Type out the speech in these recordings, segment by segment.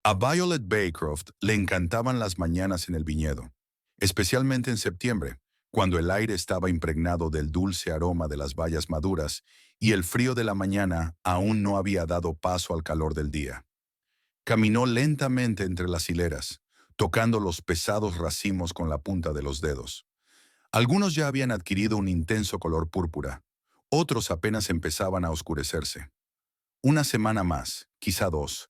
A Violet Baycroft le encantaban las mañanas en el viñedo, especialmente en septiembre, cuando el aire estaba impregnado del dulce aroma de las bayas maduras y el frío de la mañana aún no había dado paso al calor del día. Caminó lentamente entre las hileras, tocando los pesados racimos con la punta de los dedos. Algunos ya habían adquirido un intenso color púrpura, otros apenas empezaban a oscurecerse. Una semana más, quizá dos,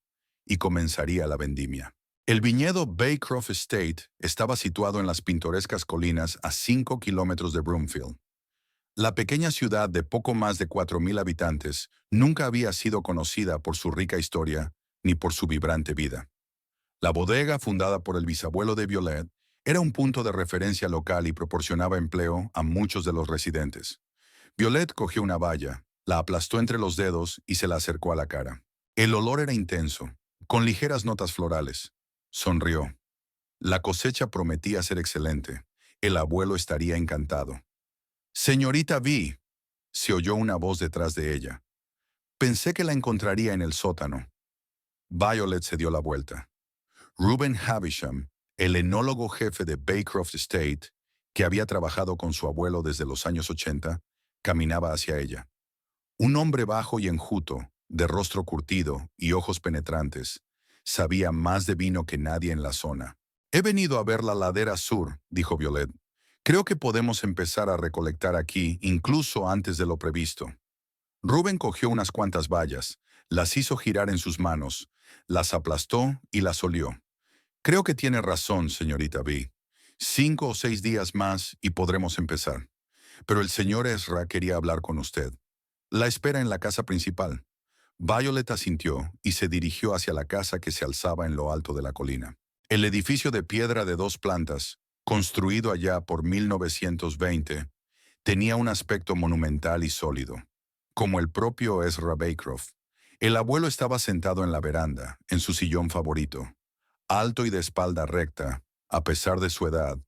y comenzaría la vendimia. El viñedo Baycroft Estate estaba situado en las pintorescas colinas a 5 kilómetros de Broomfield. La pequeña ciudad de poco más de 4.000 habitantes nunca había sido conocida por su rica historia ni por su vibrante vida. La bodega, fundada por el bisabuelo de Violet, era un punto de referencia local y proporcionaba empleo a muchos de los residentes. Violet cogió una valla, la aplastó entre los dedos y se la acercó a la cara. El olor era intenso, con ligeras notas florales. Sonrió. La cosecha prometía ser excelente. El abuelo estaría encantado. «Señorita V», se oyó una voz detrás de ella. «Pensé que la encontraría en el sótano». Violet se dio la vuelta. Reuben Havisham, el enólogo jefe de Baycroft Estate, que había trabajado con su abuelo desde los años 80, caminaba hacia ella. Un hombre bajo y enjuto, de rostro curtido y ojos penetrantes, sabía más de vino que nadie en la zona. «He venido a ver la ladera sur», dijo Violet. «Creo que podemos empezar a recolectar aquí, incluso antes de lo previsto». Reuben cogió unas cuantas bayas, las hizo girar en sus manos, las aplastó y las olió. «Creo que tiene razón, señorita B. 5 o 6 días más y podremos empezar. Pero el señor Ezra quería hablar con usted. La espera en la casa principal». Violet asintió y se dirigió hacia la casa que se alzaba en lo alto de la colina. El edificio de piedra de 2 plantas, construido allá por 1920, tenía un aspecto monumental y sólido, como el propio Ezra Baycroft. El abuelo estaba sentado en la veranda, en su sillón favorito, alto y de espalda recta, a pesar de su edad.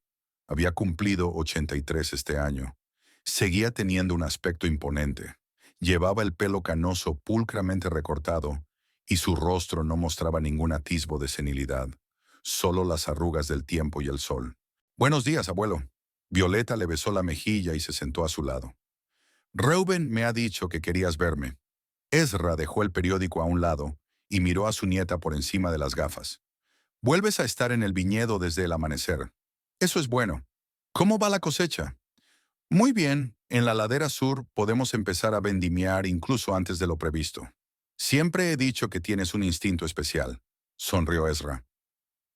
Había cumplido 83 este año. Seguía teniendo un aspecto imponente. Llevaba el pelo canoso pulcramente recortado y su rostro no mostraba ningún atisbo de senilidad, solo las arrugas del tiempo y el sol. «Buenos días, abuelo». Violeta le besó la mejilla y se sentó a su lado. «Reuben me ha dicho que querías verme». Ezra dejó el periódico a un lado y miró a su nieta por encima de las gafas. «Vuelves a estar en el viñedo desde el amanecer. Eso es bueno. ¿Cómo va la cosecha?» «Muy bien, en la ladera sur podemos empezar a vendimiar incluso antes de lo previsto». «Siempre he dicho que tienes un instinto especial», sonrió Ezra.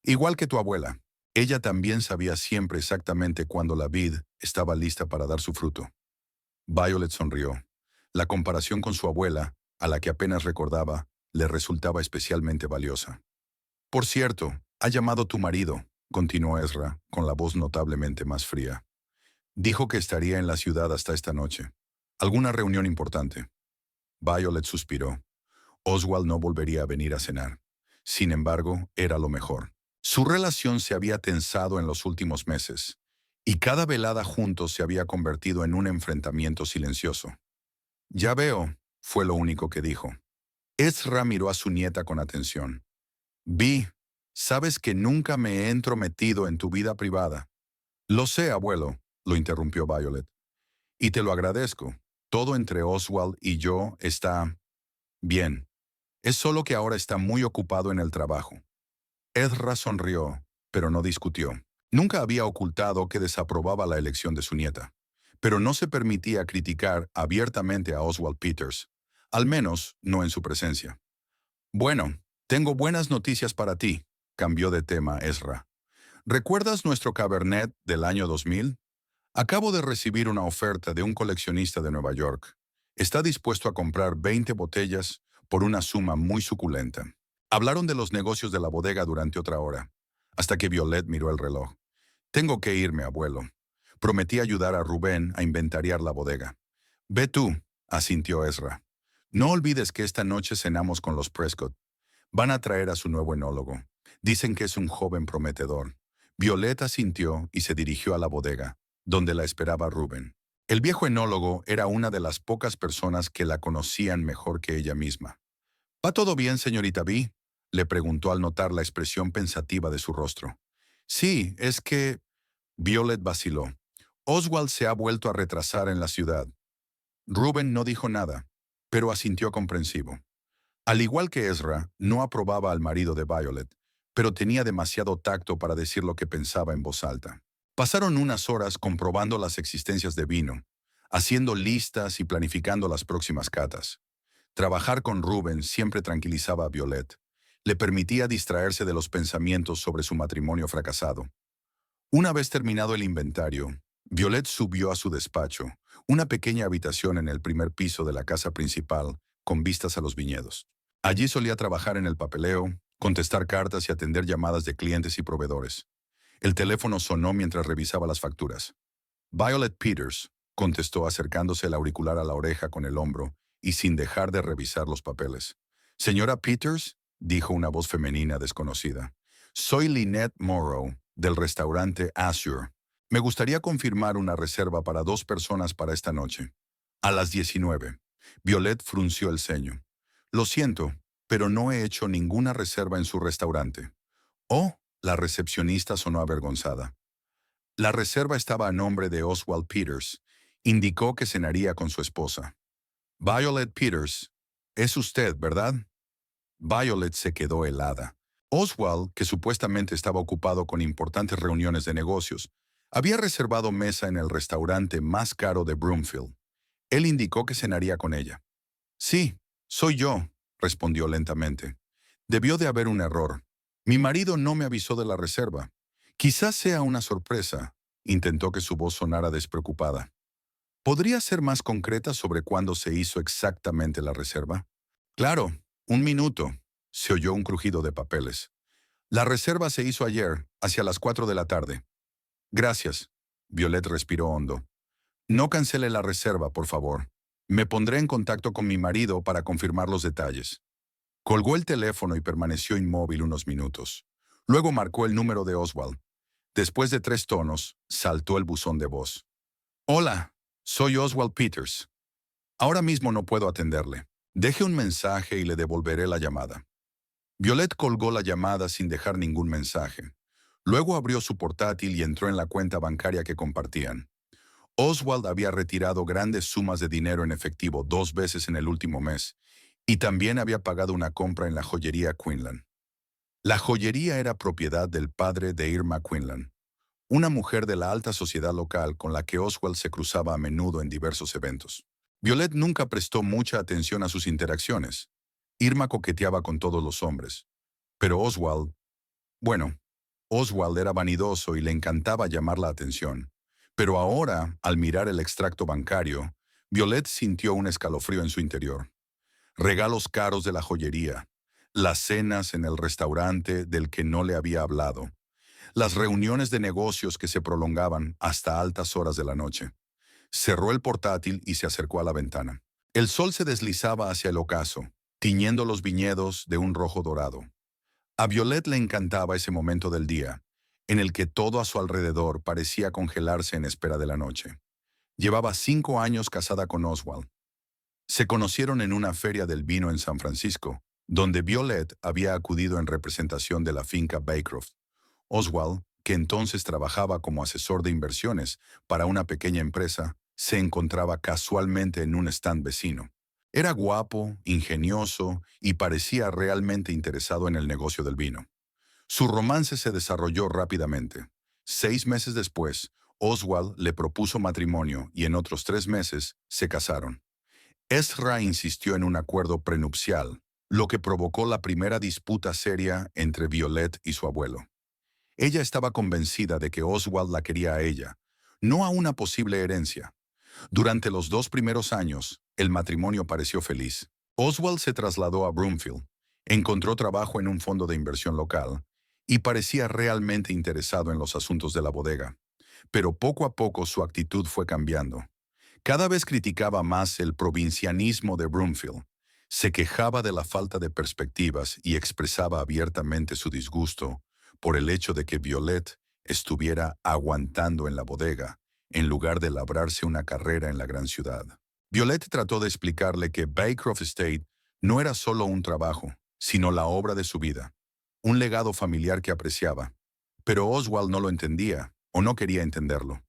«Igual que tu abuela. Ella también sabía siempre exactamente cuándo la vid estaba lista para dar su fruto». Violet sonrió. La comparación con su abuela, a la que apenas recordaba, le resultaba especialmente valiosa. «Por cierto, ha llamado tu marido», continuó Ezra, con la voz notablemente más fría. «Dijo que estaría en la ciudad hasta esta noche. Alguna reunión importante». Violet suspiró. Oswald no volvería a venir a cenar. Sin embargo, era lo mejor. Su relación se había tensado en los últimos meses, y cada velada juntos se había convertido en un enfrentamiento silencioso. «Ya veo», fue lo único que dijo. Ezra miró a su nieta con atención. «Vi, sabes que nunca me he entrometido en tu vida privada». «Lo sé, abuelo», lo interrumpió Violet. «Y te lo agradezco. Todo entre Oswald y yo está bien. Es solo que ahora está muy ocupado en el trabajo». Ezra sonrió, pero no discutió. Nunca había ocultado que desaprobaba la elección de su nieta, pero no se permitía criticar abiertamente a Oswald Peters, al menos no en su presencia. «Bueno, tengo buenas noticias para ti», cambió de tema Ezra. «¿Recuerdas nuestro Cabernet del año 2000? Acabo de recibir una oferta de un coleccionista de Nueva York. Está dispuesto a comprar 20 botellas por una suma muy suculenta». Hablaron de los negocios de la bodega durante otra hora, hasta que Violet miró el reloj. «Tengo que irme, abuelo. Prometí ayudar a Rubén a inventariar la bodega». «Ve tú», asintió Ezra. «No olvides que esta noche cenamos con los Prescott. Van a traer a su nuevo enólogo. Dicen que es un joven prometedor». Violet asintió y se dirigió a la bodega, donde la esperaba Rubén. El viejo enólogo era una de las pocas personas que la conocían mejor que ella misma. «¿Va todo bien, señorita B?», le preguntó al notar la expresión pensativa de su rostro. Sí, es que... Violet vaciló. Oswald se ha vuelto a retrasar en la ciudad. Reuben no dijo nada, pero asintió comprensivo. Al igual que Ezra, no aprobaba al marido de Violet, pero tenía demasiado tacto para decir lo que pensaba en voz alta. Pasaron unas horas comprobando las existencias de vino, haciendo listas y planificando las próximas catas. Trabajar con Reuben siempre tranquilizaba a Violet. Le permitía distraerse de los pensamientos sobre su matrimonio fracasado. Una vez terminado el inventario, Violet subió a su despacho, una pequeña habitación en el primer piso de la casa principal, con vistas a los viñedos. Allí solía trabajar en el papeleo, contestar cartas y atender llamadas de clientes y proveedores. El teléfono sonó mientras revisaba las facturas. Violet Peters, contestó acercándose el auricular a la oreja con el hombro y sin dejar de revisar los papeles. Señora Peters, dijo una voz femenina desconocida. Soy Lynette Morrow, del restaurante Azure. Me gustaría confirmar una reserva para 2 personas para esta noche. A las 19. Violet frunció el ceño. Lo siento, pero no he hecho ninguna reserva en su restaurante. Oh, la recepcionista sonó avergonzada. La reserva estaba a nombre de Oswald Peters. Indicó que cenaría con su esposa. Violet Peters, es usted, ¿verdad? Violet se quedó helada. Oswald, que supuestamente estaba ocupado con importantes reuniones de negocios, había reservado mesa en el restaurante más caro de Broomfield. Él indicó que cenaría con ella. Sí, soy yo, respondió lentamente. Debió de haber un error. Mi marido no me avisó de la reserva. Quizás sea una sorpresa. Intentó que su voz sonara despreocupada. ¿Podría ser más concreta sobre cuándo se hizo exactamente la reserva? Claro, 1 minuto. Se oyó un crujido de papeles. La reserva se hizo ayer, hacia las 4 de la tarde. Gracias. Violet respiró hondo. No cancele la reserva, por favor. Me pondré en contacto con mi marido para confirmar los detalles. Colgó el teléfono y permaneció inmóvil unos minutos. Luego marcó el número de Oswald. Después de 3 tonos, saltó el buzón de voz. Hola, soy Oswald Peters. Ahora mismo no puedo atenderle. Deje un mensaje y le devolveré la llamada. Violet colgó la llamada sin dejar ningún mensaje. Luego abrió su portátil y entró en la cuenta bancaria que compartían. Oswald había retirado grandes sumas de dinero en efectivo 2 veces en el último mes, y también había pagado una compra en la joyería Quinlan. La joyería era propiedad del padre de Irma Quinlan, una mujer de la alta sociedad local con la que Oswald se cruzaba a menudo en diversos eventos. Violet nunca prestó mucha atención a sus interacciones. Irma coqueteaba con todos los hombres. Pero Oswald era vanidoso y le encantaba llamar la atención. Pero ahora, al mirar el extracto bancario, Violet sintió un escalofrío en su interior. Regalos caros de la joyería, las cenas en el restaurante del que no le había hablado, las reuniones de negocios que se prolongaban hasta altas horas de la noche. Cerró el portátil y se acercó a la ventana. El sol se deslizaba hacia el ocaso, tiñendo los viñedos de un rojo dorado. A Violet le encantaba ese momento del día, en el que todo a su alrededor parecía congelarse en espera de la noche. Llevaba 5 años casada con Oswald. Se conocieron en una feria del vino en San Francisco, donde Violet había acudido en representación de la finca Baycroft. Oswald, que entonces trabajaba como asesor de inversiones para una pequeña empresa, se encontraba casualmente en un stand vecino. Era guapo, ingenioso y parecía realmente interesado en el negocio del vino. Su romance se desarrolló rápidamente. 6 meses después, Oswald le propuso matrimonio y en otros 3 meses se casaron. Ezra insistió en un acuerdo prenupcial, lo que provocó la primera disputa seria entre Violet y su abuelo. Ella estaba convencida de que Oswald la quería a ella, no a una posible herencia. Durante los 2 primeros años, el matrimonio pareció feliz. Oswald se trasladó a Broomfield, encontró trabajo en un fondo de inversión local y parecía realmente interesado en los asuntos de la bodega. Pero poco a poco su actitud fue cambiando. Cada vez criticaba más el provincianismo de Broomfield. Se quejaba de la falta de perspectivas y expresaba abiertamente su disgusto por el hecho de que Violet estuviera aguantando en la bodega en lugar de labrarse una carrera en la gran ciudad. Violet trató de explicarle que Baycroft Estate no era solo un trabajo, sino la obra de su vida, un legado familiar que apreciaba. Pero Oswald no lo entendía, o no quería entenderlo.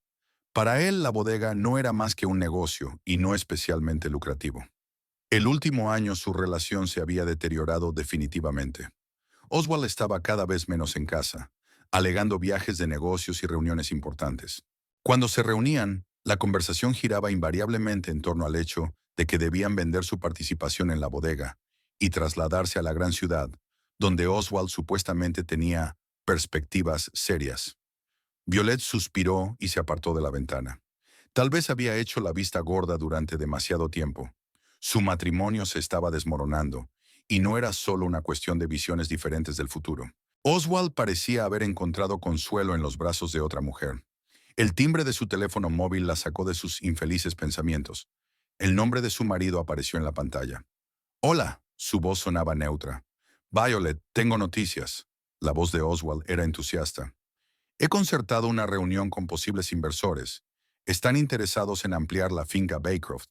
Para él, la bodega no era más que un negocio y no especialmente lucrativo. El último año su relación se había deteriorado definitivamente. Oswald estaba cada vez menos en casa, alegando viajes de negocios y reuniones importantes. Cuando se reunían, la conversación giraba invariablemente en torno al hecho de que debían vender su participación en la bodega y trasladarse a la gran ciudad, donde Oswald supuestamente tenía perspectivas serias. Violet suspiró y se apartó de la ventana. Tal vez había hecho la vista gorda durante demasiado tiempo. Su matrimonio se estaba desmoronando, y no era solo una cuestión de visiones diferentes del futuro. Oswald parecía haber encontrado consuelo en los brazos de otra mujer. El timbre de su teléfono móvil la sacó de sus infelices pensamientos. El nombre de su marido apareció en la pantalla. «Hola», su voz sonaba neutra. «Violet, tengo noticias». La voz de Oswald era entusiasta. «He concertado una reunión con posibles inversores. Están interesados en ampliar la finca Baycroft».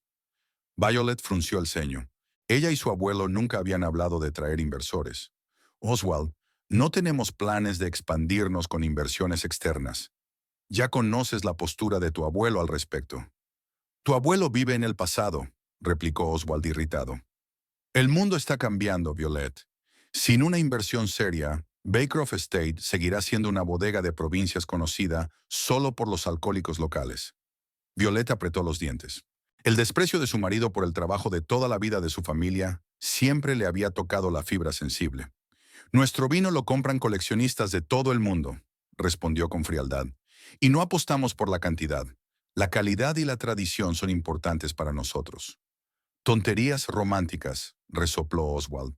Violet frunció el ceño. Ella y su abuelo nunca habían hablado de traer inversores. «Oswald, no tenemos planes de expandirnos con inversiones externas. Ya conoces la postura de tu abuelo al respecto». «Tu abuelo vive en el pasado», replicó Oswald irritado. «El mundo está cambiando, Violet. Sin una inversión seria, Baycroft Estate seguirá siendo una bodega de provincias conocida solo por los alcohólicos locales». Violet apretó los dientes. El desprecio de su marido por el trabajo de toda la vida de su familia siempre le había tocado la fibra sensible. «Nuestro vino lo compran coleccionistas de todo el mundo», respondió con frialdad. «Y no apostamos por la cantidad. La calidad y la tradición son importantes para nosotros». «Tonterías románticas», resopló Oswald.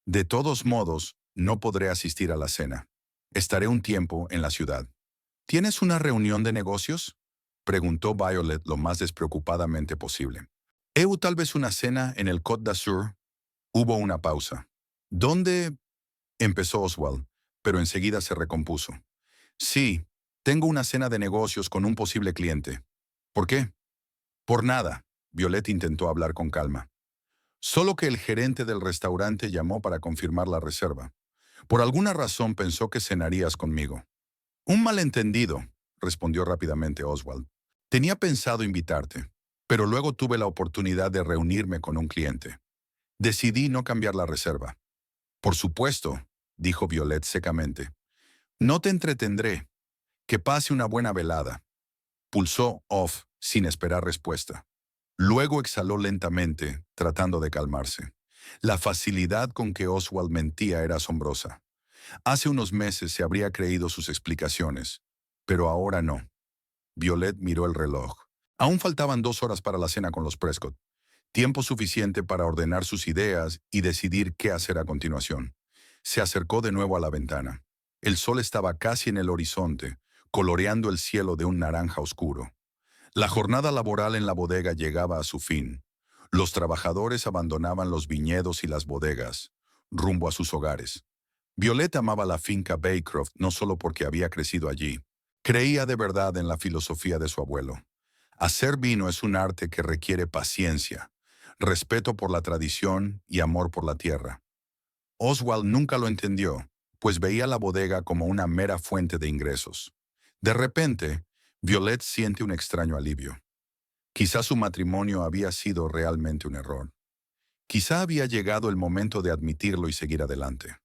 «De todos modos, no podré asistir a la cena. Estaré un tiempo en la ciudad». «¿Tienes una reunión de negocios?», preguntó Violet lo más despreocupadamente posible. Tal vez una cena en el Côte d'Azur». Hubo una pausa. «¿Dónde?», empezó Oswald, pero enseguida se recompuso. «Sí, tengo una cena de negocios con un posible cliente». «¿Por qué?». «Por nada», Violet intentó hablar con calma. «Solo que el gerente del restaurante llamó para confirmar la reserva. Por alguna razón pensó que cenarías conmigo». «Un malentendido», respondió rápidamente Oswald. «Tenía pensado invitarte, pero luego tuve la oportunidad de reunirme con un cliente. Decidí no cambiar la reserva». «Por supuesto», dijo Violet secamente. «No te entretendré. Que pase una buena velada». Pulsó off sin esperar respuesta. Luego exhaló lentamente, tratando de calmarse. La facilidad con que Oswald mentía era asombrosa. Hace unos meses se habría creído sus explicaciones, pero ahora no. Violet miró el reloj. Aún faltaban 2 horas para la cena con los Prescott. Tiempo suficiente para ordenar sus ideas y decidir qué hacer a continuación. Se acercó de nuevo a la ventana. El sol estaba casi en el horizonte, coloreando el cielo de un naranja oscuro. La jornada laboral en la bodega llegaba a su fin. Los trabajadores abandonaban los viñedos y las bodegas, rumbo a sus hogares. Violet amaba la finca Baycroft no solo porque había crecido allí. Creía de verdad en la filosofía de su abuelo. Hacer vino es un arte que requiere paciencia, respeto por la tradición y amor por la tierra. Oswald nunca lo entendió, pues veía la bodega como una mera fuente de ingresos. De repente, Violet siente un extraño alivio. Quizá su matrimonio había sido realmente un error. Quizá había llegado el momento de admitirlo y seguir adelante.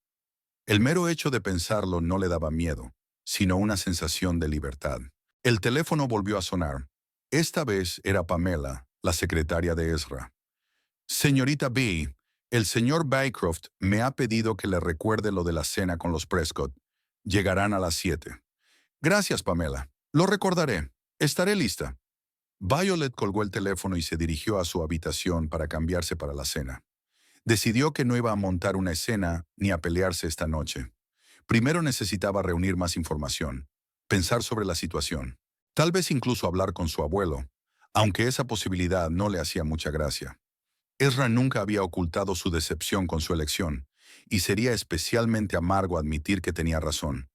El mero hecho de pensarlo no le daba miedo, sino una sensación de libertad. El teléfono volvió a sonar. Esta vez era Pamela, la secretaria de Ezra. «Señorita B, el señor Baycroft me ha pedido que le recuerde lo de la cena con los Prescott. Llegarán a las 7. «Gracias, Pamela. Lo recordaré. Estaré lista». Violet colgó el teléfono y se dirigió a su habitación para cambiarse para la cena. Decidió que no iba a montar una escena ni a pelearse esta noche. Primero necesitaba reunir más información, pensar sobre la situación, tal vez incluso hablar con su abuelo, aunque esa posibilidad no le hacía mucha gracia. Ezra nunca había ocultado su decepción con su elección, y sería especialmente amargo admitir que tenía razón.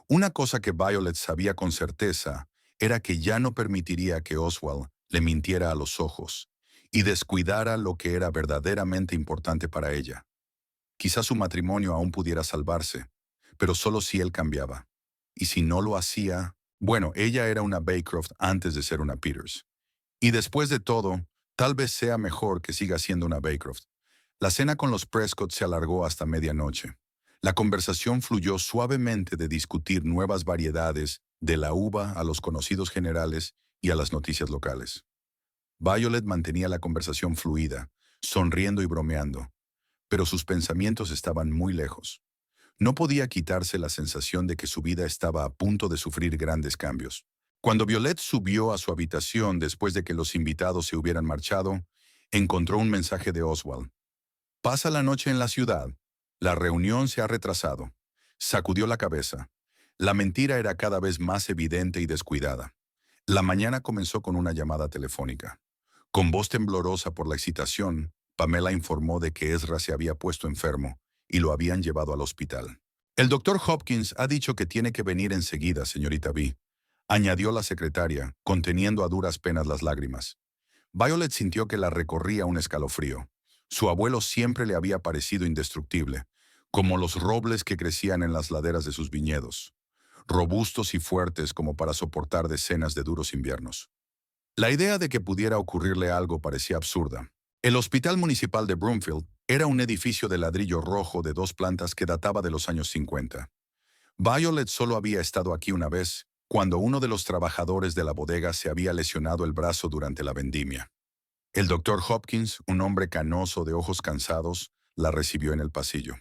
Una cosa que Violet sabía con certeza era que ya no permitiría que Oswald le mintiera a los ojos y descuidara lo que era verdaderamente importante para ella. Quizás su matrimonio aún pudiera salvarse, pero solo si él cambiaba. Y si no lo hacía, bueno, ella era una Baycroft antes de ser una Peters. Y después de todo, tal vez sea mejor que siga siendo una Baycroft. La cena con los Prescott se alargó hasta medianoche. La conversación fluyó suavemente de discutir nuevas variedades, de la uva a los conocidos generales y a las noticias locales. Violet mantenía la conversación fluida, sonriendo y bromeando, pero sus pensamientos estaban muy lejos. No podía quitarse la sensación de que su vida estaba a punto de sufrir grandes cambios. Cuando Violet subió a su habitación después de que los invitados se hubieran marchado, encontró un mensaje de Oswald. Pasa la noche en la ciudad. La reunión se ha retrasado. Sacudió la cabeza. La mentira era cada vez más evidente y descuidada. La mañana comenzó con una llamada telefónica. Con voz temblorosa por la excitación, Pamela informó de que Ezra se había puesto enfermo y lo habían llevado al hospital. El doctor Hopkins ha dicho que tiene que venir enseguida, señorita B, añadió la secretaria, conteniendo a duras penas las lágrimas. Violet sintió que la recorría un escalofrío. Su abuelo siempre le había parecido indestructible, como los robles que crecían en las laderas de sus viñedos, robustos y fuertes como para soportar decenas de duros inviernos. La idea de que pudiera ocurrirle algo parecía absurda. El Hospital Municipal de Broomfield era un edificio de ladrillo rojo de 2 plantas que databa de los años 50. Violet solo había estado aquí una vez, cuando uno de los trabajadores de la bodega se había lesionado el brazo durante la vendimia. El doctor Hopkins, un hombre canoso de ojos cansados, la recibió en el pasillo.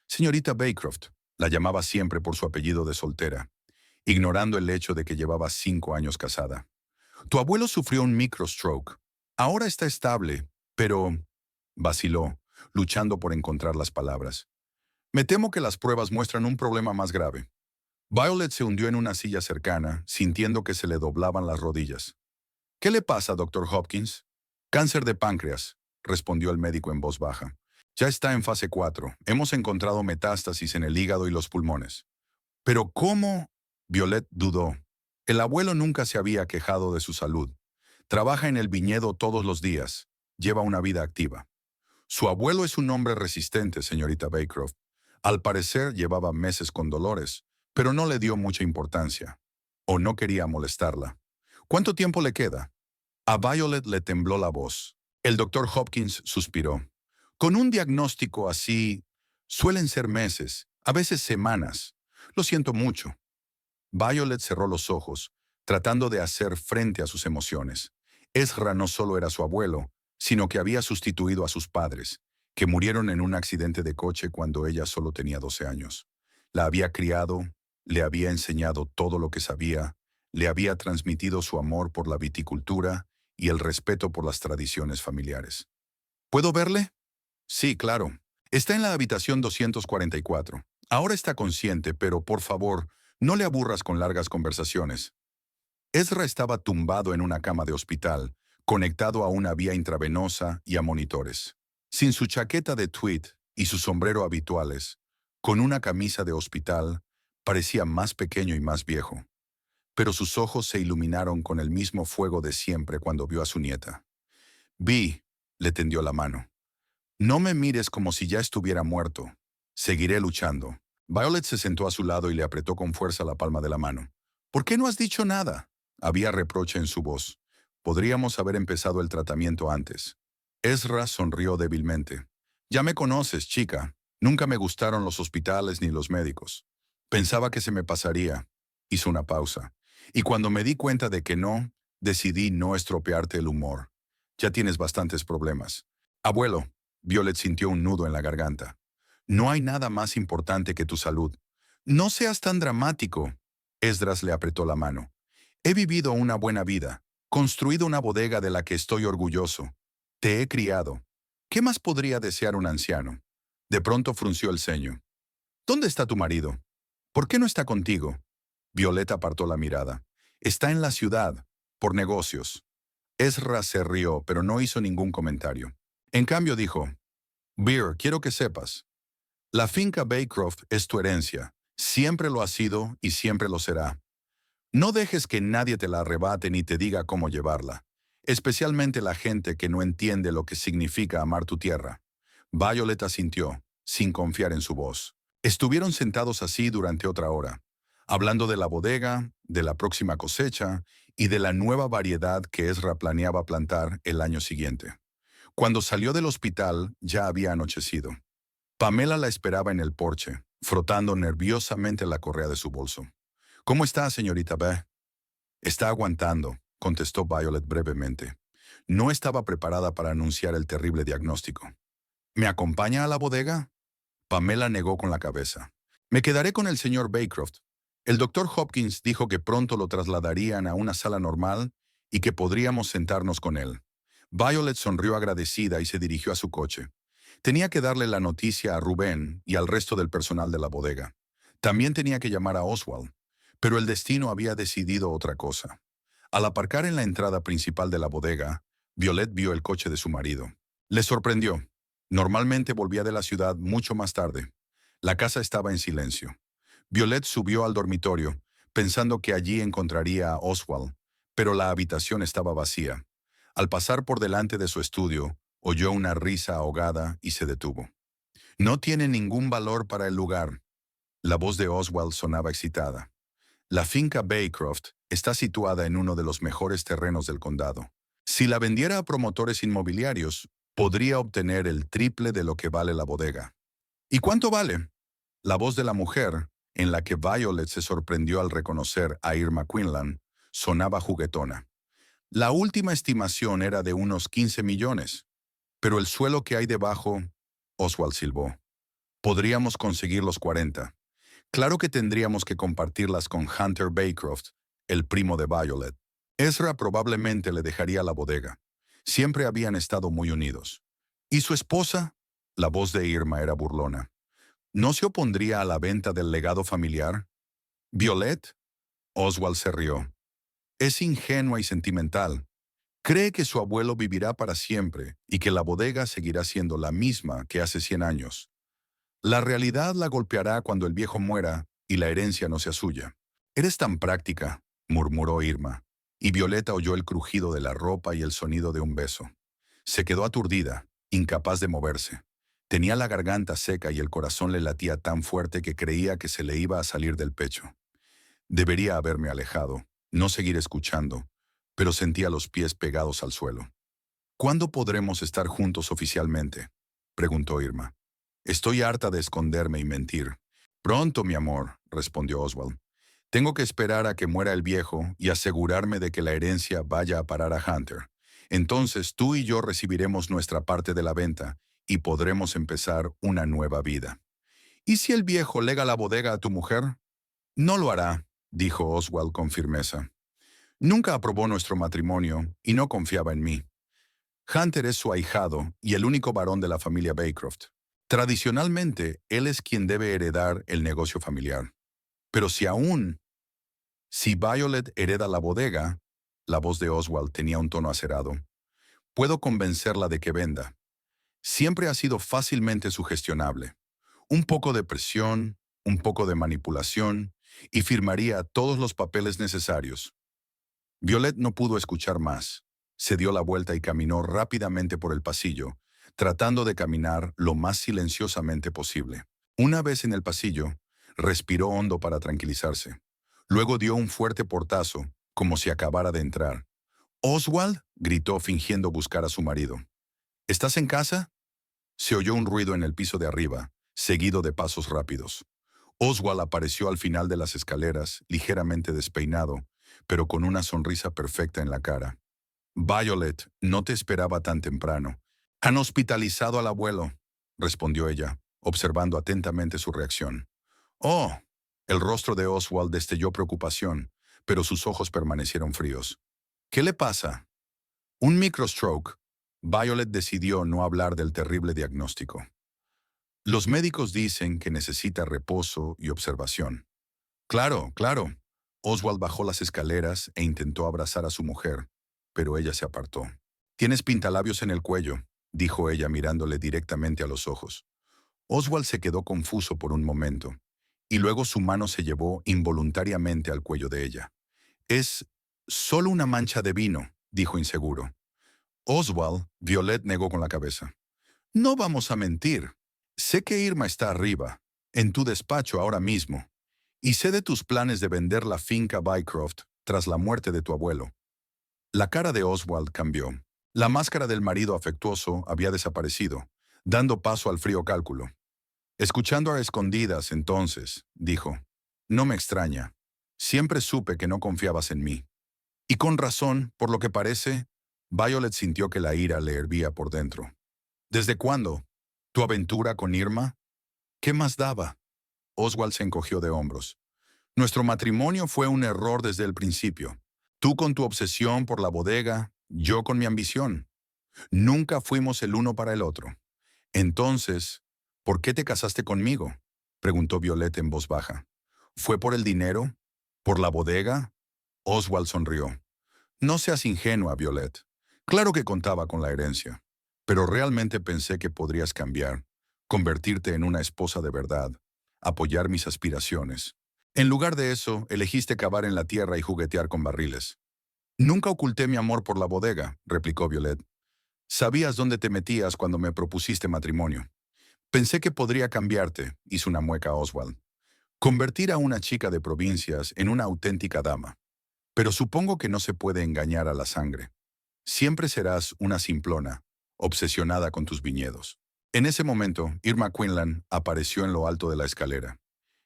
Señorita Baycroft, la llamaba siempre por su apellido de soltera, ignorando el hecho de que llevaba 5 años casada. Tu abuelo sufrió un microstroke. Ahora está estable, pero... vaciló, luchando por encontrar las palabras. Me temo que las pruebas muestran un problema más grave. Violet se hundió en una silla cercana, sintiendo que se le doblaban las rodillas. ¿Qué le pasa, doctor Hopkins? Cáncer de páncreas, respondió el médico en voz baja. Ya está en fase 4. Hemos encontrado metástasis en el hígado y los pulmones. ¿Pero cómo? Violet dudó. El abuelo nunca se había quejado de su salud. Trabaja en el viñedo todos los días. Lleva una vida activa. Su abuelo es un hombre resistente, señorita Baycroft. Al parecer llevaba meses con dolores, pero no le dio mucha importancia. O no quería molestarla. ¿Cuánto tiempo le queda? A Violet le tembló la voz. El doctor Hopkins suspiró. Con un diagnóstico así, suelen ser meses, a veces semanas. Lo siento mucho. Violet cerró los ojos, tratando de hacer frente a sus emociones. Ezra no solo era su abuelo, sino que había sustituido a sus padres, que murieron en un accidente de coche cuando ella solo tenía 12 años. La había criado, le había enseñado todo lo que sabía, le había transmitido su amor por la viticultura y el respeto por las tradiciones familiares. ¿Puedo verle? Sí, claro. Está en la habitación 244. Ahora está consciente, pero por favor, no le aburras con largas conversaciones. Ezra estaba tumbado en una cama de hospital, conectado a una vía intravenosa y a monitores. Sin su chaqueta de tweed y su sombrero habituales, con una camisa de hospital, parecía más pequeño y más viejo. Pero sus ojos se iluminaron con el mismo fuego de siempre cuando vio a su nieta. Vi, le tendió la mano. No me mires como si ya estuviera muerto. Seguiré luchando. Violet se sentó a su lado y le apretó con fuerza la palma de la mano. ¿Por qué no has dicho nada? Había reproche en su voz. Podríamos haber empezado el tratamiento antes. Ezra sonrió débilmente. Ya me conoces, chica. Nunca me gustaron los hospitales ni los médicos. Pensaba que se me pasaría. Hizo una pausa. Y cuando me di cuenta de que no, decidí no estropearte el humor. Ya tienes bastantes problemas. Abuelo, Violet sintió un nudo en la garganta. No hay nada más importante que tu salud. No seas tan dramático. Esdras le apretó la mano. He vivido una buena vida, construido una bodega de la que estoy orgulloso. Te he criado. ¿Qué más podría desear un anciano? De pronto frunció el ceño. ¿Dónde está tu marido? ¿Por qué no está contigo? Violeta apartó la mirada. Está en la ciudad, por negocios. Ezra se rió, pero no hizo ningún comentario. En cambio dijo, Beer, quiero que sepas. La finca Baycroft es tu herencia. Siempre lo ha sido y siempre lo será. No dejes que nadie te la arrebate ni te diga cómo llevarla, especialmente la gente que no entiende lo que significa amar tu tierra. Violet asintió. sin confiar en su voz. Estuvieron sentados así durante otra hora, hablando de la bodega, de la próxima cosecha y de la nueva variedad que Ezra planeaba plantar el año siguiente. Cuando salió del hospital ya había anochecido. Pamela la esperaba en el porche, frotando nerviosamente la correa de su bolso. «¿Cómo está, señorita B?» «Está aguantando», contestó Violet brevemente. No estaba preparada para anunciar el terrible diagnóstico. «¿Me acompaña a la bodega?» Pamela negó con la cabeza. «Me quedaré con el señor Baycroft. El doctor Hopkins dijo que pronto lo trasladarían a una sala normal y que podríamos sentarnos con él». Violet sonrió agradecida y se dirigió a su coche. Tenía que darle la noticia a Rubén y al resto del personal de la bodega. También tenía que llamar a Oswald, pero el destino había decidido otra cosa. Al aparcar en la entrada principal de la bodega, Violet vio el coche de su marido. Le sorprendió. Normalmente volvía de la ciudad mucho más tarde. La casa estaba en silencio. Violet subió al dormitorio, pensando que allí encontraría a Oswald, pero la habitación estaba vacía. Al pasar por delante de su estudio, oyó una risa ahogada y se detuvo. «No tiene ningún valor para el lugar». La voz de Oswald sonaba excitada. «La finca Baycroft está situada en uno de los mejores terrenos del condado. Si la vendiera a promotores inmobiliarios, podría obtener el triple de lo que vale la bodega». «¿Y cuánto vale?» La voz de la mujer, en la que Violet se sorprendió al reconocer a Irma Quinlan, sonaba juguetona. «La última estimación era de unos 15 millones. Pero el suelo que hay debajo», Oswald silbó, «podríamos conseguir los 40. Claro que tendríamos que compartirlas con Hunter Baycroft, el primo de Violet. Ezra probablemente le dejaría la bodega. Siempre habían estado muy unidos». «¿Y su esposa?» La voz de Irma era burlona. «¿No se opondría a la venta del legado familiar?» «¿Violet?» Oswald se rió. «Es ingenua y sentimental. Cree que su abuelo vivirá para siempre y que la bodega seguirá siendo la misma que hace 100 años. La realidad la golpeará cuando el viejo muera y la herencia no sea suya». «Eres tan práctica», murmuró Irma, y Violeta oyó el crujido de la ropa y el sonido de un beso. Se quedó aturdida, incapaz de moverse. Tenía la garganta seca y el corazón le latía tan fuerte que creía que se le iba a salir del pecho. Debería haberme alejado, no seguir escuchando, pero sentía los pies pegados al suelo. «¿Cuándo podremos estar juntos oficialmente?», preguntó Irma. «Estoy harta de esconderme y mentir». «Pronto, mi amor», respondió Oswald. «Tengo que esperar a que muera el viejo y asegurarme de que la herencia vaya a parar a Hunter. Entonces tú y yo recibiremos nuestra parte de la venta y podremos empezar una nueva vida». «¿Y si el viejo lega la bodega a tu mujer?» «No lo hará», dijo Oswald con firmeza. «Nunca aprobó nuestro matrimonio y no confiaba en mí. Hunter es su ahijado y el único varón de la familia Baycroft. Tradicionalmente, él es quien debe heredar el negocio familiar. Pero si Violet hereda la bodega», la voz de Oswald tenía un tono acerado, «puedo convencerla de que venda. Siempre ha sido fácilmente sugestionable. Un poco de presión, un poco de manipulación, y firmaría todos los papeles necesarios». Violet no pudo escuchar más. Se dio la vuelta y caminó rápidamente por el pasillo, tratando de caminar lo más silenciosamente posible. Una vez en el pasillo, respiró hondo para tranquilizarse. Luego dio un fuerte portazo, como si acabara de entrar. «Oswald», gritó fingiendo buscar a su marido. «¿Estás en casa?» Se oyó un ruido en el piso de arriba, seguido de pasos rápidos. Oswald apareció al final de las escaleras, ligeramente despeinado, pero con una sonrisa perfecta en la cara. «Violet, no te esperaba tan temprano». «Han hospitalizado al abuelo», respondió ella, observando atentamente su reacción. «Oh». El rostro de Oswald destelló preocupación, pero sus ojos permanecieron fríos. «¿Qué le pasa?» «Un microstroke». Violet decidió no hablar del terrible diagnóstico. «Los médicos dicen que necesita reposo y observación». «Claro, claro». Oswald bajó las escaleras e intentó abrazar a su mujer, pero ella se apartó. «Tienes pintalabios en el cuello», dijo ella mirándole directamente a los ojos. Oswald se quedó confuso por un momento, y luego su mano se llevó involuntariamente al cuello de ella. «Es solo una mancha de vino», dijo inseguro. «Oswald», Violet negó con la cabeza. «No vamos a mentir. Sé que Irma está arriba, en tu despacho ahora mismo, y sé de tus planes de vender la finca Bycroft tras la muerte de tu abuelo. La cara de Oswald cambió. La máscara del marido afectuoso había desaparecido, dando paso al frío cálculo. Escuchando a escondidas, entonces, dijo, no me extraña. Siempre supe que no confiabas en mí. Y con razón, por lo que parece, Violet sintió que la ira le hervía por dentro. ¿Desde cuándo? ¿Tu aventura con Irma? ¿Qué más daba? Oswald se encogió de hombros. Nuestro matrimonio fue un error desde el principio. Tú con tu obsesión por la bodega, yo con mi ambición. Nunca fuimos el uno para el otro. Entonces, ¿por qué te casaste conmigo? Preguntó Violet en voz baja. ¿Fue por el dinero? ¿Por la bodega? Oswald sonrió. No seas ingenua, Violet. Claro que contaba con la herencia, pero realmente pensé que podrías cambiar, convertirte en una esposa de verdad, apoyar mis aspiraciones. En lugar de eso, elegiste cavar en la tierra y juguetear con barriles. Nunca oculté mi amor por la bodega, replicó Violet. Sabías dónde te metías cuando me propusiste matrimonio. Pensé que podría cambiarte, hizo una mueca Oswald. Convertir a una chica de provincias en una auténtica dama. Pero supongo que no se puede engañar a la sangre. Siempre serás una simplona, obsesionada con tus viñedos. En ese momento, Irma Quinlan apareció en lo alto de la escalera.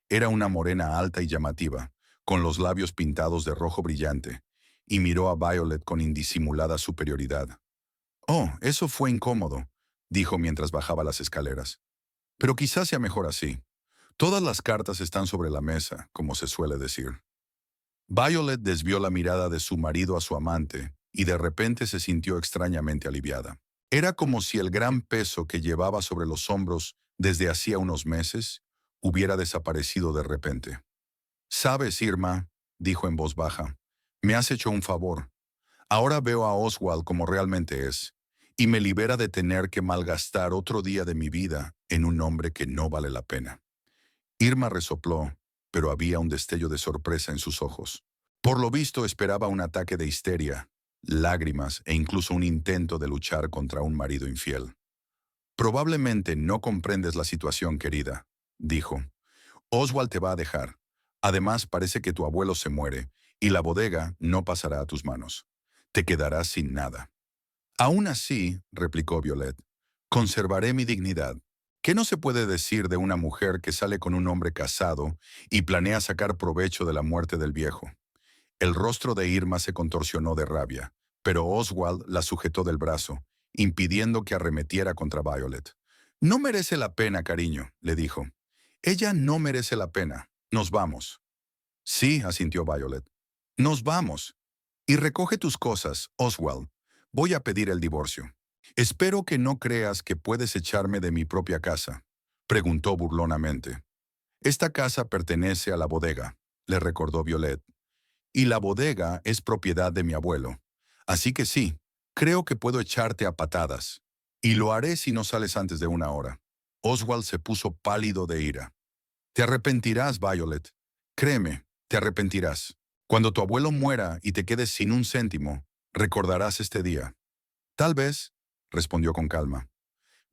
Era una morena alta y llamativa, con los labios pintados de rojo brillante, y miró a Violet con indisimulada superioridad. «Oh, eso fue incómodo», dijo mientras bajaba las escaleras. «Pero quizás sea mejor así. Todas las cartas están sobre la mesa, como se suele decir». Violet desvió la mirada de su marido a su amante y de repente se sintió extrañamente aliviada. Era como si el gran peso que llevaba sobre los hombros desde hacía unos meses hubiera desaparecido de repente. «Sabes, Irma», dijo en voz baja, «me has hecho un favor. Ahora veo a Oswald como realmente es, y me libera de tener que malgastar otro día de mi vida en un hombre que no vale la pena». Irma resopló, pero había un destello de sorpresa en sus ojos. Por lo visto esperaba un ataque de histeria, lágrimas e incluso un intento de luchar contra un marido infiel. «Probablemente no comprendes la situación, querida», dijo. «Oswald te va a dejar. Además, parece que tu abuelo se muere, y la bodega no pasará a tus manos. Te quedarás sin nada». «Aún así», replicó Violet, «conservaré mi dignidad. ¿Qué no se puede decir de una mujer que sale con un hombre casado y planea sacar provecho de la muerte del viejo?» El rostro de Irma se contorsionó de rabia, pero Oswald la sujetó del brazo, impidiendo que arremetiera contra Violet. «No merece la pena, cariño», le dijo. «Ella no merece la pena. Nos vamos». «Sí», asintió Violet. «Nos vamos. Y recoge tus cosas, Oswald. Voy a pedir el divorcio». «Espero que no creas que puedes echarme de mi propia casa», preguntó burlonamente. «Esta casa pertenece a la bodega», le recordó Violet. «Y la bodega es propiedad de mi abuelo. Así que sí, creo que puedo echarte a patadas. Y lo haré si no sales antes de una hora». Oswald se puso pálido de ira. «Te arrepentirás, Violet. Créeme, te arrepentirás. Cuando tu abuelo muera y te quedes sin un céntimo, recordarás este día». «Tal vez», respondió con calma.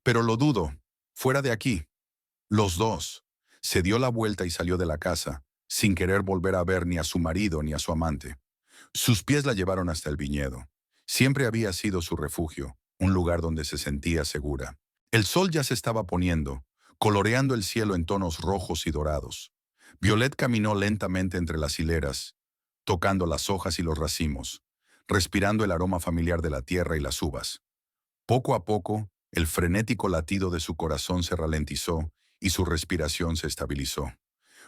«Pero lo dudo. Fuera de aquí». Los dos. Se dio la vuelta y salió de la casa, sin querer volver a ver ni a su marido ni a su amante. Sus pies la llevaron hasta el viñedo. Siempre había sido su refugio, un lugar donde se sentía segura. El sol ya se estaba poniendo, coloreando el cielo en tonos rojos y dorados. Violet caminó lentamente entre las hileras, tocando las hojas y los racimos, respirando el aroma familiar de la tierra y las uvas. Poco a poco, el frenético latido de su corazón se ralentizó y su respiración se estabilizó.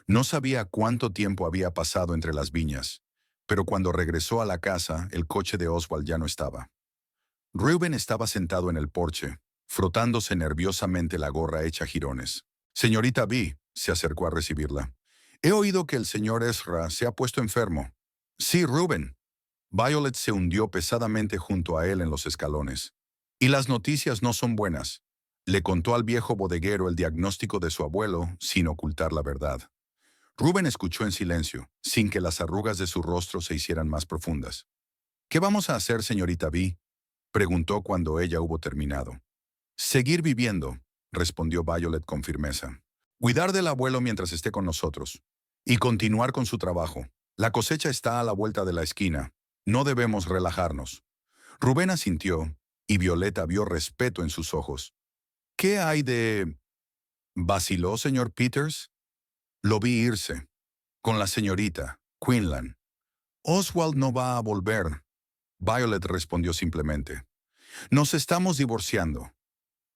No sabía cuánto tiempo había pasado entre las viñas, pero cuando regresó a la casa, el coche de Oswald ya no estaba. Reuben estaba sentado en el porche, frotándose nerviosamente la gorra hecha jirones. «Señorita B», se acercó a recibirla. «He oído que el señor Ezra se ha puesto enfermo». «Sí, Reuben». Violet se hundió pesadamente junto a él en los escalones. «Y las noticias no son buenas». Le contó al viejo bodeguero el diagnóstico de su abuelo sin ocultar la verdad. Reuben escuchó en silencio, sin que las arrugas de su rostro se hicieran más profundas. «¿Qué vamos a hacer, señorita B?», preguntó cuando ella hubo terminado. «Seguir viviendo. respondió Violet con firmeza. Cuidar del abuelo mientras esté con nosotros. Y continuar con su trabajo. La cosecha está a la vuelta de la esquina. No debemos relajarnos. Rubén asintió, y Violeta vio respeto en sus ojos. ¿Qué hay de...? ¿Vaciló, señor Peters? Lo vi irse. Con la señorita, Quinlan. Oswald no va a volver. Violet respondió simplemente. Nos estamos divorciando.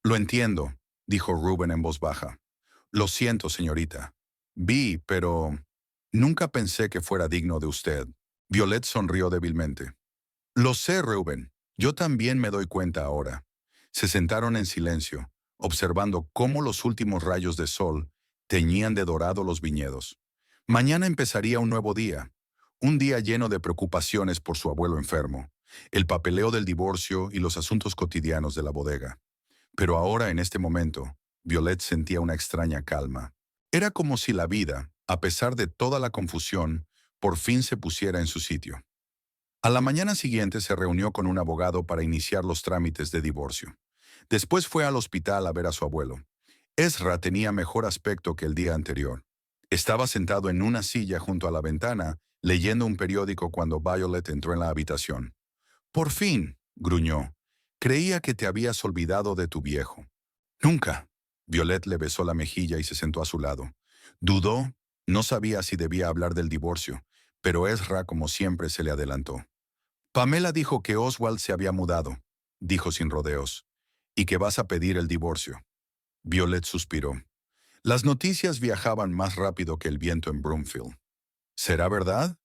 Lo entiendo, dijo Rubén en voz baja. Lo siento, señorita. Vi, pero nunca pensé que fuera digno de usted. Violet sonrió débilmente. Lo sé, Reuben. Yo también me doy cuenta ahora. Se sentaron en silencio, observando cómo los últimos rayos de sol teñían de dorado los viñedos. Mañana empezaría un nuevo día, un día lleno de preocupaciones por su abuelo enfermo, el papeleo del divorcio y los asuntos cotidianos de la bodega. Pero ahora, en este momento, Violet sentía una extraña calma. Era como si la vida, a pesar de toda la confusión, por fin se pusiera en su sitio. A la mañana siguiente se reunió con un abogado para iniciar los trámites de divorcio. Después fue al hospital a ver a su abuelo. Ezra tenía mejor aspecto que el día anterior. Estaba sentado en una silla junto a la ventana, leyendo un periódico cuando Violet entró en la habitación. «Por fin», gruñó. «Creía que te habías olvidado de tu viejo». «Nunca». Violet le besó la mejilla y se sentó a su lado. Dudó, no sabía si debía hablar del divorcio, pero Ezra, como siempre, se le adelantó. «Pamela dijo que Oswald se había mudado», dijo sin rodeos, «y que vas a pedir el divorcio». Violet suspiró. Las noticias viajaban más rápido que el viento en Broomfield. «¿Será verdad?»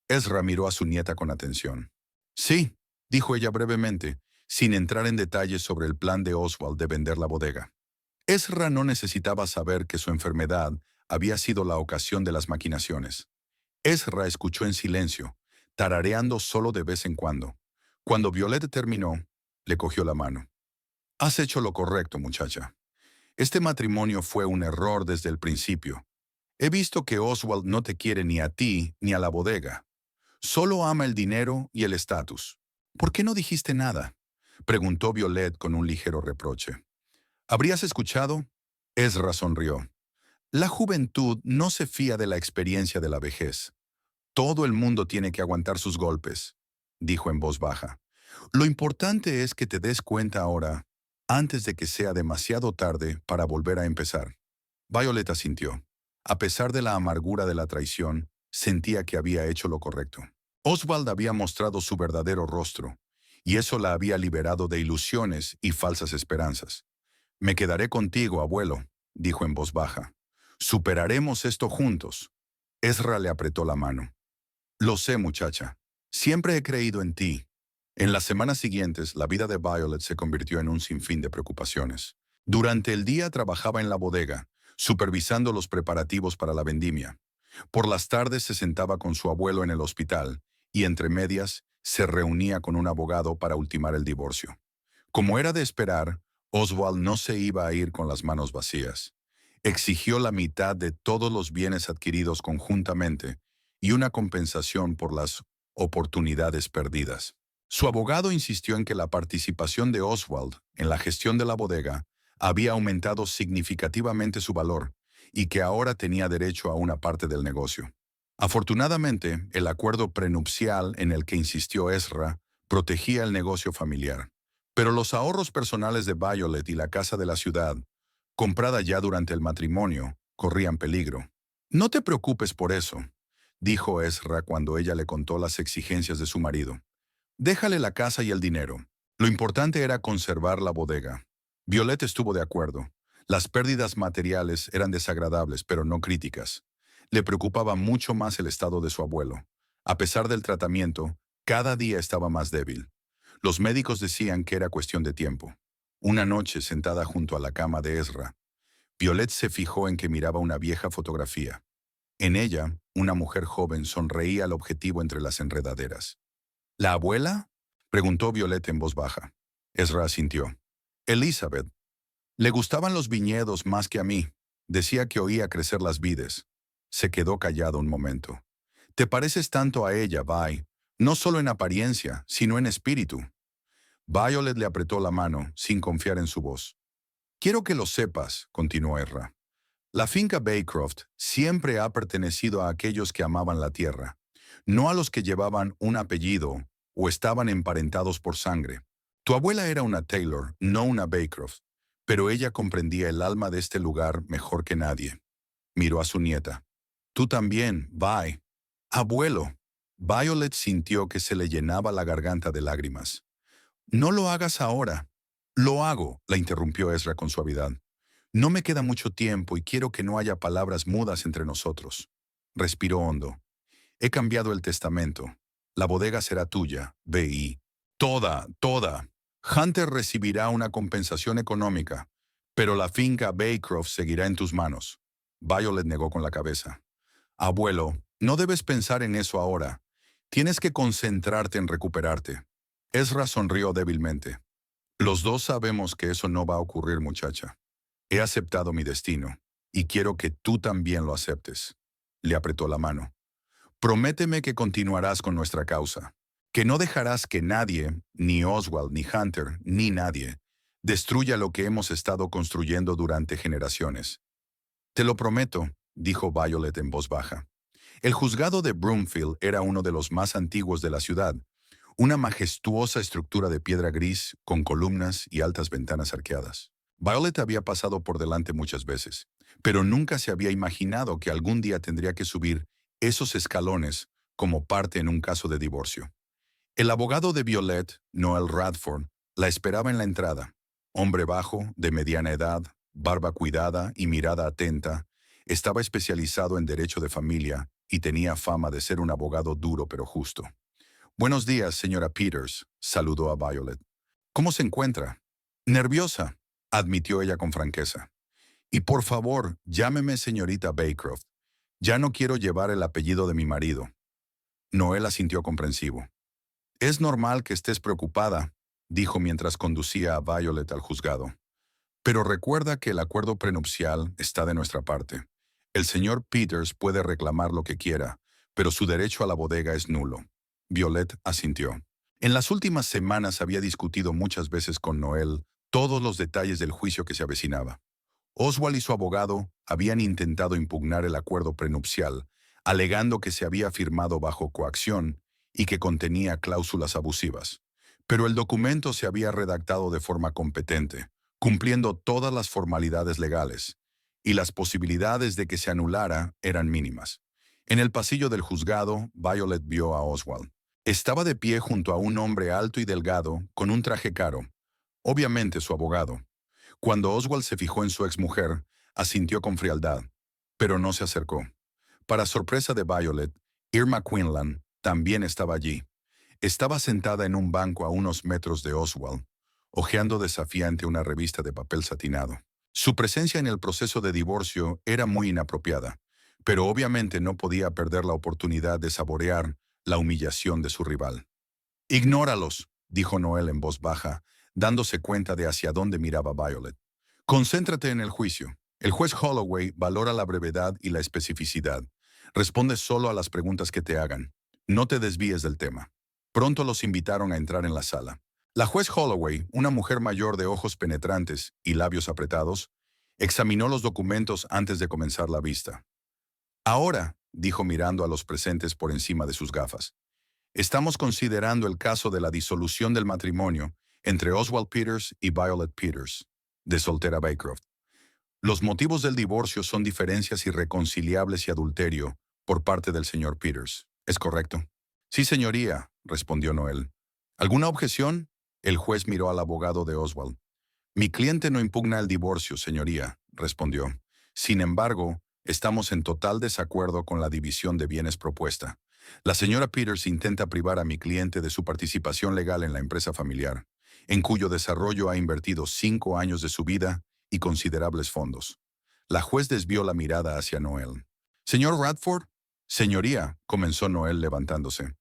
Ezra miró a su nieta con atención. «Sí», dijo ella brevemente, sin entrar en detalles sobre el plan de Oswald de vender la bodega. Ezra no necesitaba saber que su enfermedad había sido la ocasión de las maquinaciones. Ezra escuchó en silencio, tarareando solo de vez en cuando. Cuando Violet terminó, le cogió la mano. «Has hecho lo correcto, muchacha. Este matrimonio fue un error desde el principio. He visto que Oswald no te quiere ni a ti ni a la bodega. Solo ama el dinero y el estatus. ¿Por qué no dijiste nada?», preguntó Violet con un ligero reproche. «¿Habrías escuchado?» Ezra sonrió. «La juventud no se fía de la experiencia de la vejez. Todo el mundo tiene que aguantar sus golpes», dijo en voz baja. «Lo importante es que te des cuenta ahora, antes de que sea demasiado tarde para volver a empezar». Violet asintió. A pesar de la amargura de la traición, sentía que había hecho lo correcto. Oswald había mostrado su verdadero rostro, y eso la había liberado de ilusiones y falsas esperanzas. «Me quedaré contigo, abuelo», dijo en voz baja. «Superaremos esto juntos». Ezra le apretó la mano. «Lo sé, muchacha. Siempre he creído en ti». En las semanas siguientes, la vida de Violet se convirtió en un sinfín de preocupaciones. Durante el día trabajaba en la bodega, supervisando los preparativos para la vendimia. Por las tardes se sentaba con su abuelo en el hospital y, entre medias, se reunía con un abogado para ultimar el divorcio. Como era de esperar, Oswald no se iba a ir con las manos vacías. Exigió la mitad de todos los bienes adquiridos conjuntamente y una compensación por las oportunidades perdidas. Su abogado insistió en que la participación de Oswald en la gestión de la bodega había aumentado significativamente su valor y que ahora tenía derecho a una parte del negocio. Afortunadamente, el acuerdo prenupcial en el que insistió Ezra protegía el negocio familiar. Pero los ahorros personales de Violet y la casa de la ciudad, comprada ya durante el matrimonio, corrían peligro. «No te preocupes por eso», dijo Ezra cuando ella le contó las exigencias de su marido. «Déjale la casa y el dinero. Lo importante era conservar la bodega». Violet estuvo de acuerdo. Las pérdidas materiales eran desagradables, pero no críticas. Le preocupaba mucho más el estado de su abuelo. A pesar del tratamiento, cada día estaba más débil. Los médicos decían que era cuestión de tiempo. Una noche, sentada junto a la cama de Ezra, Violet se fijó en que miraba una vieja fotografía. En ella, una mujer joven sonreía al objetivo entre las enredaderas. «¿La abuela?», preguntó Violet en voz baja. Ezra asintió. «Elizabeth. Le gustaban los viñedos más que a mí. Decía que oía crecer las vides». Se quedó callado un momento. «Te pareces tanto a ella, Vi, no solo en apariencia, sino en espíritu». Violet le apretó la mano, sin confiar en su voz. Quiero que lo sepas, continuó Ezra. La finca Baycroft siempre ha pertenecido a aquellos que amaban la tierra, no a los que llevaban un apellido o estaban emparentados por sangre. Tu abuela era una Taylor, no una Baycroft, pero ella comprendía el alma de este lugar mejor que nadie. Miró a su nieta. Tú también, Vi. Abuelo. Violet sintió que se le llenaba la garganta de lágrimas. No lo hagas ahora. Lo hago, la interrumpió Ezra con suavidad. No me queda mucho tiempo y quiero que no haya palabras mudas entre nosotros. Respiró hondo. He cambiado el testamento. La bodega será tuya, B.I. Toda, toda. Hunter recibirá una compensación económica, pero la finca Baycroft seguirá en tus manos. Violet negó con la cabeza. Abuelo, no debes pensar en eso ahora. Tienes que concentrarte en recuperarte. Ezra sonrió débilmente. Los dos sabemos que eso no va a ocurrir, muchacha. He aceptado mi destino, y quiero que tú también lo aceptes. Le apretó la mano. Prométeme que continuarás con nuestra causa, que no dejarás que nadie, ni Oswald, ni Hunter, ni nadie, destruya lo que hemos estado construyendo durante generaciones. Te lo prometo, dijo Violet en voz baja. El juzgado de Broomfield era uno de los más antiguos de la ciudad, una majestuosa estructura de piedra gris con columnas y altas ventanas arqueadas. Violet había pasado por delante muchas veces, pero nunca se había imaginado que algún día tendría que subir esos escalones como parte en un caso de divorcio. El abogado de Violet, Noel Radford, la esperaba en la entrada. Hombre bajo, de mediana edad, barba cuidada y mirada atenta, estaba especializado en derecho de familia y tenía fama de ser un abogado duro pero justo. Buenos días, señora Peters, saludó a Violet. ¿Cómo se encuentra? Nerviosa, admitió ella con franqueza. Y por favor, llámeme señorita Baycroft. Ya no quiero llevar el apellido de mi marido. Noel asintió comprensivo. Es normal que estés preocupada, dijo mientras conducía a Violet al juzgado. Pero recuerda que el acuerdo prenupcial está de nuestra parte. El señor Peters puede reclamar lo que quiera, pero su derecho a la bodega es nulo. Violet asintió. En las últimas semanas había discutido muchas veces con Noel todos los detalles del juicio que se avecinaba. Oswald y su abogado habían intentado impugnar el acuerdo prenupcial, alegando que se había firmado bajo coacción y que contenía cláusulas abusivas. Pero el documento se había redactado de forma competente, cumpliendo todas las formalidades legales, y las posibilidades de que se anulara eran mínimas. En el pasillo del juzgado, Violet vio a Oswald. Estaba de pie junto a un hombre alto y delgado, con un traje caro, obviamente su abogado. Cuando Oswald se fijó en su exmujer, asintió con frialdad, pero no se acercó. Para sorpresa de Violet, Irma Quinlan también estaba allí. Estaba sentada en un banco a unos metros de Oswald, hojeando desafiante una revista de papel satinado. Su presencia en el proceso de divorcio era muy inapropiada, pero obviamente no podía perder la oportunidad de saborear la humillación de su rival. «Ignóralos», dijo Noel en voz baja, dándose cuenta de hacia dónde miraba Violet. «Concéntrate en el juicio. El juez Holloway valora la brevedad y la especificidad. Responde solo a las preguntas que te hagan. No te desvíes del tema». Pronto los invitaron a entrar en la sala. La juez Holloway, una mujer mayor de ojos penetrantes y labios apretados, examinó los documentos antes de comenzar la vista. «Ahora», dijo mirando a los presentes por encima de sus gafas, «estamos considerando el caso de la disolución del matrimonio entre Oswald Peters y Violet Peters, de soltera Baycroft. Los motivos del divorcio son diferencias irreconciliables y adulterio por parte del señor Peters. ¿Es correcto?» «Sí, señoría», respondió Noel. «¿Alguna objeción?» El juez miró al abogado de Oswald. «Mi cliente no impugna el divorcio, señoría», respondió. «Sin embargo, estamos en total desacuerdo con la división de bienes propuesta. La señora Peters intenta privar a mi cliente de su participación legal en la empresa familiar, en cuyo desarrollo ha invertido 5 años de su vida y considerables fondos». La juez desvió la mirada hacia Noel. «Señor Radford». «Señoría», comenzó Noel levantándose.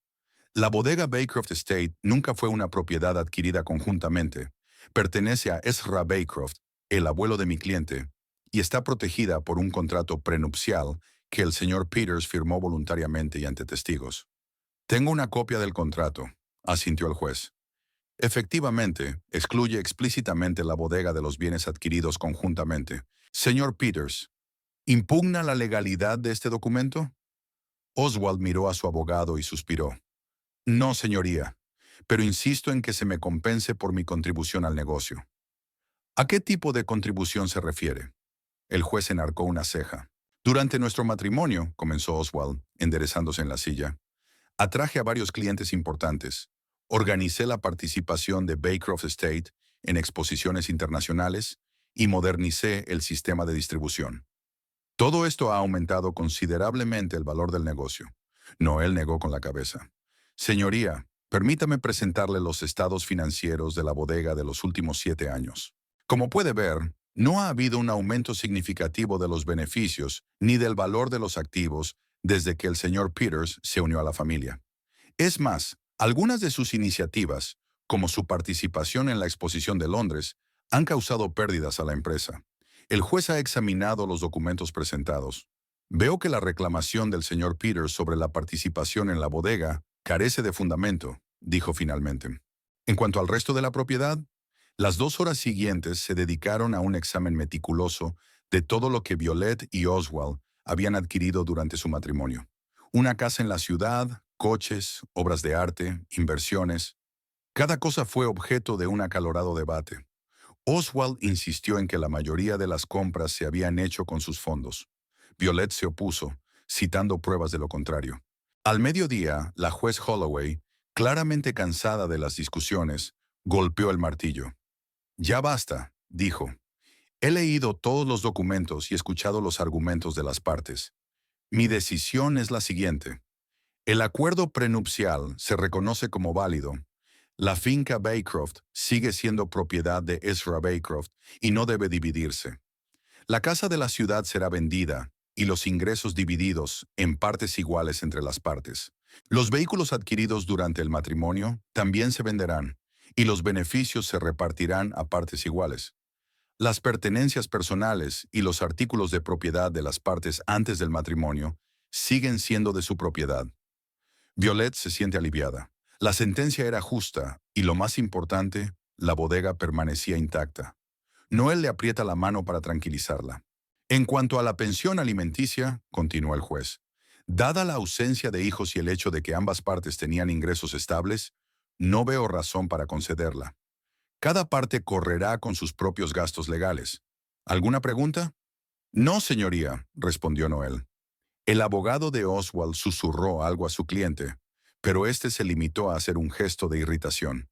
«La bodega Baycroft Estate nunca fue una propiedad adquirida conjuntamente. Pertenece a Ezra Baycroft, el abuelo de mi cliente, y está protegida por un contrato prenupcial que el señor Peters firmó voluntariamente y ante testigos». «Tengo una copia del contrato», asintió el juez. Efectivamente, excluye explícitamente la bodega de los bienes adquiridos conjuntamente. Señor Peters, ¿impugna la legalidad de este documento? Oswald miró a su abogado y suspiró. No, señoría, pero insisto en que se me compense por mi contribución al negocio. ¿A qué tipo de contribución se refiere? El juez enarcó una ceja. Durante nuestro matrimonio, comenzó Oswald, enderezándose en la silla, atraje a varios clientes importantes. Organicé la participación de Baycroft Estate en exposiciones internacionales y modernicé el sistema de distribución. Todo esto ha aumentado considerablemente el valor del negocio. Noel negó con la cabeza. Señoría, permítame presentarle los estados financieros de la bodega de los últimos 7 años. Como puede ver, no ha habido un aumento significativo de los beneficios ni del valor de los activos desde que el señor Peters se unió a la familia. Es más, algunas de sus iniciativas, como su participación en la exposición de Londres, han causado pérdidas a la empresa. El juez ha examinado los documentos presentados. Veo que la reclamación del señor Peters sobre la participación en la bodega carece de fundamento, dijo finalmente. En cuanto al resto de la propiedad, las 2 horas siguientes se dedicaron a un examen meticuloso de todo lo que Violet y Oswald habían adquirido durante su matrimonio. Una casa en la ciudad, coches, obras de arte, inversiones. Cada cosa fue objeto de un acalorado debate. Oswald insistió en que la mayoría de las compras se habían hecho con sus fondos. Violet se opuso, citando pruebas de lo contrario. Al mediodía, la juez Holloway, claramente cansada de las discusiones, golpeó el martillo. Ya basta, dijo. He leído todos los documentos y escuchado los argumentos de las partes. Mi decisión es la siguiente. El acuerdo prenupcial se reconoce como válido. La finca Baycroft sigue siendo propiedad de Ezra Baycroft y no debe dividirse. La casa de la ciudad será vendida y los ingresos divididos en partes iguales entre las partes. Los vehículos adquiridos durante el matrimonio también se venderán y los beneficios se repartirán a partes iguales. Las pertenencias personales y los artículos de propiedad de las partes antes del matrimonio siguen siendo de su propiedad. Violet se siente aliviada. La sentencia era justa y, lo más importante, la bodega permanecía intacta. Noel le aprieta la mano para tranquilizarla. En cuanto a la pensión alimenticia, continuó el juez, dada la ausencia de hijos y el hecho de que ambas partes tenían ingresos estables, no veo razón para concederla. Cada parte correrá con sus propios gastos legales. ¿Alguna pregunta? No, señoría, respondió Noel. El abogado de Oswald susurró algo a su cliente, pero éste se limitó a hacer un gesto de irritación.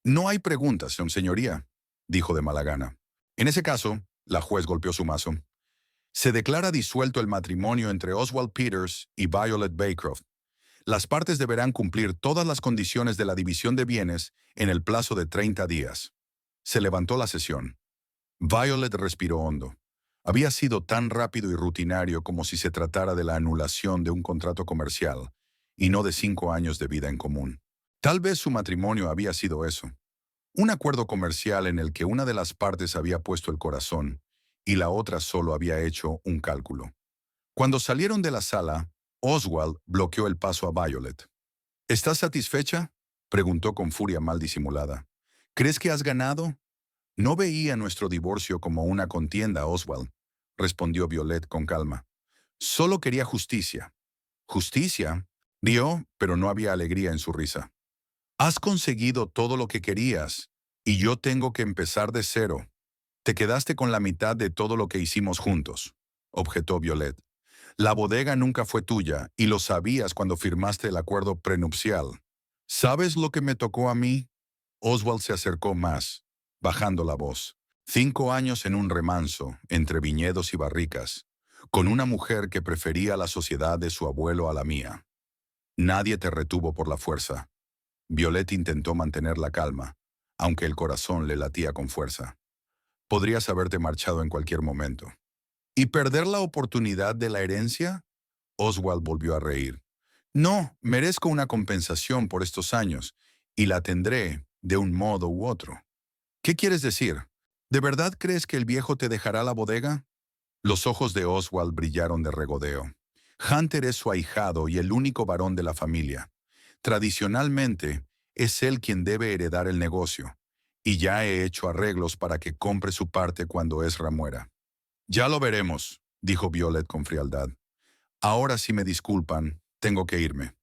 No hay preguntas, señoría, dijo de mala gana. En ese caso, la juez golpeó su mazo. Se declara disuelto el matrimonio entre Oswald Peters y Violet Baycroft. Las partes deberán cumplir todas las condiciones de la división de bienes en el plazo de 30 días. Se levantó la sesión. Violet respiró hondo. Había sido tan rápido y rutinario como si se tratara de la anulación de un contrato comercial y no de 5 años de vida en común. Tal vez su matrimonio había sido eso. Un acuerdo comercial en el que una de las partes había puesto el corazón y la otra solo había hecho un cálculo. Cuando salieron de la sala, Oswald bloqueó el paso a Violet. ¿Estás satisfecha?, preguntó con furia mal disimulada. ¿Crees que has ganado? No veía nuestro divorcio como una contienda, Oswald, respondió Violet con calma. Solo quería justicia. ¿Justicia? Rió, pero no había alegría en su risa. Has conseguido todo lo que querías, y yo tengo que empezar de cero. Te quedaste con la mitad de todo lo que hicimos juntos, objetó Violet. La bodega nunca fue tuya, y lo sabías cuando firmaste el acuerdo prenupcial. ¿Sabes lo que me tocó a mí? Oswald se acercó más, bajando la voz. 5 años en un remanso, entre viñedos y barricas, con una mujer que prefería la sociedad de su abuelo a la mía. Nadie te retuvo por la fuerza. Violet intentó mantener la calma, aunque el corazón le latía con fuerza. Podrías haberte marchado en cualquier momento. ¿Y perder la oportunidad de la herencia? Oswald volvió a reír. No, merezco una compensación por estos años, y la tendré de un modo u otro. ¿Qué quieres decir? ¿De verdad crees que el viejo te dejará la bodega? Los ojos de Oswald brillaron de regodeo. Hunter es su ahijado y el único varón de la familia. Tradicionalmente, Es él quien debe heredar el negocio, y ya he hecho arreglos para que compre su parte cuando Ezra muera. Ya lo veremos, dijo Violet con frialdad. Ahora si me disculpan, tengo que irme.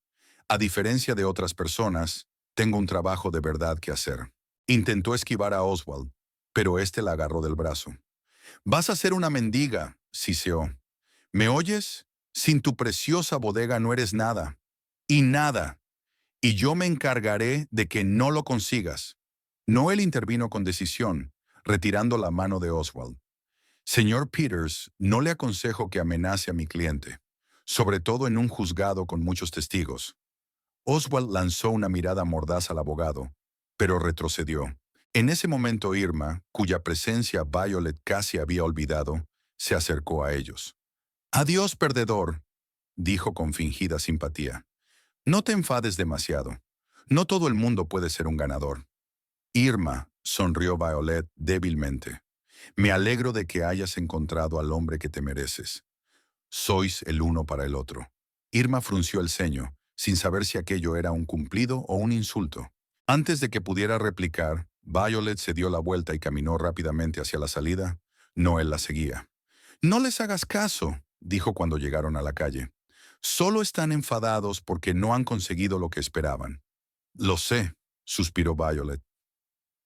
A diferencia de otras personas, tengo un trabajo de verdad que hacer. Intentó esquivar a Oswald, pero éste la agarró del brazo. Vas a ser una mendiga, siseó. ¿Me oyes? Sin tu preciosa bodega no eres nada. Y nada. Y yo me encargaré de que no lo consigas. Noel intervino con decisión, retirando la mano de Oswald. Señor Peters, no le aconsejo que amenace a mi cliente, sobre todo en un juzgado con muchos testigos. Oswald lanzó una mirada mordaz al abogado, pero retrocedió. En ese momento Irma, cuya presencia Violet casi había olvidado, se acercó a ellos. «Adiós, perdedor», dijo con fingida simpatía. «No te enfades demasiado. No todo el mundo puede ser un ganador». «Irma», sonrió Violet débilmente. «Me alegro de que hayas encontrado al hombre que te mereces. Sois el uno para el otro». Irma frunció el ceño, sin saber si aquello era un cumplido o un insulto. Antes de que pudiera replicar, Violet se dio la vuelta y caminó rápidamente hacia la salida. Noel la seguía. «No les hagas caso», dijo cuando llegaron a la calle. «Solo están enfadados porque no han conseguido lo que esperaban». «Lo sé», suspiró Violet.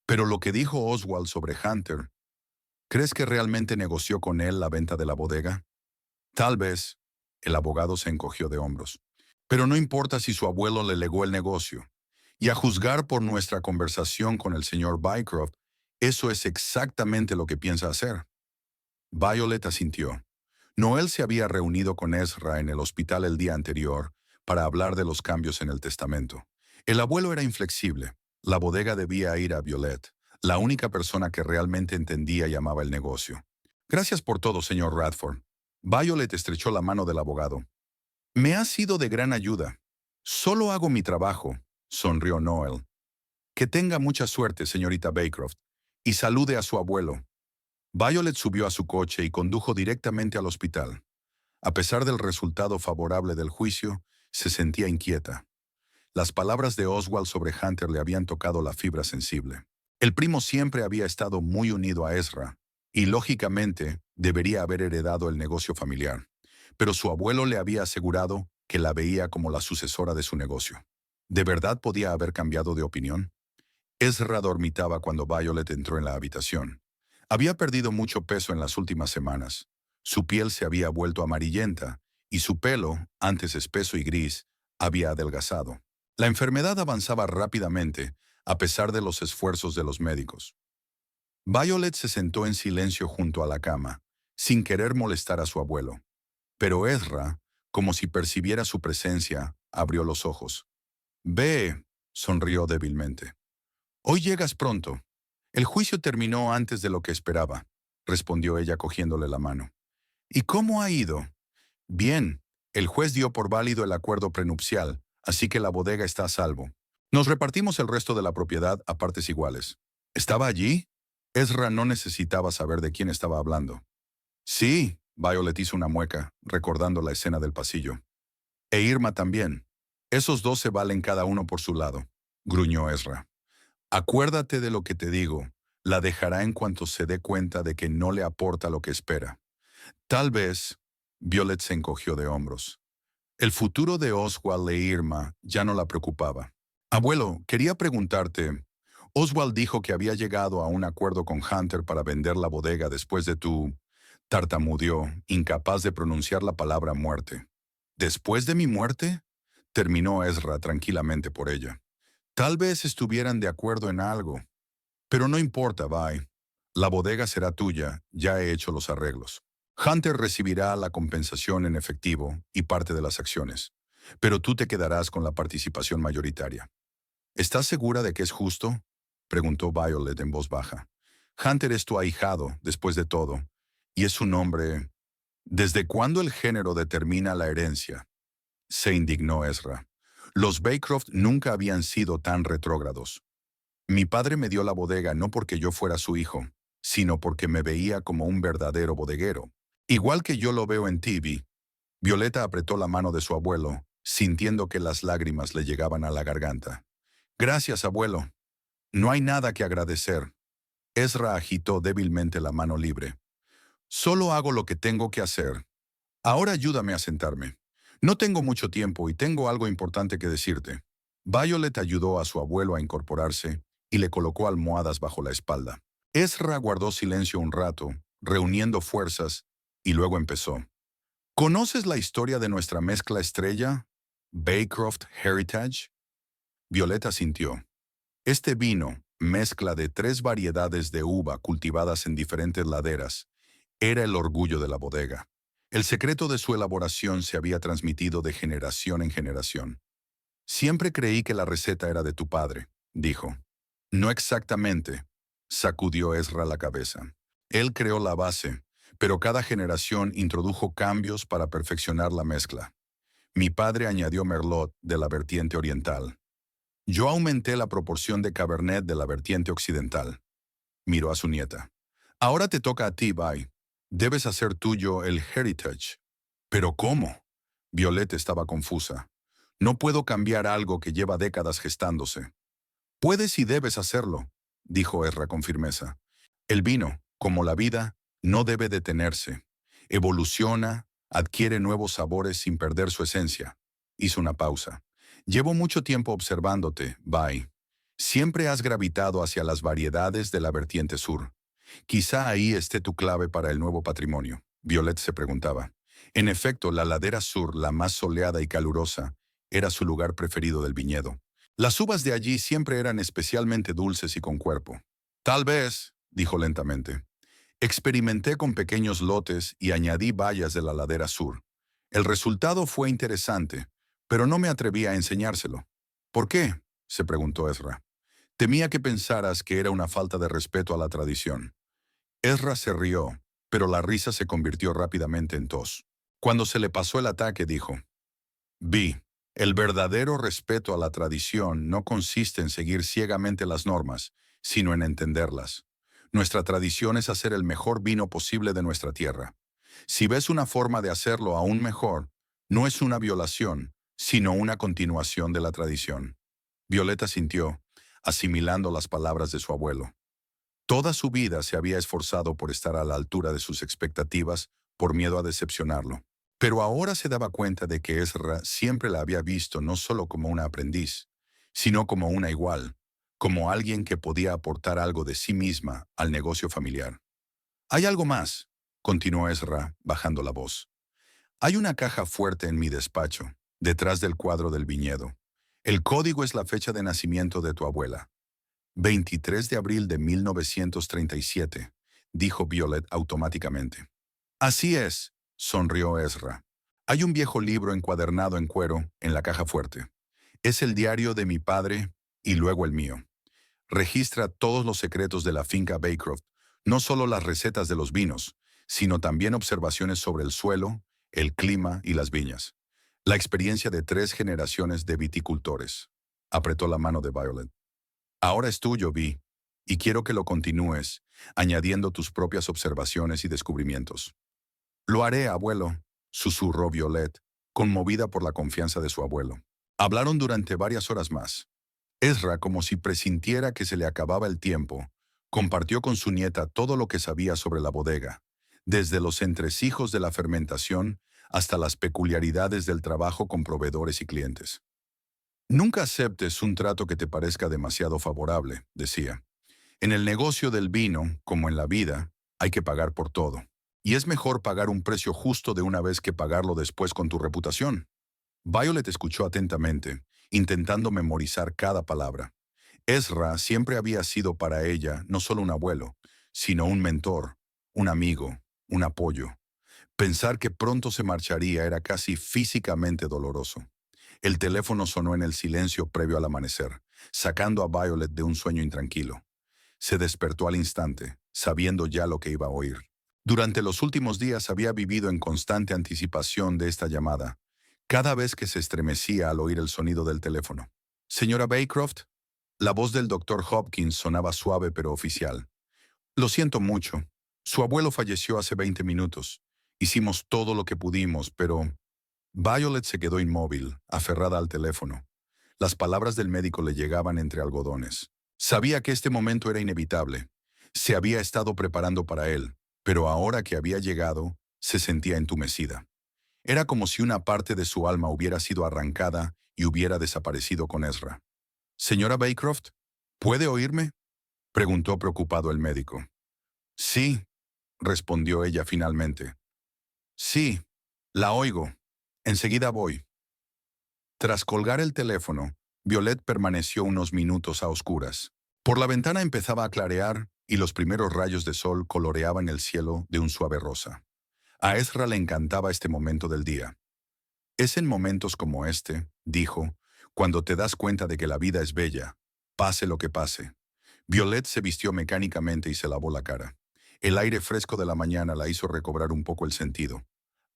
«Pero lo que dijo Oswald sobre Hunter, ¿crees que realmente negoció con él la venta de la bodega?» «Tal vez». El abogado se encogió de hombros. «Pero no importa si su abuelo le legó el negocio. Y a juzgar por nuestra conversación con el señor Bycroft, eso es exactamente lo que piensa hacer». Violet asintió. Noel se había reunido con Ezra en el hospital el día anterior para hablar de los cambios en el testamento. El abuelo era inflexible. La bodega debía ir a Violet, la única persona que realmente entendía y amaba el negocio. «Gracias por todo, señor Radford». Violet estrechó la mano del abogado. «Me ha sido de gran ayuda. Solo hago mi trabajo», sonrió Noel. «Que tenga mucha suerte, señorita Baycroft, y salude a su abuelo». Violet subió a su coche y condujo directamente al hospital. A pesar del resultado favorable del juicio, se sentía inquieta. Las palabras de Oswald sobre Hunter le habían tocado la fibra sensible. El primo siempre había estado muy unido a Ezra, y lógicamente debería haber heredado el negocio familiar. Pero su abuelo le había asegurado que la veía como la sucesora de su negocio. ¿De verdad podía haber cambiado de opinión? Ezra dormitaba cuando Violet entró en la habitación. Había perdido mucho peso en las últimas semanas. Su piel se había vuelto amarillenta y su pelo, antes espeso y gris, había adelgazado. La enfermedad avanzaba rápidamente, a pesar de los esfuerzos de los médicos. Violet se sentó en silencio junto a la cama, sin querer molestar a su abuelo. Pero Ezra, como si percibiera su presencia, abrió los ojos. «Ve», sonrió débilmente. «Hoy llegas pronto». «El juicio terminó antes de lo que esperaba», respondió ella cogiéndole la mano. «¿Y cómo ha ido?» «Bien. El juez dio por válido el acuerdo prenupcial, así que la bodega está a salvo. Nos repartimos el resto de la propiedad a partes iguales». «¿Estaba allí?» Ezra no necesitaba saber de quién estaba hablando. «Sí», Violet hizo una mueca, recordando la escena del pasillo. «E Irma también. Esos dos se valen cada uno por su lado», gruñó Ezra. «Acuérdate de lo que te digo. La dejará en cuanto se dé cuenta de que no le aporta lo que espera». «Tal vez», Violet se encogió de hombros. El futuro de Oswald e Irma ya no la preocupaba. «Abuelo, quería preguntarte. Oswald dijo que había llegado a un acuerdo con Hunter para vender la bodega después de tu...» Tartamudeó, incapaz de pronunciar la palabra muerte. «¿Después de mi muerte?», terminó Ezra tranquilamente por ella. «Tal vez estuvieran de acuerdo en algo. Pero no importa, Vi. La bodega será tuya, ya he hecho los arreglos. Hunter recibirá la compensación en efectivo y parte de las acciones, pero tú te quedarás con la participación mayoritaria». «¿Estás segura de que es justo?», preguntó Violet en voz baja. «Hunter es tu ahijado, después de todo, y es un hombre...» «¿Desde cuándo el género determina la herencia?», se indignó Ezra. «Los Baycroft nunca habían sido tan retrógrados. Mi padre me dio la bodega no porque yo fuera su hijo, sino porque me veía como un verdadero bodeguero. Igual que yo lo veo en ti». Violeta apretó la mano de su abuelo, sintiendo que las lágrimas le llegaban a la garganta. Gracias, abuelo. No hay nada que agradecer. Ezra agitó débilmente la mano libre. Solo hago lo que tengo que hacer. Ahora ayúdame a sentarme. No tengo mucho tiempo y tengo algo importante que decirte. Violet ayudó a su abuelo a incorporarse y le colocó almohadas bajo la espalda. Ezra guardó silencio un rato, reuniendo fuerzas, y luego empezó. ¿Conoces la historia de nuestra mezcla estrella, Baycroft Heritage? Violeta sintió. Este vino, mezcla de 3 variedades de uva cultivadas en diferentes laderas, era el orgullo de la bodega. El secreto de su elaboración se había transmitido de generación en generación. Siempre creí que la receta era de tu padre, dijo. No exactamente, sacudió Ezra la cabeza. Él creó la base, pero cada generación introdujo cambios para perfeccionar la mezcla. Mi padre añadió Merlot de la vertiente oriental. Yo aumenté la proporción de Cabernet de la vertiente occidental. Miró a su nieta. Ahora te toca a ti, Vi. Debes hacer tuyo el Heritage. ¿Pero cómo? Violeta estaba confusa. No puedo cambiar algo que lleva décadas gestándose. Puedes y debes hacerlo, dijo Ezra con firmeza. El vino, como la vida, no debe detenerse. Evoluciona, adquiere nuevos sabores sin perder su esencia. Hizo una pausa. Llevo mucho tiempo observándote, Vi. Siempre has gravitado hacia las variedades de la vertiente sur. Quizá ahí esté tu clave para el nuevo patrimonio. Violet se preguntaba. En efecto, la ladera sur, la más soleada y calurosa, era su lugar preferido del viñedo. Las uvas de allí siempre eran especialmente dulces y con cuerpo. Tal vez, dijo lentamente. Experimenté con pequeños lotes y añadí bayas de la ladera sur. El resultado fue interesante, pero no me atreví a enseñárselo. ¿Por qué? Se preguntó Ezra. Temía que pensaras que era una falta de respeto a la tradición. Ezra se rió, pero la risa se convirtió rápidamente en tos. Cuando se le pasó el ataque, dijo, Vi, el verdadero respeto a la tradición no consiste en seguir ciegamente las normas, sino en entenderlas. Nuestra tradición es hacer el mejor vino posible de nuestra tierra. Si ves una forma de hacerlo aún mejor, no es una violación, sino una continuación de la tradición. Violeta sintió, asimilando las palabras de su abuelo. Toda su vida se había esforzado por estar a la altura de sus expectativas por miedo a decepcionarlo. Pero ahora se daba cuenta de que Ezra siempre la había visto no solo como una aprendiz, sino como una igual, como alguien que podía aportar algo de sí misma al negocio familiar. Hay algo más, continuó Ezra, bajando la voz. Hay una caja fuerte en mi despacho, detrás del cuadro del viñedo. El código es la fecha de nacimiento de tu abuela. 23 de abril de 1937, dijo Violet automáticamente. Así es, sonrió Ezra. Hay un viejo libro encuadernado en cuero en la caja fuerte. Es el diario de mi padre y luego el mío. Registra todos los secretos de la finca Baycroft, no solo las recetas de los vinos, sino también observaciones sobre el suelo, el clima y las viñas. La experiencia de 3 generaciones de viticultores. Apretó la mano de Violet. Ahora es tuyo, Vi, y quiero que lo continúes, añadiendo tus propias observaciones y descubrimientos. Lo haré, abuelo, susurró Violet, conmovida por la confianza de su abuelo. Hablaron durante varias horas más. Ezra, como si presintiera que se le acababa el tiempo, compartió con su nieta todo lo que sabía sobre la bodega, desde los entresijos de la fermentación hasta las peculiaridades del trabajo con proveedores y clientes. Nunca aceptes un trato que te parezca demasiado favorable, decía. En el negocio del vino, como en la vida, hay que pagar por todo. Y es mejor pagar un precio justo de una vez que pagarlo después con tu reputación. Violet escuchó atentamente, intentando memorizar cada palabra. Ezra siempre había sido para ella no solo un abuelo, sino un mentor, un amigo, un apoyo. Pensar que pronto se marcharía era casi físicamente doloroso. El teléfono sonó en el silencio previo al amanecer, sacando a Violet de un sueño intranquilo. Se despertó al instante, sabiendo ya lo que iba a oír. Durante los últimos días había vivido en constante anticipación de esta llamada, cada vez que se estremecía al oír el sonido del teléfono. Señora Baycroft, la voz del doctor Hopkins sonaba suave pero oficial. Lo siento mucho. Su abuelo falleció hace 20 minutos. Hicimos todo lo que pudimos, pero... Violet se quedó inmóvil, aferrada al teléfono. Las palabras del médico le llegaban entre algodones. Sabía que este momento era inevitable. Se había estado preparando para él, pero ahora que había llegado, se sentía entumecida. Era como si una parte de su alma hubiera sido arrancada y hubiera desaparecido con Ezra. «Señora Baycroft, ¿puede oírme?», preguntó preocupado el médico. «Sí», respondió ella finalmente. «Sí, la oigo. Enseguida voy». Tras colgar el teléfono, Violet permaneció unos minutos a oscuras. Por la ventana empezaba a clarear y los primeros rayos de sol coloreaban el cielo de un suave rosa. A Ezra le encantaba este momento del día. «Es en momentos como este», dijo, «cuando te das cuenta de que la vida es bella, pase lo que pase». Violet se vistió mecánicamente y se lavó la cara. El aire fresco de la mañana la hizo recobrar un poco el sentido.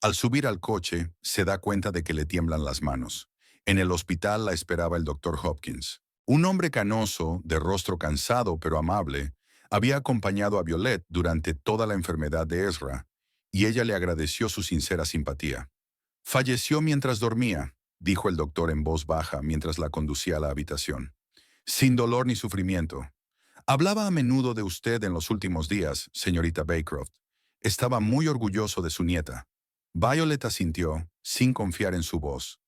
Al subir al coche, se da cuenta de que le tiemblan las manos. En el hospital la esperaba el doctor Hopkins. Un hombre canoso, de rostro cansado pero amable, había acompañado a Violet durante toda la enfermedad de Ezra, y ella le agradeció su sincera simpatía. «Falleció mientras dormía», dijo el doctor en voz baja mientras la conducía a la habitación. «Sin dolor ni sufrimiento. Hablaba a menudo de usted en los últimos días, señorita Baycroft. Estaba muy orgulloso de su nieta». Violet asintió, sin confiar en su voz.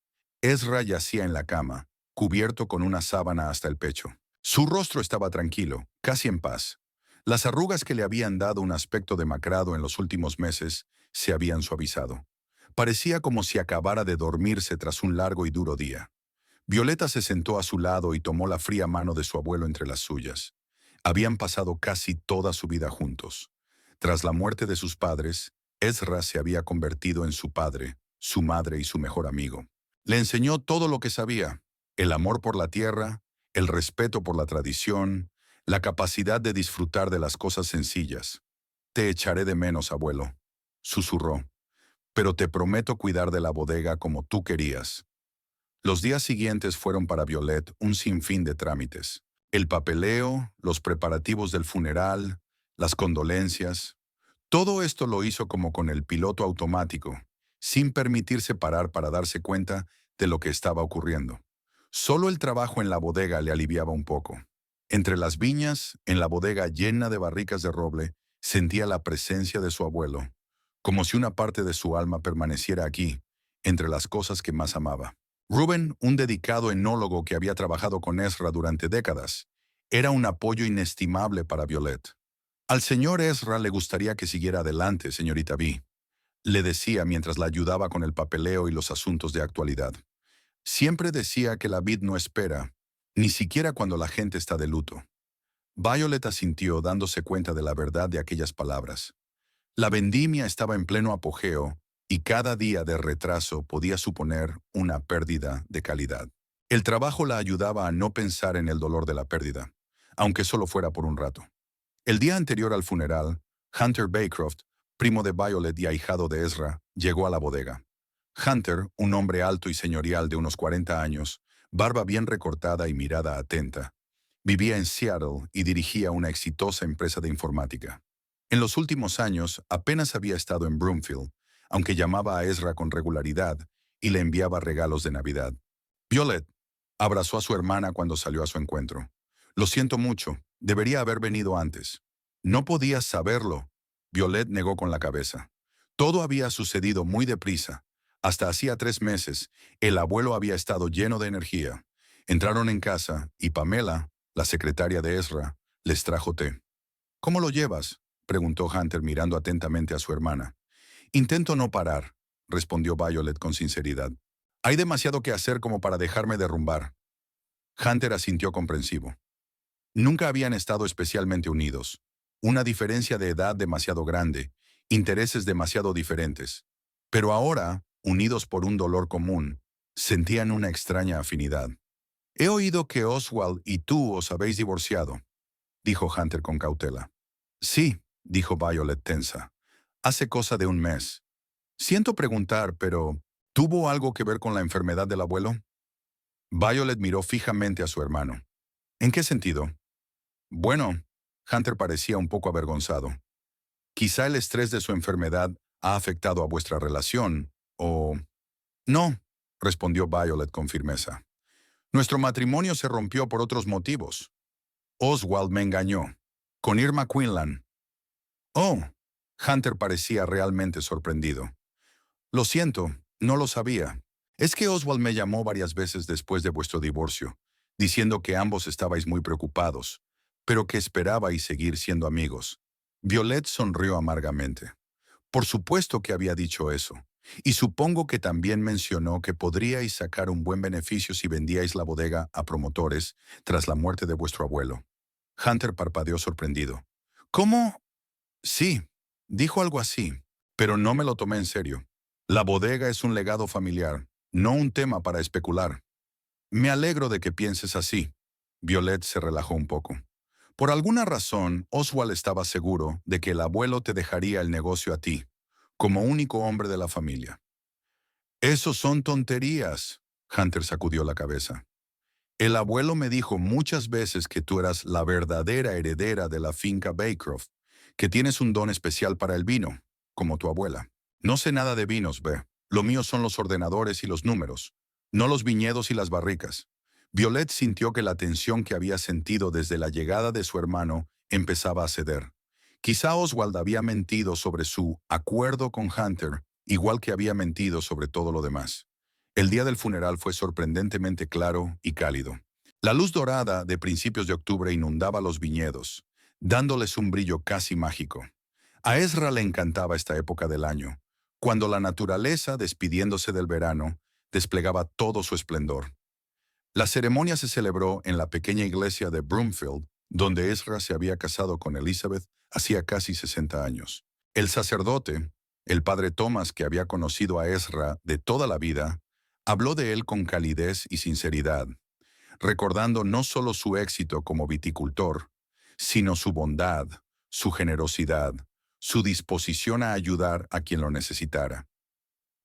Ezra yacía en la cama, cubierto con una sábana hasta el pecho. Su rostro estaba tranquilo, casi en paz. Las arrugas que le habían dado un aspecto demacrado en los últimos meses se habían suavizado. Parecía como si acabara de dormirse tras un largo y duro día. Violeta se sentó a su lado y tomó la fría mano de su abuelo entre las suyas. Habían pasado casi toda su vida juntos. Tras la muerte de sus padres, Ezra se había convertido en su padre, su madre y su mejor amigo. Le enseñó todo lo que sabía: el amor por la tierra, el respeto por la tradición, la capacidad de disfrutar de las cosas sencillas. «Te echaré de menos, abuelo», susurró, «pero te prometo cuidar de la bodega como tú querías». Los días siguientes fueron para Violet un sinfín de trámites. El papeleo, los preparativos del funeral, las condolencias. Todo esto lo hizo como con el piloto automático, sin permitirse parar para darse cuenta de lo que estaba ocurriendo. Solo el trabajo en la bodega le aliviaba un poco. Entre las viñas, en la bodega llena de barricas de roble, sentía la presencia de su abuelo, como si una parte de su alma permaneciera aquí, entre las cosas que más amaba. Reuben, un dedicado enólogo que había trabajado con Ezra durante décadas, era un apoyo inestimable para Violet. «Al señor Ezra le gustaría que siguiera adelante, señorita B», le decía mientras la ayudaba con el papeleo y los asuntos de actualidad. Siempre decía que la vid no espera, ni siquiera cuando la gente está de luto. Violet asintió, dándose cuenta de la verdad de aquellas palabras. La vendimia estaba en pleno apogeo y cada día de retraso podía suponer una pérdida de calidad. El trabajo la ayudaba a no pensar en el dolor de la pérdida, aunque solo fuera por un rato. El día anterior al funeral, Hunter Baycroft, primo de Violet y ahijado de Ezra, llegó a la bodega. Hunter, un hombre alto y señorial de unos 40 años, barba bien recortada y mirada atenta, vivía en Seattle y dirigía una exitosa empresa de informática. En los últimos años apenas había estado en Broomfield, aunque llamaba a Ezra con regularidad y le enviaba regalos de Navidad. Violet abrazó a su hermana cuando salió a su encuentro. «Lo siento mucho, debería haber venido antes». «No podías saberlo», Violet negó con la cabeza. Todo había sucedido muy deprisa. Hasta hacía 3 meses, el abuelo había estado lleno de energía. Entraron en casa y Pamela, la secretaria de Ezra, les trajo té. «¿Cómo lo llevas?», preguntó Hunter mirando atentamente a su hermana. «Intento no parar», respondió Violet con sinceridad. «Hay demasiado que hacer como para dejarme derrumbar». Hunter asintió comprensivo. Nunca habían estado especialmente unidos. Una diferencia de edad demasiado grande, intereses demasiado diferentes. Pero ahora, unidos por un dolor común, sentían una extraña afinidad. «He oído que Oswald y tú os habéis divorciado», dijo Hunter con cautela. «Sí», dijo Violet tensa. «Hace cosa de un mes. Siento preguntar, pero ¿tuvo algo que ver con la enfermedad del abuelo?» Violet miró fijamente a su hermano. «¿En qué sentido?» «Bueno», Hunter parecía un poco avergonzado. «Quizá el estrés de su enfermedad ha afectado a vuestra relación, o...» «No», respondió Violet con firmeza. Nuestro matrimonio se rompió por otros motivos. Oswald me engañó. Con Irma Quinlan. Oh, Hunter parecía realmente sorprendido. Lo siento, no lo sabía. Es que Oswald me llamó varias veces después de vuestro divorcio, diciendo que ambos estabais muy preocupados, pero que esperabais seguir siendo amigos. Violet sonrió amargamente. Por supuesto que había dicho eso. Y supongo que también mencionó que podríais sacar un buen beneficio si vendíais la bodega a promotores tras la muerte de vuestro abuelo. Hunter parpadeó sorprendido. ¿Cómo? Sí, dijo algo así, pero no me lo tomé en serio. La bodega es un legado familiar, no un tema para especular. Me alegro de que pienses así. Violet se relajó un poco. Por alguna razón, Oswald estaba seguro de que el abuelo te dejaría el negocio a ti, como único hombre de la familia. Esos son tonterías. Hunter sacudió la cabeza. El abuelo me dijo muchas veces que tú eras la verdadera heredera de la finca Baycroft, que tienes un don especial para el vino, como tu abuela. No sé nada de vinos, ve. Lo mío son los ordenadores y los números, no los viñedos y las barricas. Violet sintió que la tensión que había sentido desde la llegada de su hermano empezaba a ceder. Quizá Oswald había mentido sobre su acuerdo con Hunter, igual que había mentido sobre todo lo demás. El día del funeral fue sorprendentemente claro y cálido. La luz dorada de principios de octubre inundaba los viñedos, dándoles un brillo casi mágico. A Ezra le encantaba esta época del año, cuando la naturaleza, despidiéndose del verano, desplegaba todo su esplendor. La ceremonia se celebró en la pequeña iglesia de Broomfield, donde Ezra se había casado con Elizabeth hacía casi 60 años. El sacerdote, el padre Thomas que había conocido a Ezra de toda la vida, habló de él con calidez y sinceridad, recordando no solo su éxito como viticultor, sino su bondad, su generosidad, su disposición a ayudar a quien lo necesitara.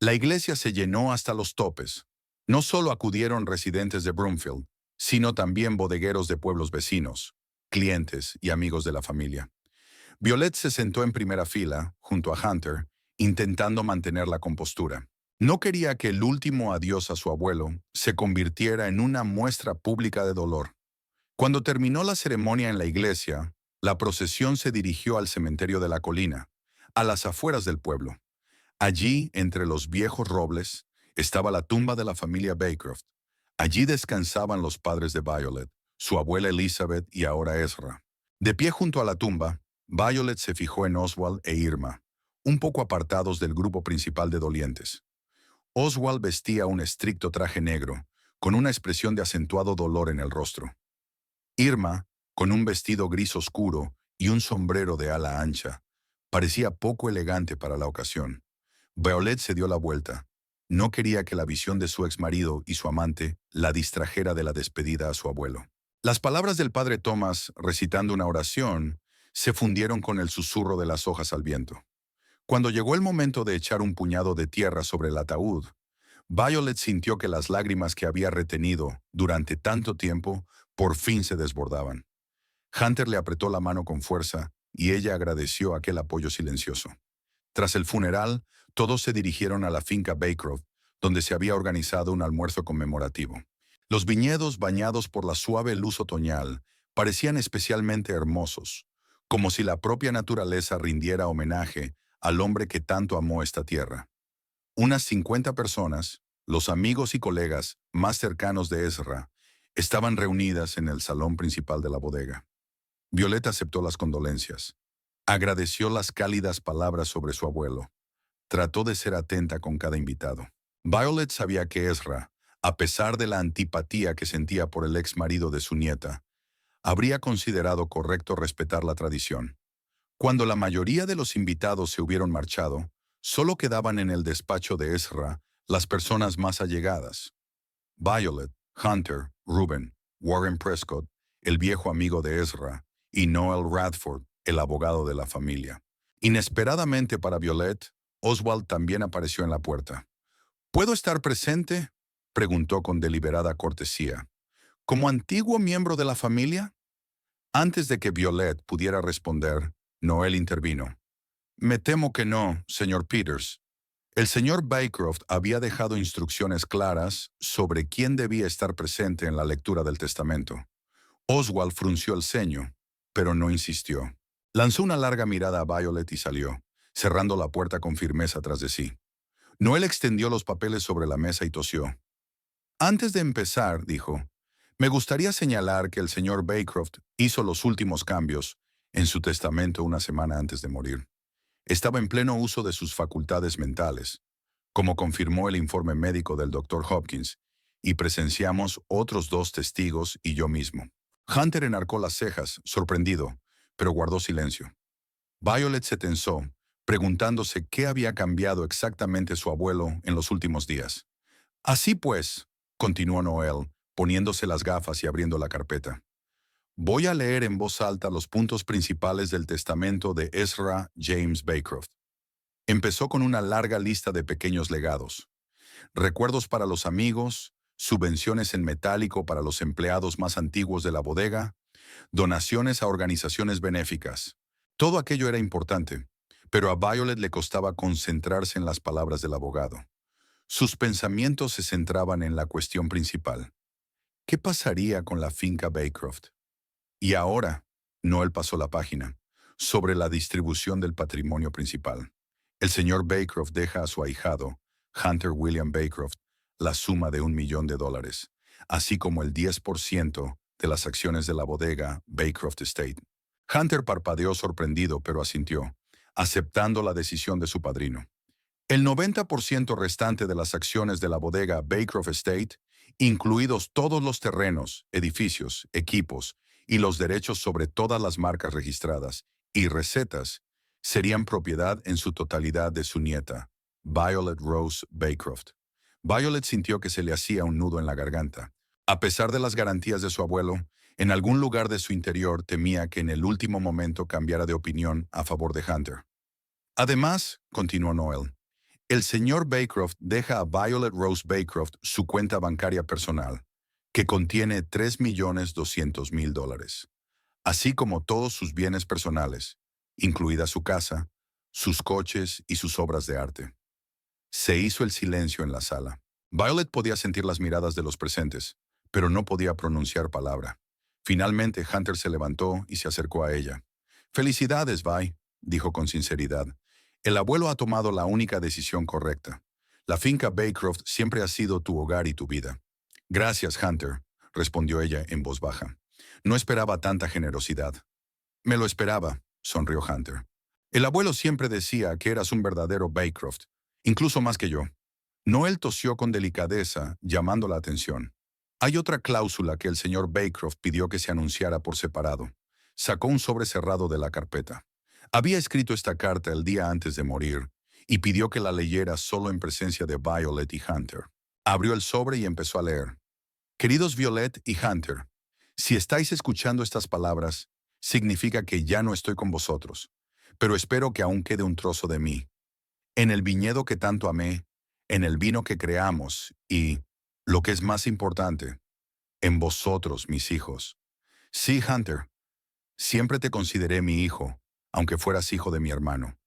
La iglesia se llenó hasta los topes. No solo acudieron residentes de Broomfield, sino también bodegueros de pueblos vecinos, clientes y amigos de la familia. Violet se sentó en primera fila, junto a Hunter, intentando mantener la compostura. No quería que el último adiós a su abuelo se convirtiera en una muestra pública de dolor. Cuando terminó la ceremonia en la iglesia, la procesión se dirigió al cementerio de la colina, a las afueras del pueblo. Allí, entre los viejos robles, estaba la tumba de la familia Baycroft. Allí descansaban los padres de Violet, su abuela Elizabeth y ahora Ezra. De pie junto a la tumba, Violet se fijó en Oswald e Irma, un poco apartados del grupo principal de dolientes. Oswald vestía un estricto traje negro, con una expresión de acentuado dolor en el rostro. Irma, con un vestido gris oscuro y un sombrero de ala ancha, parecía poco elegante para la ocasión. Violet se dio la vuelta. No quería que la visión de su exmarido y su amante la distrajera de la despedida a su abuelo. Las palabras del padre Thomas, recitando una oración, se fundieron con el susurro de las hojas al viento. Cuando llegó el momento de echar un puñado de tierra sobre el ataúd, Violet sintió que las lágrimas que había retenido durante tanto tiempo por fin se desbordaban. Hunter le apretó la mano con fuerza y ella agradeció aquel apoyo silencioso. Tras el funeral, todos se dirigieron a la finca Baycroft, donde se había organizado un almuerzo conmemorativo. Los viñedos, bañados por la suave luz otoñal, parecían especialmente hermosos, como si la propia naturaleza rindiera homenaje al hombre que tanto amó esta tierra. Unas 50 personas, los amigos y colegas más cercanos de Ezra, estaban reunidas en el salón principal de la bodega. Violeta aceptó las condolencias. Agradeció las cálidas palabras sobre su abuelo. Trató de ser atenta con cada invitado. Violet sabía que Ezra, a pesar de la antipatía que sentía por el ex marido de su nieta, habría considerado correcto respetar la tradición. Cuando la mayoría de los invitados se hubieron marchado, solo quedaban en el despacho de Ezra las personas más allegadas. Violet, Hunter, Reuben, Warren Prescott, el viejo amigo de Ezra, y Noel Radford, el abogado de la familia. Inesperadamente para Violet, Oswald también apareció en la puerta. ¿Puedo estar presente?, preguntó con deliberada cortesía. ¿Como antiguo miembro de la familia? Antes de que Violet pudiera responder, Noel intervino. Me temo que no, señor Peters. El señor Baycroft había dejado instrucciones claras sobre quién debía estar presente en la lectura del testamento. Oswald frunció el ceño, pero no insistió. Lanzó una larga mirada a Violet y salió, cerrando la puerta con firmeza tras de sí. Noel extendió los papeles sobre la mesa y tosió. Antes de empezar, dijo, me gustaría señalar que el señor Baycroft hizo los últimos cambios en su testamento una semana antes de morir. Estaba en pleno uso de sus facultades mentales, como confirmó el informe médico del Dr. Hopkins, y presenciamos otros 2 testigos y yo mismo. Hunter enarcó las cejas, sorprendido, pero guardó silencio. Violet se tensó, preguntándose qué había cambiado exactamente su abuelo en los últimos días. Así pues, continuó Noel, poniéndose las gafas y abriendo la carpeta. Voy a leer en voz alta los puntos principales del testamento de Ezra James Baycroft. Empezó con una larga lista de pequeños legados. Recuerdos para los amigos, subvenciones en metálico para los empleados más antiguos de la bodega, donaciones a organizaciones benéficas. Todo aquello era importante, pero a Violet le costaba concentrarse en las palabras del abogado. Sus pensamientos se centraban en la cuestión principal. ¿Qué pasaría con la finca Baycroft? Y ahora, Noel pasó la página, sobre la distribución del patrimonio principal. El señor Baycroft deja a su ahijado, Hunter William Baycroft, la suma de $1.000.000, así como el 10% de las acciones de la bodega Baycroft Estate. Hunter parpadeó sorprendido, pero asintió, aceptando la decisión de su padrino. El 90% restante de las acciones de la bodega Baycroft Estate, incluidos todos los terrenos, edificios, equipos y los derechos sobre todas las marcas registradas y recetas, serían propiedad en su totalidad de su nieta, Violet Rose Baycroft. Violet sintió que se le hacía un nudo en la garganta. A pesar de las garantías de su abuelo, en algún lugar de su interior temía que en el último momento cambiara de opinión a favor de Hunter. Además, continuó Noel, el señor Baycroft deja a Violet Rose Baycroft su cuenta bancaria personal, que contiene $3.200.000, así como todos sus bienes personales, incluida su casa, sus coches y sus obras de arte. Se hizo el silencio en la sala. Violet podía sentir las miradas de los presentes, pero no podía pronunciar palabra. Finalmente, Hunter se levantó y se acercó a ella. «Felicidades, Vi», dijo con sinceridad. «El abuelo ha tomado la única decisión correcta. La finca Baycroft siempre ha sido tu hogar y tu vida». «Gracias, Hunter», respondió ella en voz baja. «No esperaba tanta generosidad». «Me lo esperaba», sonrió Hunter. «El abuelo siempre decía que eras un verdadero Baycroft, incluso más que yo». Noel tosió con delicadeza, llamando la atención. «Hay otra cláusula que el señor Baycroft pidió que se anunciara por separado». Sacó un sobre cerrado de la carpeta. Había escrito esta carta el día antes de morir y pidió que la leyera solo en presencia de Violet y Hunter. Abrió el sobre y empezó a leer. «Queridos Violet y Hunter, si estáis escuchando estas palabras, significa que ya no estoy con vosotros, pero espero que aún quede un trozo de mí. En el viñedo que tanto amé, en el vino que creamos y, lo que es más importante, en vosotros, mis hijos. Sí, Hunter, siempre te consideré mi hijo, aunque fueras hijo de mi hermano.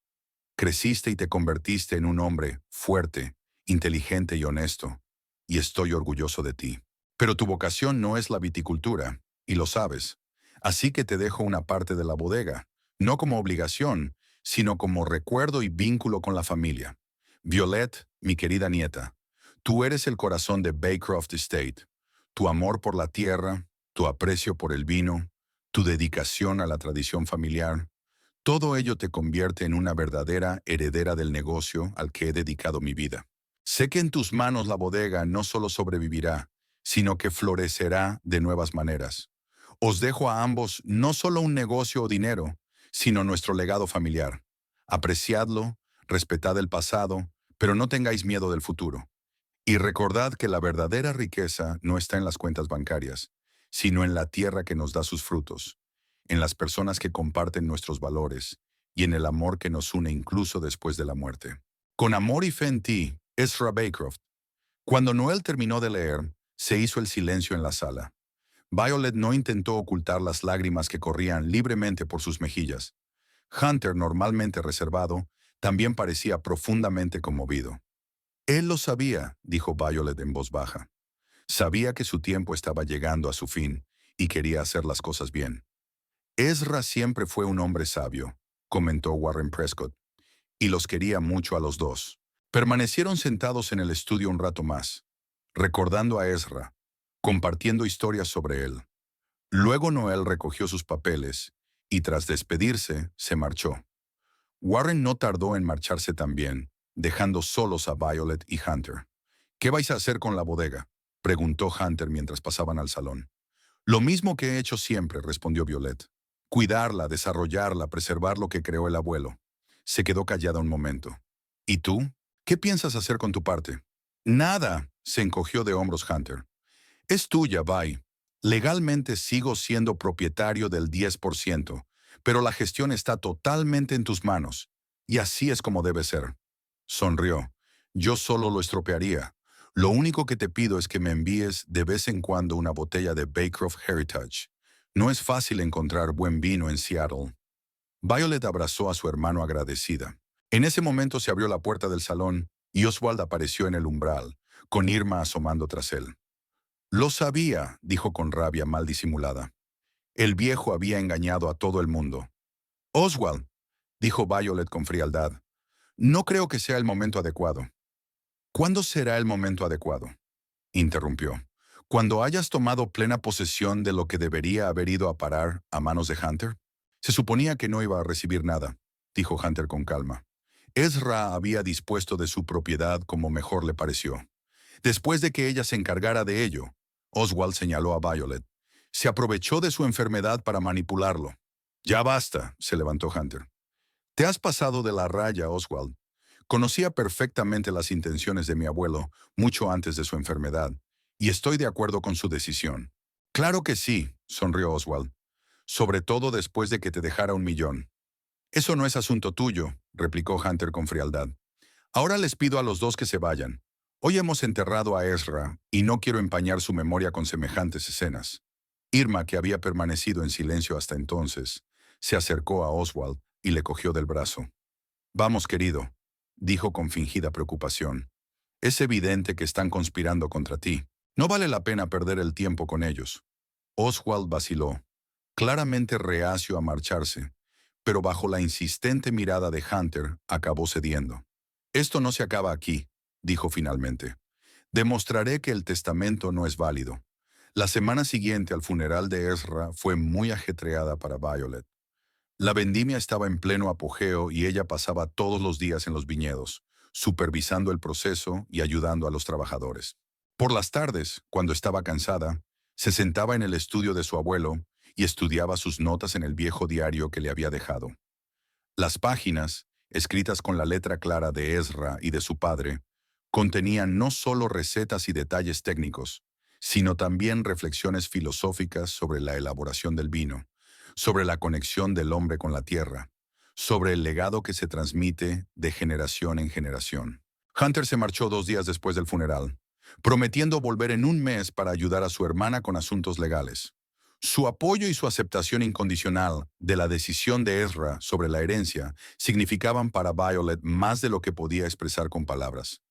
Creciste y te convertiste en un hombre fuerte, inteligente y honesto, y estoy orgulloso de ti. Pero tu vocación no es la viticultura, y lo sabes. Así que te dejo una parte de la bodega, no como obligación, sino como recuerdo y vínculo con la familia. Violet, mi querida nieta, tú eres el corazón de Baycroft Estate. Tu amor por la tierra, tu aprecio por el vino, tu dedicación a la tradición familiar, todo ello te convierte en una verdadera heredera del negocio al que he dedicado mi vida. Sé que en tus manos la bodega no solo sobrevivirá, sino que florecerá de nuevas maneras. Os dejo a ambos no solo un negocio o dinero, sino nuestro legado familiar. Apreciadlo, respetad el pasado, pero no tengáis miedo del futuro. Y recordad que la verdadera riqueza no está en las cuentas bancarias, sino en la tierra que nos da sus frutos, en las personas que comparten nuestros valores y en el amor que nos une incluso después de la muerte. Con amor y fe en ti, Ezra Baycroft. Cuando Noel terminó de leer, se hizo el silencio en la sala. Violet no intentó ocultar las lágrimas que corrían libremente por sus mejillas. Hunter, normalmente reservado, También parecía profundamente conmovido. Él lo sabía, dijo Violet en voz baja. Sabía que su tiempo estaba llegando a su fin y quería hacer las cosas bien. Ezra siempre fue un hombre sabio, comentó Warren Prescott, y los quería mucho a los dos. Permanecieron sentados en el estudio un rato más, recordando a Ezra, compartiendo historias sobre él. Luego Noel recogió sus papeles y tras despedirse, se marchó. Warren no tardó en marcharse también, dejando solos a Violet y Hunter. ¿Qué vais a hacer con la bodega?, preguntó Hunter mientras pasaban al salón. Lo mismo que he hecho siempre, respondió Violet. Cuidarla, desarrollarla, preservar lo que creó el abuelo. Se quedó callada un momento. ¿Y tú? ¿Qué piensas hacer con tu parte? Nada, se encogió de hombros Hunter. Es tuya, Vi. Legalmente sigo siendo propietario del 10%, pero la gestión está totalmente en tus manos. Y así es como debe ser. Sonrió. Yo solo lo estropearía. Lo único que te pido es que me envíes de vez en cuando una botella de Baycroft Heritage. No es fácil encontrar buen vino en Seattle. Violet abrazó a su hermano agradecida. En ese momento se abrió la puerta del salón y Oswald apareció en el umbral, con Irma asomando tras él. Lo sabía, dijo con rabia mal disimulada. El viejo había engañado a todo el mundo. Oswald, dijo Violet con frialdad, no creo que sea el momento adecuado. ¿Cuándo será el momento adecuado?, interrumpió. ¿Cuando hayas tomado plena posesión de lo que debería haber ido a parar a manos de Hunter? Se suponía que no iba a recibir nada, dijo Hunter con calma. Ezra había dispuesto de su propiedad como mejor le pareció. Después de que ella se encargara de ello, Oswald señaló a Violet. Se aprovechó de su enfermedad para manipularlo. Ya basta, se levantó Hunter. Te has pasado de la raya, Oswald. Conocía perfectamente las intenciones de mi abuelo mucho antes de su enfermedad, y estoy de acuerdo con su decisión. Claro que sí, sonrió Oswald. Sobre todo después de que te dejara 1 millón. Eso no es asunto tuyo, replicó Hunter con frialdad. Ahora les pido a los dos que se vayan. Hoy hemos enterrado a Ezra y no quiero empañar su memoria con semejantes escenas. Irma, que había permanecido en silencio hasta entonces, se acercó a Oswald y le cogió del brazo. Vamos, querido, dijo con fingida preocupación. Es evidente que están conspirando contra ti. No vale la pena perder el tiempo con ellos. Oswald vaciló, claramente reacio a marcharse, pero bajo la insistente mirada de Hunter acabó cediendo. Esto no se acaba aquí, dijo finalmente. Demostraré que el testamento no es válido. La semana siguiente al funeral de Ezra fue muy ajetreada para Violet. La vendimia estaba en pleno apogeo y ella pasaba todos los días en los viñedos, supervisando el proceso y ayudando a los trabajadores. Por las tardes, cuando estaba cansada, se sentaba en el estudio de su abuelo y estudiaba sus notas en el viejo diario que le había dejado. Las páginas, escritas con la letra clara de Ezra y de su padre, contenían no solo recetas y detalles técnicos, sino también reflexiones filosóficas sobre la elaboración del vino, sobre la conexión del hombre con la tierra, sobre el legado que se transmite de generación en generación. Hunter se marchó 2 días después del funeral, prometiendo volver en 1 mes para ayudar a su hermana con asuntos legales. Su apoyo y su aceptación incondicional de la decisión de Ezra sobre la herencia significaban para Violet más de lo que podía expresar con palabras.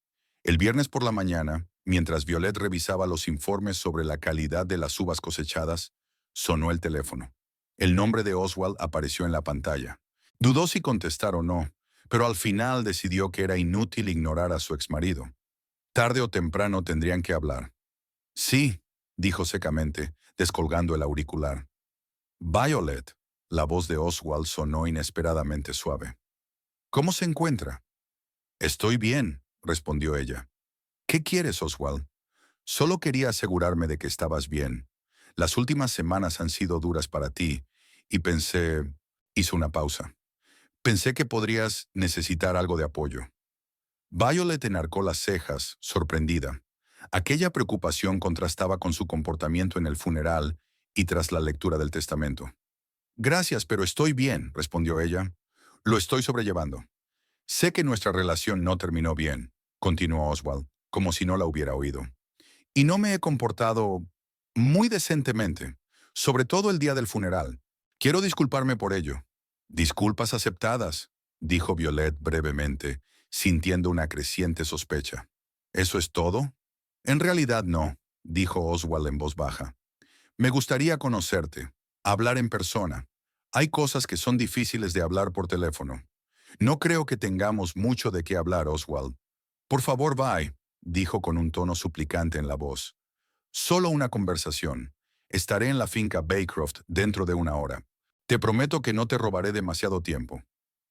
El viernes por la mañana, mientras Violet revisaba los informes sobre la calidad de las uvas cosechadas, sonó el teléfono. El nombre de Oswald apareció en la pantalla. Dudó si contestar o no, pero al final decidió que era inútil ignorar a su exmarido. Tarde o temprano tendrían que hablar. Sí, dijo secamente, descolgando el auricular. Violet, la voz de Oswald sonó inesperadamente suave. ¿Cómo se encuentra? Estoy bien, respondió ella. ¿Qué quieres, Oswald? Solo quería asegurarme de que estabas bien. Las últimas semanas han sido duras para ti, y pensé... Hizo una pausa. Pensé que podrías necesitar algo de apoyo. Violet enarcó las cejas, sorprendida. Aquella preocupación contrastaba con su comportamiento en el funeral y tras la lectura del testamento. Gracias, pero estoy bien, respondió ella. Lo estoy sobrellevando. Sé que nuestra relación no terminó bien, continuó Oswald, como si no la hubiera oído. Y no me he comportado muy decentemente, sobre todo el día del funeral. Quiero disculparme por ello. Disculpas aceptadas, dijo Violet brevemente, sintiendo una creciente sospecha. ¿Eso es todo? En realidad no, dijo Oswald en voz baja. Me gustaría conocerte, hablar en persona. Hay cosas que son difíciles de hablar por teléfono. No creo que tengamos mucho de qué hablar, Oswald. Por favor, bye, dijo con un tono suplicante en la voz. Solo una conversación. Estaré en la finca Baycroft dentro de una hora. Te prometo que no te robaré demasiado tiempo.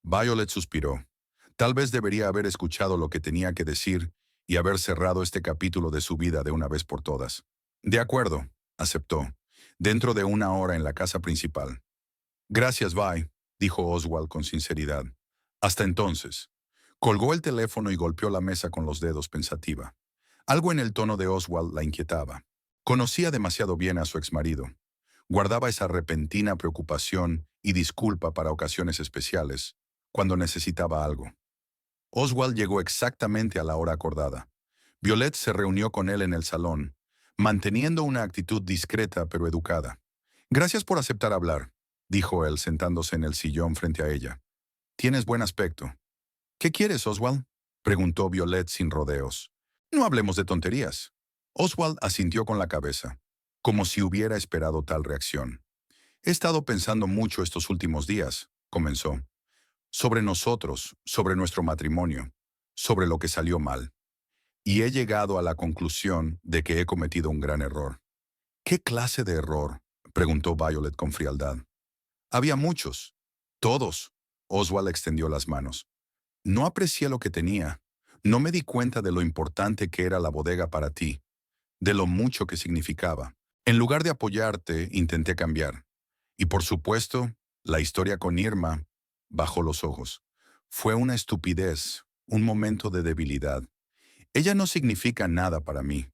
Violet suspiró. Tal vez debería haber escuchado lo que tenía que decir y haber cerrado este capítulo de su vida de una vez por todas. De acuerdo, aceptó. Dentro de una hora en la casa principal. Gracias, bye, dijo Oswald con sinceridad. Hasta entonces. Colgó el teléfono y golpeó la mesa con los dedos pensativa. Algo en el tono de Oswald la inquietaba. Conocía demasiado bien a su exmarido. Guardaba esa repentina preocupación y disculpa para ocasiones especiales, cuando necesitaba algo. Oswald llegó exactamente a la hora acordada. Violet se reunió con él en el salón, manteniendo una actitud discreta pero educada. Gracias por aceptar hablar, dijo él sentándose en el sillón frente a ella. Tienes buen aspecto. ¿Qué quieres, Oswald? Preguntó Violet sin rodeos. No hablemos de tonterías. Oswald asintió con la cabeza, como si hubiera esperado tal reacción. He estado pensando mucho estos últimos días, comenzó. Sobre nosotros, sobre nuestro matrimonio, sobre lo que salió mal. Y he llegado a la conclusión de que he cometido un gran error. ¿Qué clase de error? Preguntó Violet con frialdad. Había muchos. Todos. Oswald extendió las manos. No aprecié lo que tenía. No me di cuenta de lo importante que era la bodega para ti, de lo mucho que significaba. En lugar de apoyarte, intenté cambiar. Y por supuesto, la historia con Irma bajó los ojos. Fue una estupidez, un momento de debilidad. Ella no significa nada para mí.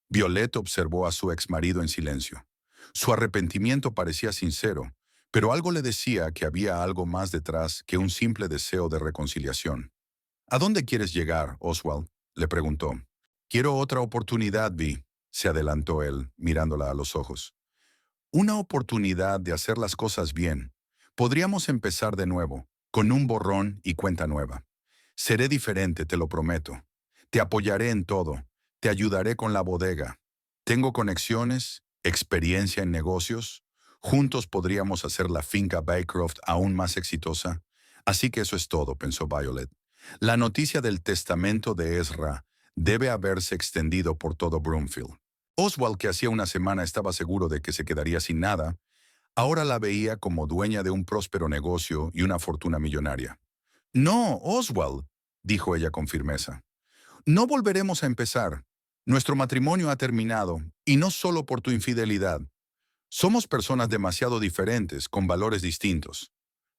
Violet observó a su exmarido en silencio. Su arrepentimiento parecía sincero, pero algo le decía que había algo más detrás que un simple deseo de reconciliación. ¿A dónde quieres llegar, Oswald? Le preguntó. Quiero otra oportunidad, Vi, se adelantó él, mirándola a los ojos. Una oportunidad de hacer las cosas bien. Podríamos empezar de nuevo, con un borrón y cuenta nueva. Seré diferente, te lo prometo. Te apoyaré en todo. Te ayudaré con la bodega. Tengo conexiones, experiencia en negocios. Juntos podríamos hacer la finca Baycroft aún más exitosa. Así que eso es todo, pensó Violet. La noticia del testamento de Ezra debe haberse extendido por todo Broomfield. Oswald, que hacía una semana estaba seguro de que se quedaría sin nada, ahora la veía como dueña de un próspero negocio y una fortuna millonaria. No, Oswald, dijo ella con firmeza. No volveremos a empezar. Nuestro matrimonio ha terminado, y no solo por tu infidelidad. Somos personas demasiado diferentes, con valores distintos.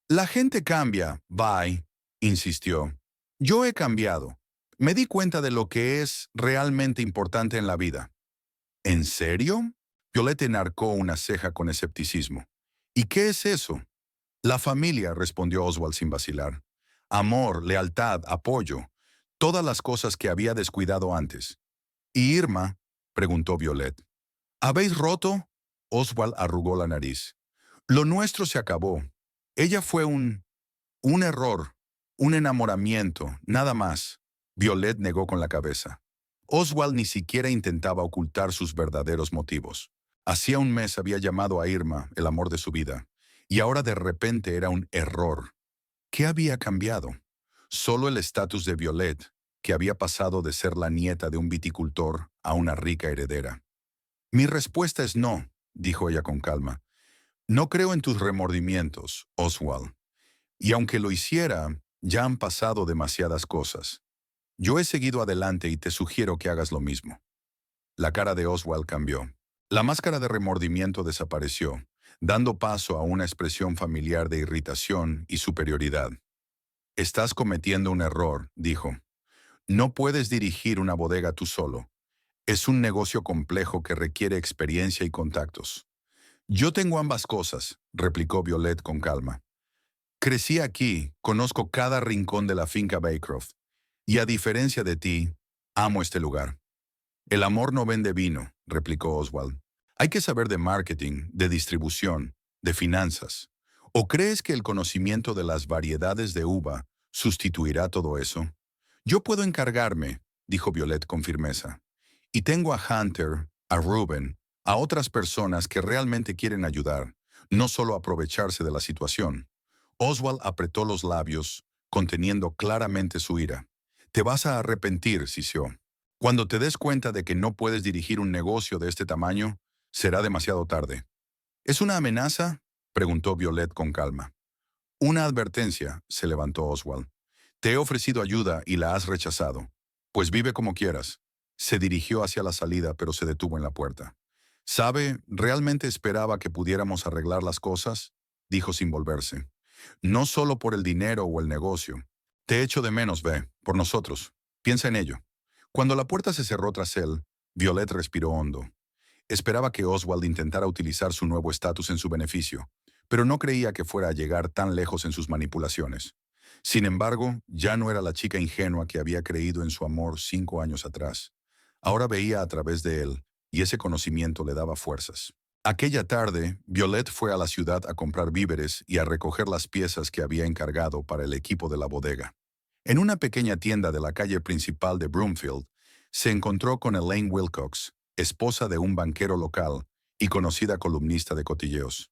La gente cambia, bye, insistió. Yo he cambiado. Me di cuenta de lo que es realmente importante en la vida. ¿En serio? Violet enarcó una ceja con escepticismo. ¿Y qué es eso? La familia, respondió Oswald sin vacilar. Amor, lealtad, apoyo. Todas las cosas que había descuidado antes. ¿Y Irma? Preguntó Violet. ¿Habéis roto? Oswald arrugó la nariz. Lo nuestro se acabó. Ella fue un error, un enamoramiento, nada más. Violet negó con la cabeza. Oswald ni siquiera intentaba ocultar sus verdaderos motivos. Hacía un mes había llamado a Irma el amor de su vida, y ahora de repente era un error. ¿Qué había cambiado? Solo el estatus de Violet, que había pasado de ser la nieta de un viticultor a una rica heredera. Mi respuesta es no, dijo ella con calma. No creo en tus remordimientos, Oswald. Y aunque lo hiciera, ya han pasado demasiadas cosas. Yo he seguido adelante y te sugiero que hagas lo mismo. La cara de Oswald cambió. La máscara de remordimiento desapareció, dando paso a una expresión familiar de irritación y superioridad. Estás cometiendo un error, dijo. No puedes dirigir una bodega tú solo. Es un negocio complejo que requiere experiencia y contactos. Yo tengo ambas cosas, replicó Violet con calma. Crecí aquí, conozco cada rincón de la finca Baycroft, y a diferencia de ti, amo este lugar. El amor no vende vino, replicó Oswald. Hay que saber de marketing, de distribución, de finanzas. ¿O crees que el conocimiento de las variedades de uva ¿Sustituirá todo eso? Yo puedo encargarme, dijo Violet con firmeza. Y tengo a Hunter, a Ruben, a otras personas que realmente quieren ayudar, no solo aprovecharse de la situación. Oswald apretó los labios, conteniendo claramente su ira. Te vas a arrepentir, sisió. Cuando te des cuenta de que no puedes dirigir un negocio de este tamaño, será demasiado tarde. ¿Es una amenaza? Preguntó Violet con calma. Una advertencia, se levantó Oswald. Te he ofrecido ayuda y la has rechazado. Pues vive como quieras. Se dirigió hacia la salida, pero se detuvo en la puerta. ¿Sabe? ¿Realmente esperaba que pudiéramos arreglar las cosas? Dijo sin volverse. No solo por el dinero o el negocio. Te echo de menos, ve, por nosotros. Piensa en ello. Cuando la puerta se cerró tras él, Violet respiró hondo. Esperaba que Oswald intentara utilizar su nuevo estatus en su beneficio, pero no creía que fuera a llegar tan lejos en sus manipulaciones. Sin embargo, ya no era la chica ingenua que había creído en su amor 5 años atrás. Ahora veía a través de él, y ese conocimiento le daba fuerzas. Aquella tarde, Violet fue a la ciudad a comprar víveres y a recoger las piezas que había encargado para el equipo de la bodega. En una pequeña tienda de la calle principal de Broomfield, se encontró con Elaine Wilcox, esposa de un banquero local y conocida columnista de cotilleos.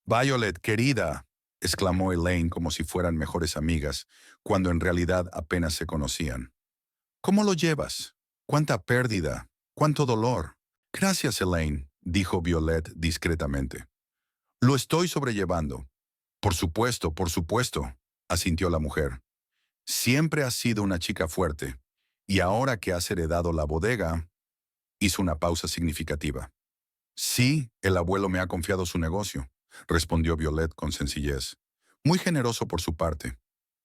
«Violet, querida», exclamó Elaine como si fueran mejores amigas, cuando en realidad apenas se conocían. «¿Cómo lo llevas? ¿Cuánta pérdida? ¿Cuánto dolor?» «Gracias, Elaine», dijo Violet discretamente. «Lo estoy sobrellevando». Por supuesto», asintió la mujer. «Siempre has sido una chica fuerte, y ahora que has heredado la bodega», hizo una pausa significativa. «Sí, el abuelo me ha confiado su negocio», respondió Violet con sencillez. Muy generoso por su parte.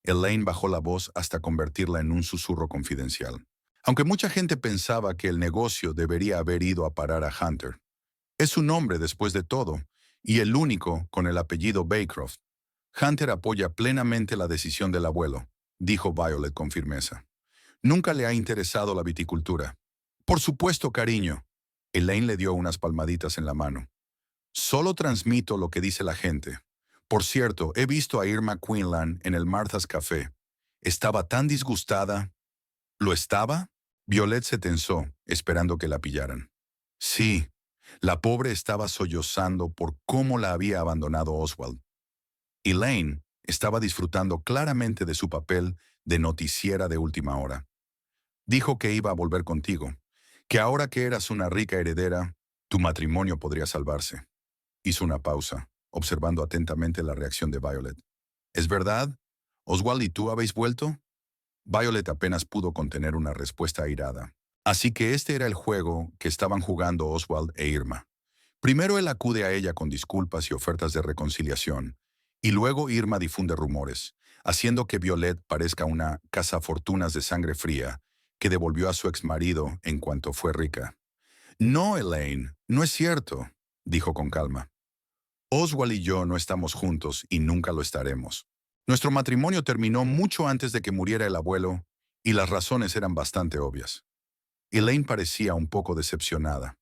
Elaine bajó la voz hasta convertirla en un susurro confidencial. Aunque mucha gente pensaba que el negocio debería haber ido a parar a Hunter. Es su nombre después de todo, y el único con el apellido Baycroft. Hunter apoya plenamente la decisión del abuelo, dijo Violet con firmeza. Nunca le ha interesado la viticultura. Por supuesto, cariño. Elaine le dio unas palmaditas en la mano. Solo transmito lo que dice la gente. Por cierto, he visto a Irma Quinlan en el Martha's Café. Estaba tan disgustada. ¿Lo estaba? Violet se tensó, esperando que la pillaran. Sí, la pobre estaba sollozando por cómo la había abandonado Oswald. Elaine estaba disfrutando claramente de su papel de noticiera de última hora. Dijo que iba a volver contigo, que ahora que eras una rica heredera, tu matrimonio podría salvarse. Hizo una pausa, observando atentamente la reacción de Violet. ¿Es verdad? ¿Oswald y tú habéis vuelto? Violet apenas pudo contener una respuesta airada. Así que este era el juego que estaban jugando Oswald e Irma. Primero él acude a ella con disculpas y ofertas de reconciliación, y luego Irma difunde rumores, haciendo que Violet parezca una cazafortunas de sangre fría que devolvió a su exmarido en cuanto fue rica. No, Elaine, no es cierto, dijo con calma. Oswald y yo no estamos juntos y nunca lo estaremos. Nuestro matrimonio terminó mucho antes de que muriera el abuelo, y las razones eran bastante obvias. Elaine parecía un poco decepcionada.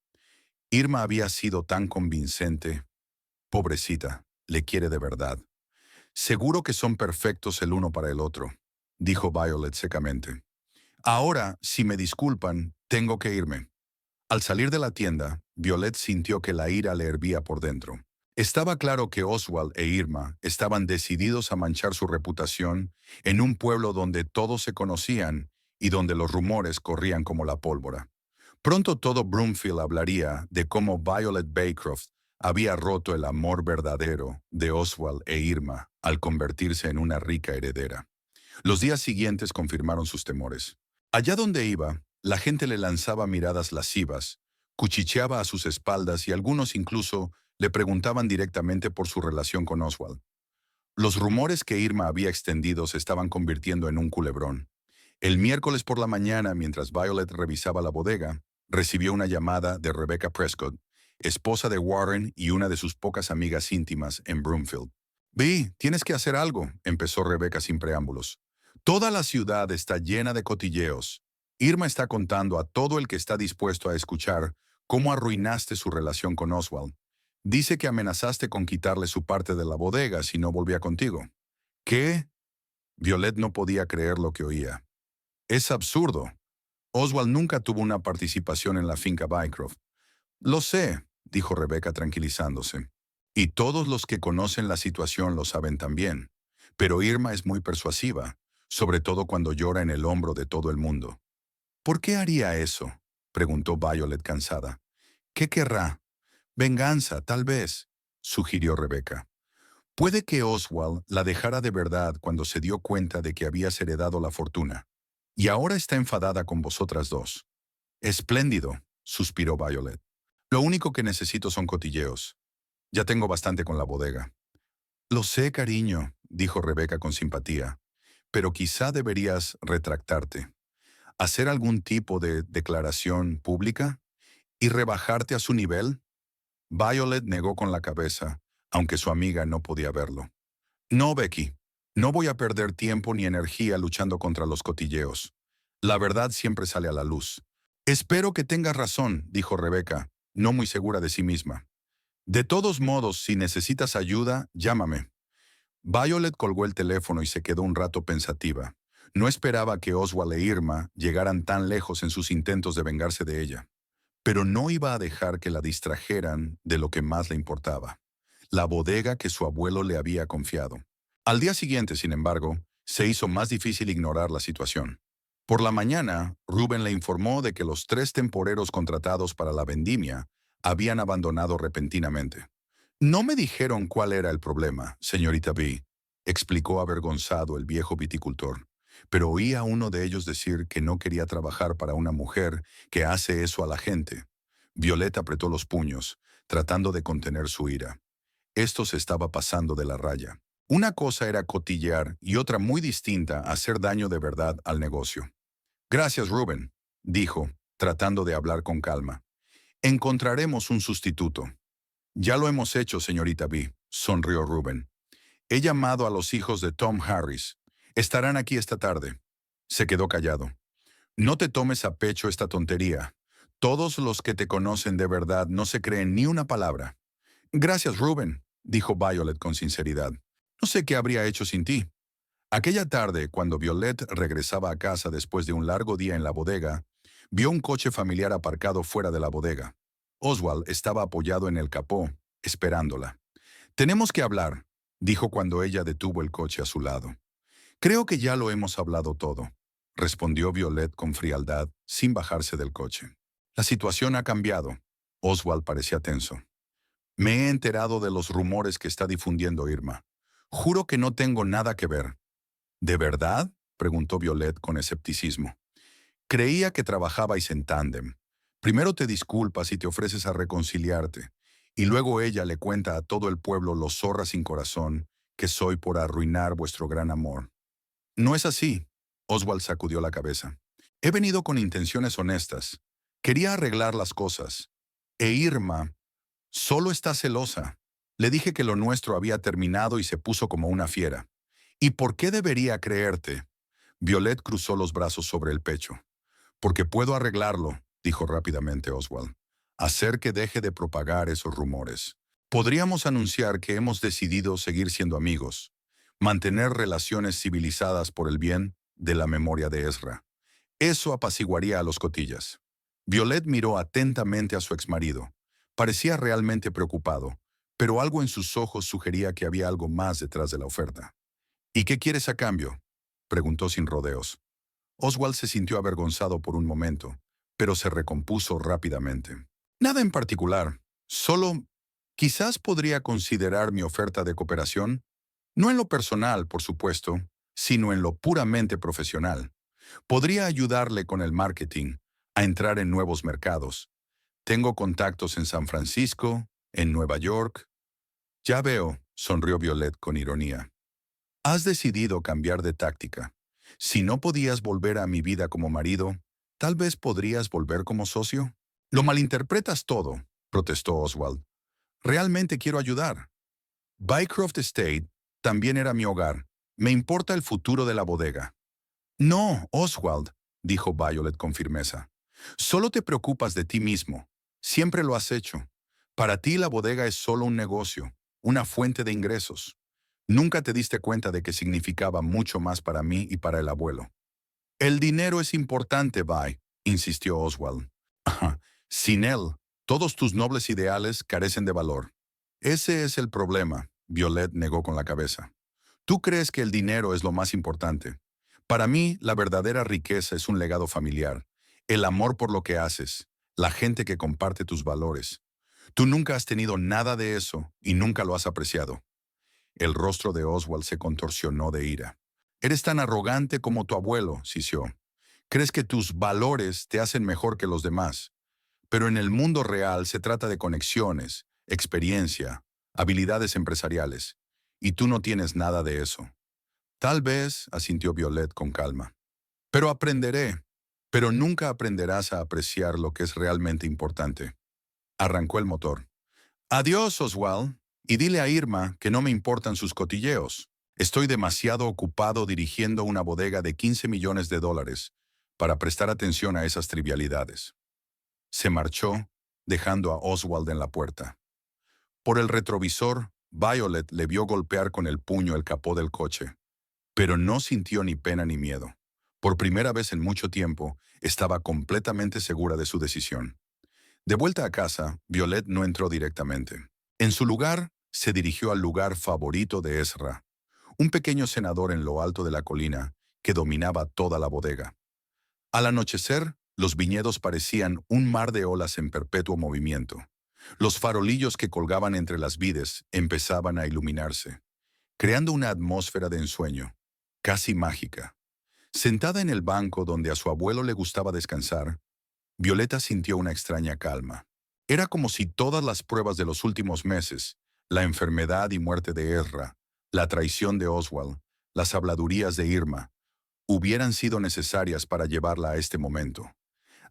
Irma había sido tan convincente. Pobrecita, le quiere de verdad. Seguro que son perfectos el uno para el otro, dijo Violet secamente. Ahora, si me disculpan, tengo que irme. Al salir de la tienda, Violet sintió que la ira le hervía por dentro. Estaba claro que Oswald e Irma estaban decididos a manchar su reputación en un pueblo donde todos se conocían y donde los rumores corrían como la pólvora. Pronto todo Broomfield hablaría de cómo Violet Baycroft había roto el amor verdadero de Oswald e Irma al convertirse en una rica heredera. Los días siguientes confirmaron sus temores. Allá donde iba, la gente le lanzaba miradas lascivas, cuchicheaba a sus espaldas y algunos incluso le preguntaban directamente por su relación con Oswald. Los rumores que Irma había extendido se estaban convirtiendo en un culebrón. El miércoles por la mañana, mientras Violet revisaba la bodega, recibió una llamada de Rebecca Prescott, esposa de Warren y una de sus pocas amigas íntimas en Broomfield. «Vi, tienes que hacer algo», empezó Rebecca sin preámbulos. «Toda la ciudad está llena de cotilleos. Irma está contando a todo el que está dispuesto a escuchar cómo arruinaste su relación con Oswald. Dice que amenazaste con quitarle su parte de la bodega si no volvía contigo». «¿Qué?» Violet no podía creer lo que oía. Es absurdo. Oswald nunca tuvo una participación en la finca Bycroft. Lo sé, dijo Rebecca tranquilizándose. Y todos los que conocen la situación lo saben también. Pero Irma es muy persuasiva, sobre todo cuando llora en el hombro de todo el mundo. ¿Por qué haría eso? Preguntó Violet cansada. ¿Qué querrá? Venganza, tal vez, sugirió Rebecca. Puede que Oswald la dejara de verdad cuando se dio cuenta de que habías heredado la fortuna. Y ahora está enfadada con vosotras dos. Espléndido, suspiró Violet. Lo único que necesito son cotilleos. Ya tengo bastante con la bodega. Lo sé, cariño, dijo Rebecca con simpatía, pero quizá deberías retractarte, hacer algún tipo de declaración pública y rebajarte a su nivel. Violet negó con la cabeza, aunque su amiga no podía verlo. No, Becky, no voy a perder tiempo ni energía luchando contra los cotilleos. La verdad siempre sale a la luz. Espero que tengas razón, dijo Rebecca, no muy segura de sí misma. De todos modos, si necesitas ayuda, llámame. Violet colgó el teléfono y se quedó un rato pensativa. No esperaba que Oswald e Irma llegaran tan lejos en sus intentos de vengarse de ella. Pero no iba a dejar que la distrajeran de lo que más le importaba, la bodega que su abuelo le había confiado. Al día siguiente, sin embargo, se hizo más difícil ignorar la situación. Por la mañana, Rubén le informó de que los 3 temporeros contratados para la vendimia habían abandonado repentinamente. No me dijeron cuál era el problema, señorita B, explicó avergonzado el viejo viticultor, pero oí a uno de ellos decir que no quería trabajar para una mujer que hace eso a la gente. Violeta apretó los puños, tratando de contener su ira. Esto se estaba pasando de la raya. Una cosa era cotillear y otra muy distinta hacer daño de verdad al negocio. Gracias, Rubén, dijo, tratando de hablar con calma. Encontraremos un sustituto. Ya lo hemos hecho, señorita B, sonrió Rubén. He llamado a los hijos de Tom Harris. Estarán aquí esta tarde. Se quedó callado. No te tomes a pecho esta tontería. Todos los que te conocen de verdad no se creen ni una palabra. Gracias, Rubén, dijo Violet con sinceridad. No sé qué habría hecho sin ti. Aquella tarde, cuando Violet regresaba a casa después de un largo día en la bodega, vio un coche familiar aparcado fuera de la bodega. Oswald estaba apoyado en el capó, esperándola. Tenemos que hablar, dijo cuando ella detuvo el coche a su lado. Creo que ya lo hemos hablado todo, respondió Violet con frialdad, sin bajarse del coche. La situación ha cambiado. Oswald parecía tenso. Me he enterado de los rumores que está difundiendo Irma. Juro que no tengo nada que ver. ¿De verdad? Preguntó Violet con escepticismo. Creía que trabajabais en tándem. Primero te disculpas y te ofreces a reconciliarte, y luego ella le cuenta a todo el pueblo lo zorra sin corazón que soy por arruinar vuestro gran amor. No es así. Oswald sacudió la cabeza. He venido con intenciones honestas. Quería arreglar las cosas. E Irma solo está celosa. Le dije que lo nuestro había terminado y se puso como una fiera. ¿Y por qué debería creerte? Violet cruzó los brazos sobre el pecho. Porque puedo arreglarlo, dijo rápidamente Oswald. Hacer que deje de propagar esos rumores. Podríamos anunciar que hemos decidido seguir siendo amigos. Mantener relaciones civilizadas por el bien de la memoria de Ezra. Eso apaciguaría a los cotillas. Violet miró atentamente a su exmarido. Parecía realmente preocupado, pero algo en sus ojos sugería que había algo más detrás de la oferta. ¿Y qué quieres a cambio?, preguntó sin rodeos. Oswald se sintió avergonzado por un momento, pero se recompuso rápidamente. Nada en particular, solo quizás podría considerar mi oferta de cooperación, no en lo personal, por supuesto, sino en lo puramente profesional. Podría ayudarle con el marketing, a entrar en nuevos mercados. Tengo contactos en San Francisco, en Nueva York. Ya veo, sonrió Violet con ironía. Has decidido cambiar de táctica. Si no podías volver a mi vida como marido, tal vez podrías volver como socio. Lo malinterpretas todo, protestó Oswald. Realmente quiero ayudar. Bycroft Estate también era mi hogar. Me importa el futuro de la bodega. No, Oswald, dijo Violet con firmeza. Solo te preocupas de ti mismo. Siempre lo has hecho. Para ti la bodega es solo un negocio, una fuente de ingresos. Nunca te diste cuenta de que significaba mucho más para mí y para el abuelo. El dinero es importante, Vi, insistió Oswald. Ajá. Sin él, todos tus nobles ideales carecen de valor. Ese es el problema, Violet negó con la cabeza. Tú crees que el dinero es lo más importante. Para mí, la verdadera riqueza es un legado familiar, el amor por lo que haces, la gente que comparte tus valores. Tú nunca has tenido nada de eso y nunca lo has apreciado. El rostro de Oswald se contorsionó de ira. Eres tan arrogante como tu abuelo, sisió. Crees que tus valores te hacen mejor que los demás, pero en el mundo real se trata de conexiones, experiencia, habilidades empresariales, y tú no tienes nada de eso. Tal vez, asintió Violet con calma. Pero aprenderé, pero nunca aprenderás a apreciar lo que es realmente importante. Arrancó el motor. Adiós, Oswald, y dile a Irma que no me importan sus cotilleos. Estoy demasiado ocupado dirigiendo una bodega de 15 millones de dólares para prestar atención a esas trivialidades. Se marchó, dejando a Oswald en la puerta. Por el retrovisor, Violet le vio golpear con el puño el capó del coche, pero no sintió ni pena ni miedo. Por primera vez en mucho tiempo, estaba completamente segura de su decisión. De vuelta a casa, Violet no entró directamente. En su lugar, se dirigió al lugar favorito de Ezra, un pequeño cenador en lo alto de la colina que dominaba toda la bodega. Al anochecer, los viñedos parecían un mar de olas en perpetuo movimiento. Los farolillos que colgaban entre las vides empezaban a iluminarse, creando una atmósfera de ensueño, casi mágica. Sentada en el banco donde a su abuelo le gustaba descansar, Violeta sintió una extraña calma. Era como si todas las pruebas de los últimos meses, la enfermedad y muerte de Ezra, la traición de Oswald, las habladurías de Irma, hubieran sido necesarias para llevarla a este momento,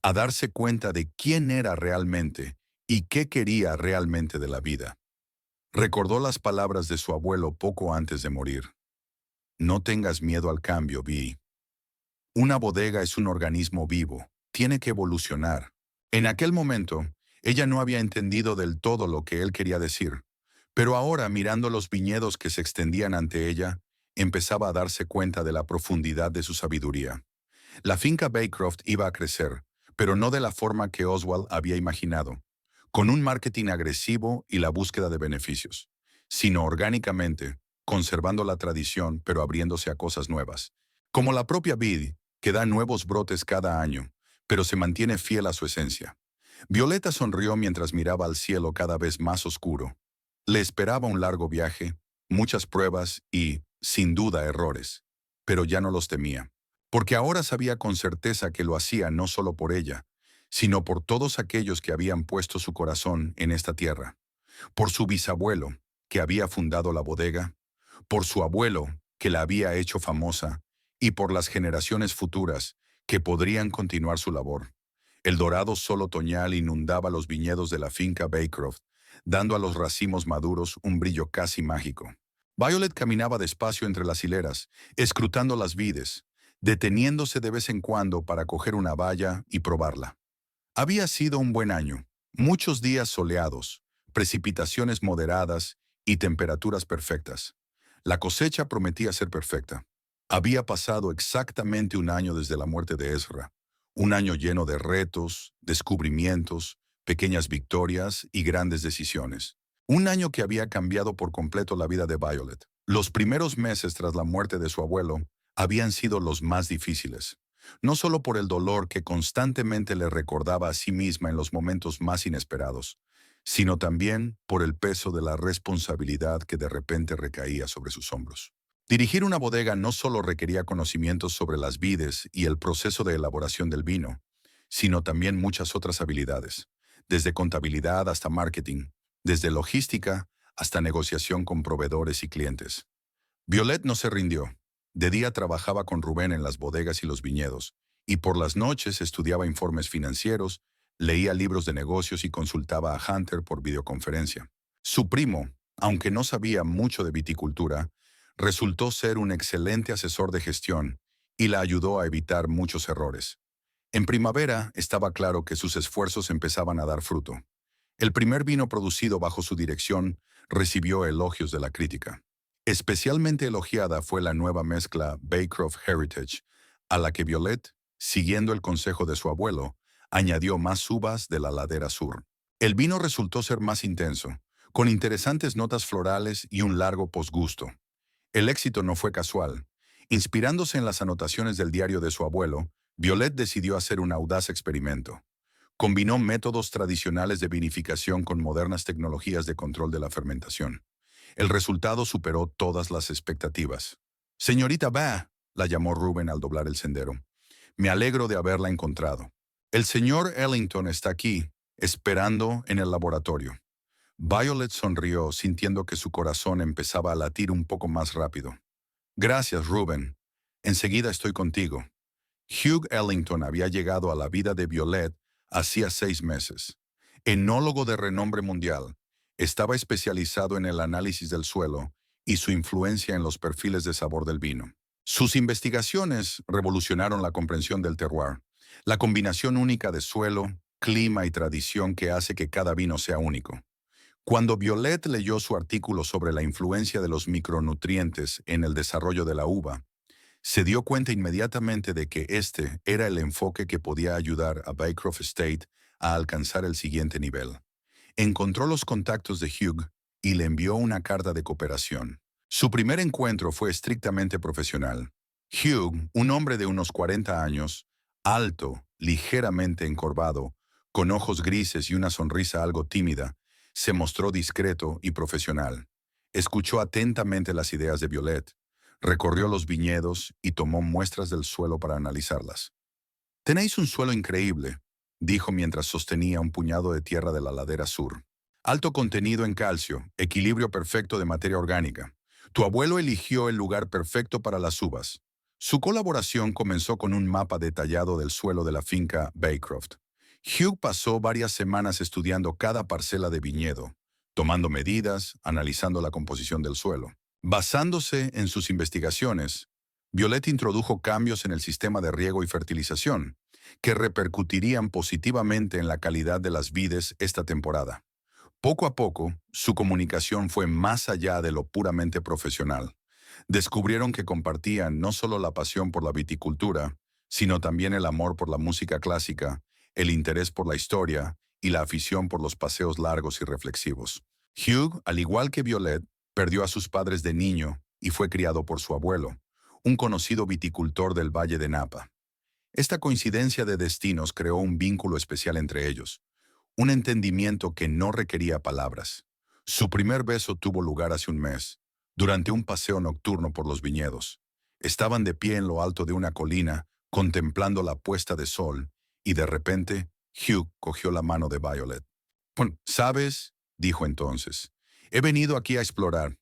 a darse cuenta de quién era realmente y qué quería realmente de la vida. Recordó las palabras de su abuelo poco antes de morir. No tengas miedo al cambio, Vi. Una bodega es un organismo vivo, tiene que evolucionar. En aquel momento, ella no había entendido del todo lo que él quería decir, pero ahora, mirando los viñedos que se extendían ante ella, empezaba a darse cuenta de la profundidad de su sabiduría. La finca Baycroft iba a crecer, pero no de la forma que Oswald había imaginado, con un marketing agresivo y la búsqueda de beneficios, sino orgánicamente, conservando la tradición pero abriéndose a cosas nuevas. Como la propia vid, que da nuevos brotes cada año, pero se mantiene fiel a su esencia. Violeta sonrió mientras miraba al cielo cada vez más oscuro. Le esperaba un largo viaje, muchas pruebas y, sin duda, errores, pero ya no los temía, porque ahora sabía con certeza que lo hacía no solo por ella, sino por todos aquellos que habían puesto su corazón en esta tierra, por su bisabuelo, que había fundado la bodega, por su abuelo, que la había hecho famosa, y por las generaciones futuras, que podrían continuar su labor. El dorado sol otoñal inundaba los viñedos de la finca Baycroft, dando a los racimos maduros un brillo casi mágico. Violet caminaba despacio entre las hileras, escrutando las vides, deteniéndose de vez en cuando para coger una baya y probarla. Había sido un buen año, muchos días soleados, precipitaciones moderadas y temperaturas perfectas. La cosecha prometía ser perfecta. Había pasado exactamente un año desde la muerte de Ezra, un año lleno de retos, descubrimientos, pequeñas victorias y grandes decisiones. Un año que había cambiado por completo la vida de Violet. Los primeros meses tras la muerte de su abuelo habían sido los más difíciles, no solo por el dolor que constantemente le recordaba a sí misma en los momentos más inesperados, sino también por el peso de la responsabilidad que de repente recaía sobre sus hombros. Dirigir una bodega no solo requería conocimientos sobre las vides y el proceso de elaboración del vino, sino también muchas otras habilidades, desde contabilidad hasta marketing, desde logística hasta negociación con proveedores y clientes. Violet no se rindió. De día trabajaba con Rubén en las bodegas y los viñedos, y por las noches estudiaba informes financieros, leía libros de negocios y consultaba a Hunter por videoconferencia. Su primo, aunque no sabía mucho de viticultura, resultó ser un excelente asesor de gestión y la ayudó a evitar muchos errores. En primavera estaba claro que sus esfuerzos empezaban a dar fruto. El primer vino producido bajo su dirección recibió elogios de la crítica. Especialmente elogiada fue la nueva mezcla Baycroft Heritage, a la que Violet, siguiendo el consejo de su abuelo, añadió más uvas de la ladera sur. El vino resultó ser más intenso, con interesantes notas florales y un largo posgusto. El éxito no fue casual. Inspirándose en las anotaciones del diario de su abuelo, Violet decidió hacer un audaz experimento. Combinó métodos tradicionales de vinificación con modernas tecnologías de control de la fermentación. El resultado superó todas las expectativas. «Señorita Ba», la llamó Rubén al doblar el sendero. «Me alegro de haberla encontrado. El señor Ellington está aquí, esperando en el laboratorio». Violet sonrió, sintiendo que su corazón empezaba a latir un poco más rápido. «Gracias, Rubén. Enseguida estoy contigo». Hugh Ellington había llegado a la vida de Violet hacía 6 meses. Enólogo de renombre mundial, estaba especializado en el análisis del suelo y su influencia en los perfiles de sabor del vino. Sus investigaciones revolucionaron la comprensión del terroir, la combinación única de suelo, clima y tradición que hace que cada vino sea único. Cuando Violet leyó su artículo sobre la influencia de los micronutrientes en el desarrollo de la uva, se dio cuenta inmediatamente de que este era el enfoque que podía ayudar a Baycroft Estate a alcanzar el siguiente nivel. Encontró los contactos de Hugh y le envió una carta de cooperación. Su primer encuentro fue estrictamente profesional. Hugh, un hombre de unos 40 años, alto, ligeramente encorvado, con ojos grises y una sonrisa algo tímida, se mostró discreto y profesional. Escuchó atentamente las ideas de Violet, recorrió los viñedos y tomó muestras del suelo para analizarlas. «Tenéis un suelo increíble», dijo mientras sostenía un puñado de tierra de la ladera sur. «Alto contenido en calcio, equilibrio perfecto de materia orgánica. Tu abuelo eligió el lugar perfecto para las uvas». Su colaboración comenzó con un mapa detallado del suelo de la finca Baycroft. Hugh pasó varias semanas estudiando cada parcela de viñedo, tomando medidas, analizando la composición del suelo. Basándose en sus investigaciones, Violet introdujo cambios en el sistema de riego y fertilización, que repercutirían positivamente en la calidad de las vides esta temporada. Poco a poco, su comunicación fue más allá de lo puramente profesional. Descubrieron que compartían no solo la pasión por la viticultura, sino también el amor por la música clásica, el interés por la historia y la afición por los paseos largos y reflexivos. Hugh, al igual que Violet, perdió a sus padres de niño y fue criado por su abuelo, un conocido viticultor del Valle de Napa. Esta coincidencia de destinos creó un vínculo especial entre ellos, un entendimiento que no requería palabras. Su primer beso tuvo lugar hace un mes, durante un paseo nocturno por los viñedos. Estaban de pie en lo alto de una colina, contemplando la puesta de sol, y de repente, Hugh cogió la mano de Violet. «¿Sabes?», dijo entonces, «he venido aquí a explorar,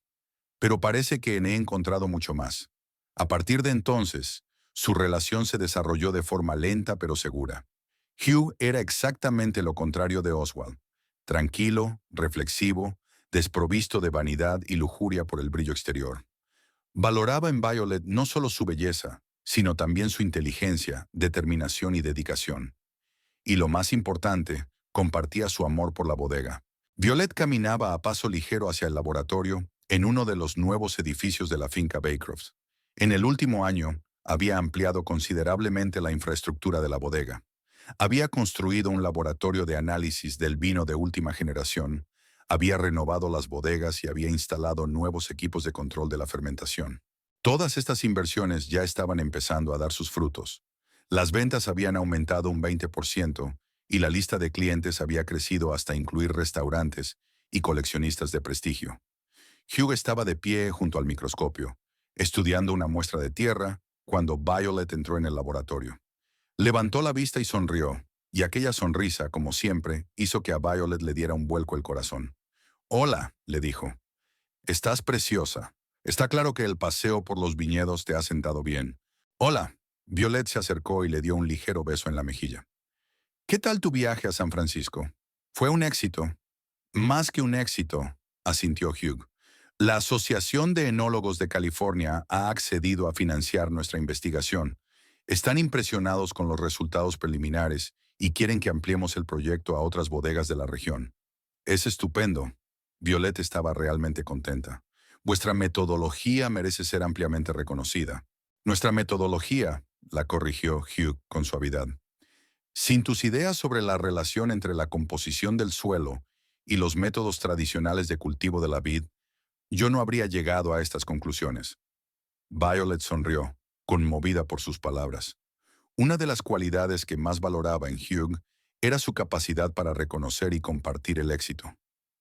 pero parece que he encontrado mucho más». A partir de entonces, su relación se desarrolló de forma lenta pero segura. Hugh era exactamente lo contrario de Oswald: tranquilo, reflexivo, desprovisto de vanidad y lujuria por el brillo exterior. Valoraba en Violet no solo su belleza, sino también su inteligencia, determinación y dedicación. Y lo más importante, compartía su amor por la bodega. Violet caminaba a paso ligero hacia el laboratorio en uno de los nuevos edificios de la finca Baycroft. En el último año, había ampliado considerablemente la infraestructura de la bodega. Había construido un laboratorio de análisis del vino de última generación, había renovado las bodegas y había instalado nuevos equipos de control de la fermentación. Todas estas inversiones ya estaban empezando a dar sus frutos. Las ventas habían aumentado un 20% y la lista de clientes había crecido hasta incluir restaurantes y coleccionistas de prestigio. Hugh estaba de pie junto al microscopio, estudiando una muestra de tierra, cuando Violet entró en el laboratorio. Levantó la vista y sonrió, y aquella sonrisa, como siempre, hizo que a Violet le diera un vuelco el corazón. «Hola», le dijo. «Estás preciosa. Está claro que el paseo por los viñedos te ha sentado bien». «Hola». Violet se acercó y le dio un ligero beso en la mejilla. «¿Qué tal tu viaje a San Francisco?» «Fue un éxito». «Más que un éxito», asintió Hugh. «La Asociación de Enólogos de California ha accedido a financiar nuestra investigación. Están impresionados con los resultados preliminares y quieren que ampliemos el proyecto a otras bodegas de la región». «Es estupendo». Violet estaba realmente contenta. Vuestra metodología merece ser ampliamente reconocida. Nuestra metodología, la corrigió Hugh con suavidad. Sin tus ideas sobre la relación entre la composición del suelo y los métodos tradicionales de cultivo de la vid, yo no habría llegado a estas conclusiones. Violet sonrió, conmovida por sus palabras. Una de las cualidades que más valoraba en Hugh era su capacidad para reconocer y compartir el éxito.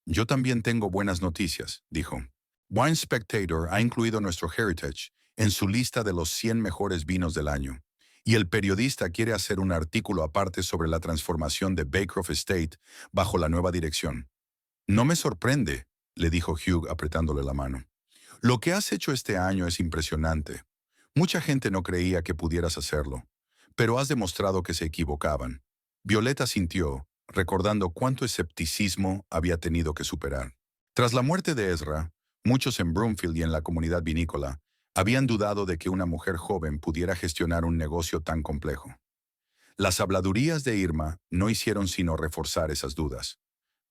Yo también tengo buenas noticias, dijo. Wine Spectator ha incluido nuestro Heritage en su lista de los 100 mejores vinos del año, y el periodista quiere hacer un artículo aparte sobre la transformación de Baycroft Estate bajo la nueva dirección. No me sorprende, le dijo Hugh apretándole la mano. Lo que has hecho este año es impresionante. Mucha gente no creía que pudieras hacerlo, pero has demostrado que se equivocaban. Violeta sintió, recordando cuánto escepticismo había tenido que superar. Tras la muerte de Ezra, muchos en Broomfield y en la comunidad vinícola habían dudado de que una mujer joven pudiera gestionar un negocio tan complejo. Las habladurías de Irma no hicieron sino reforzar esas dudas.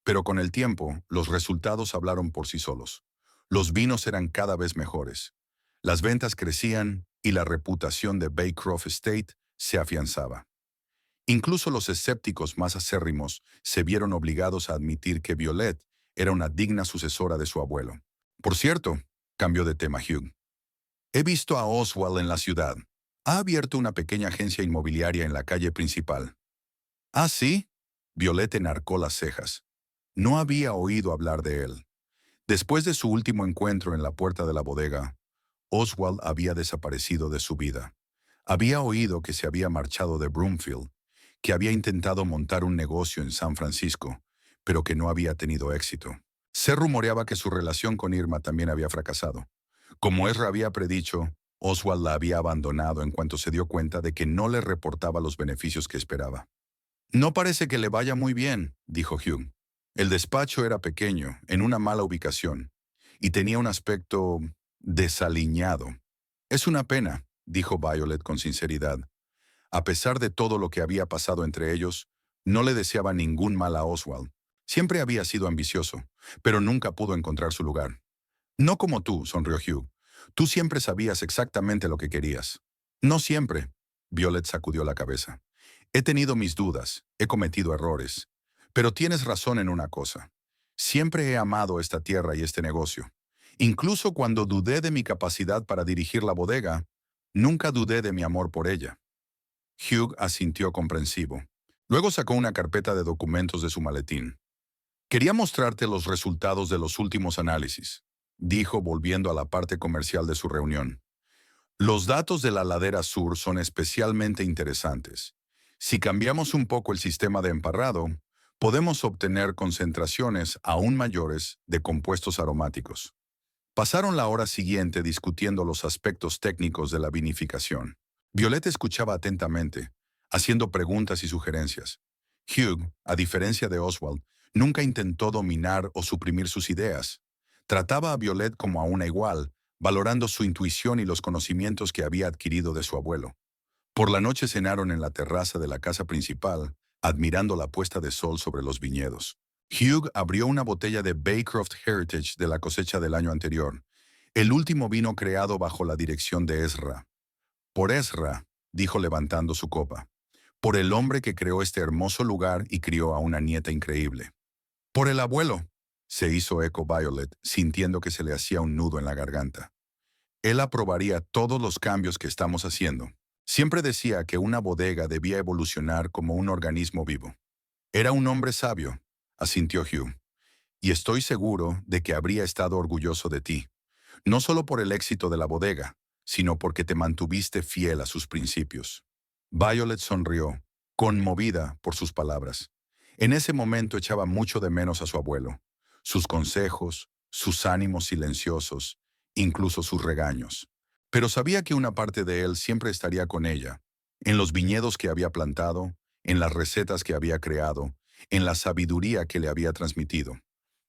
Pero con el tiempo, los resultados hablaron por sí solos. Los vinos eran cada vez mejores. Las ventas crecían y la reputación de Baycroft Estate se afianzaba. Incluso los escépticos más acérrimos se vieron obligados a admitir que Violet era una digna sucesora de su abuelo. Por cierto, cambió de tema Hugh. He visto a Oswald en la ciudad. Ha abierto una pequeña agencia inmobiliaria en la calle principal. ¿Ah, sí? Violet enarcó las cejas. No había oído hablar de él. Después de su último encuentro en la puerta de la bodega, Oswald había desaparecido de su vida. Había oído que se había marchado de Broomfield, que había intentado montar un negocio en San Francisco, pero que no había tenido éxito. Se rumoreaba que su relación con Irma también había fracasado. Como Ezra había predicho, Oswald la había abandonado en cuanto se dio cuenta de que no le reportaba los beneficios que esperaba. No parece que le vaya muy bien, dijo Hugh. El despacho era pequeño, en una mala ubicación, y tenía un aspecto desaliñado. Es una pena, dijo Violet con sinceridad. A pesar de todo lo que había pasado entre ellos, no le deseaba ningún mal a Oswald. Siempre había sido ambicioso, pero nunca pudo encontrar su lugar. No como tú, sonrió Hugh. Tú siempre sabías exactamente lo que querías. No siempre, Violet sacudió la cabeza. He tenido mis dudas, he cometido errores. Pero tienes razón en una cosa. Siempre he amado esta tierra y este negocio. Incluso cuando dudé de mi capacidad para dirigir la bodega, nunca dudé de mi amor por ella. Hugh asintió comprensivo. Luego sacó una carpeta de documentos de su maletín. Quería mostrarte los resultados de los últimos análisis, dijo volviendo a la parte comercial de su reunión. Los datos de la ladera sur son especialmente interesantes. Si cambiamos un poco el sistema de emparrado, podemos obtener concentraciones aún mayores de compuestos aromáticos. Pasaron la hora siguiente discutiendo los aspectos técnicos de la vinificación. Violeta escuchaba atentamente, haciendo preguntas y sugerencias. Hugh, a diferencia de Oswald, nunca intentó dominar o suprimir sus ideas. Trataba a Violet como a una igual, valorando su intuición y los conocimientos que había adquirido de su abuelo. Por la noche cenaron en la terraza de la casa principal, admirando la puesta de sol sobre los viñedos. Hugh abrió una botella de Baycroft Heritage de la cosecha del año anterior, el último vino creado bajo la dirección de Ezra. Por Ezra, dijo levantando su copa, por el hombre que creó este hermoso lugar y crió a una nieta increíble. Por el abuelo, se hizo eco Violet, sintiendo que se le hacía un nudo en la garganta. Él aprobaría todos los cambios que estamos haciendo. Siempre decía que una bodega debía evolucionar como un organismo vivo. Era un hombre sabio, asintió Hugh, y estoy seguro de que habría estado orgulloso de ti, no solo por el éxito de la bodega, sino porque te mantuviste fiel a sus principios. Violet sonrió, conmovida por sus palabras. En ese momento echaba mucho de menos a su abuelo, sus consejos, sus ánimos silenciosos, incluso sus regaños. Pero sabía que una parte de él siempre estaría con ella, en los viñedos que había plantado, en las recetas que había creado, en la sabiduría que le había transmitido.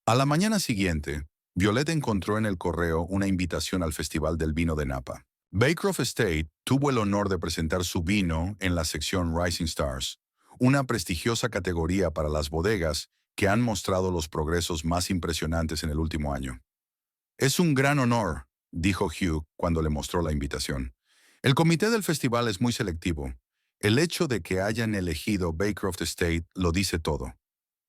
A la mañana siguiente, Violet encontró en el correo una invitación al Festival del Vino de Napa. Baycroft Estate tuvo el honor de presentar su vino en la sección Rising Stars, una prestigiosa categoría para las bodegas que han mostrado los progresos más impresionantes en el último año. Es un gran honor, dijo Hugh cuando le mostró la invitación. El comité del festival es muy selectivo. El hecho de que hayan elegido Baycroft Estate lo dice todo.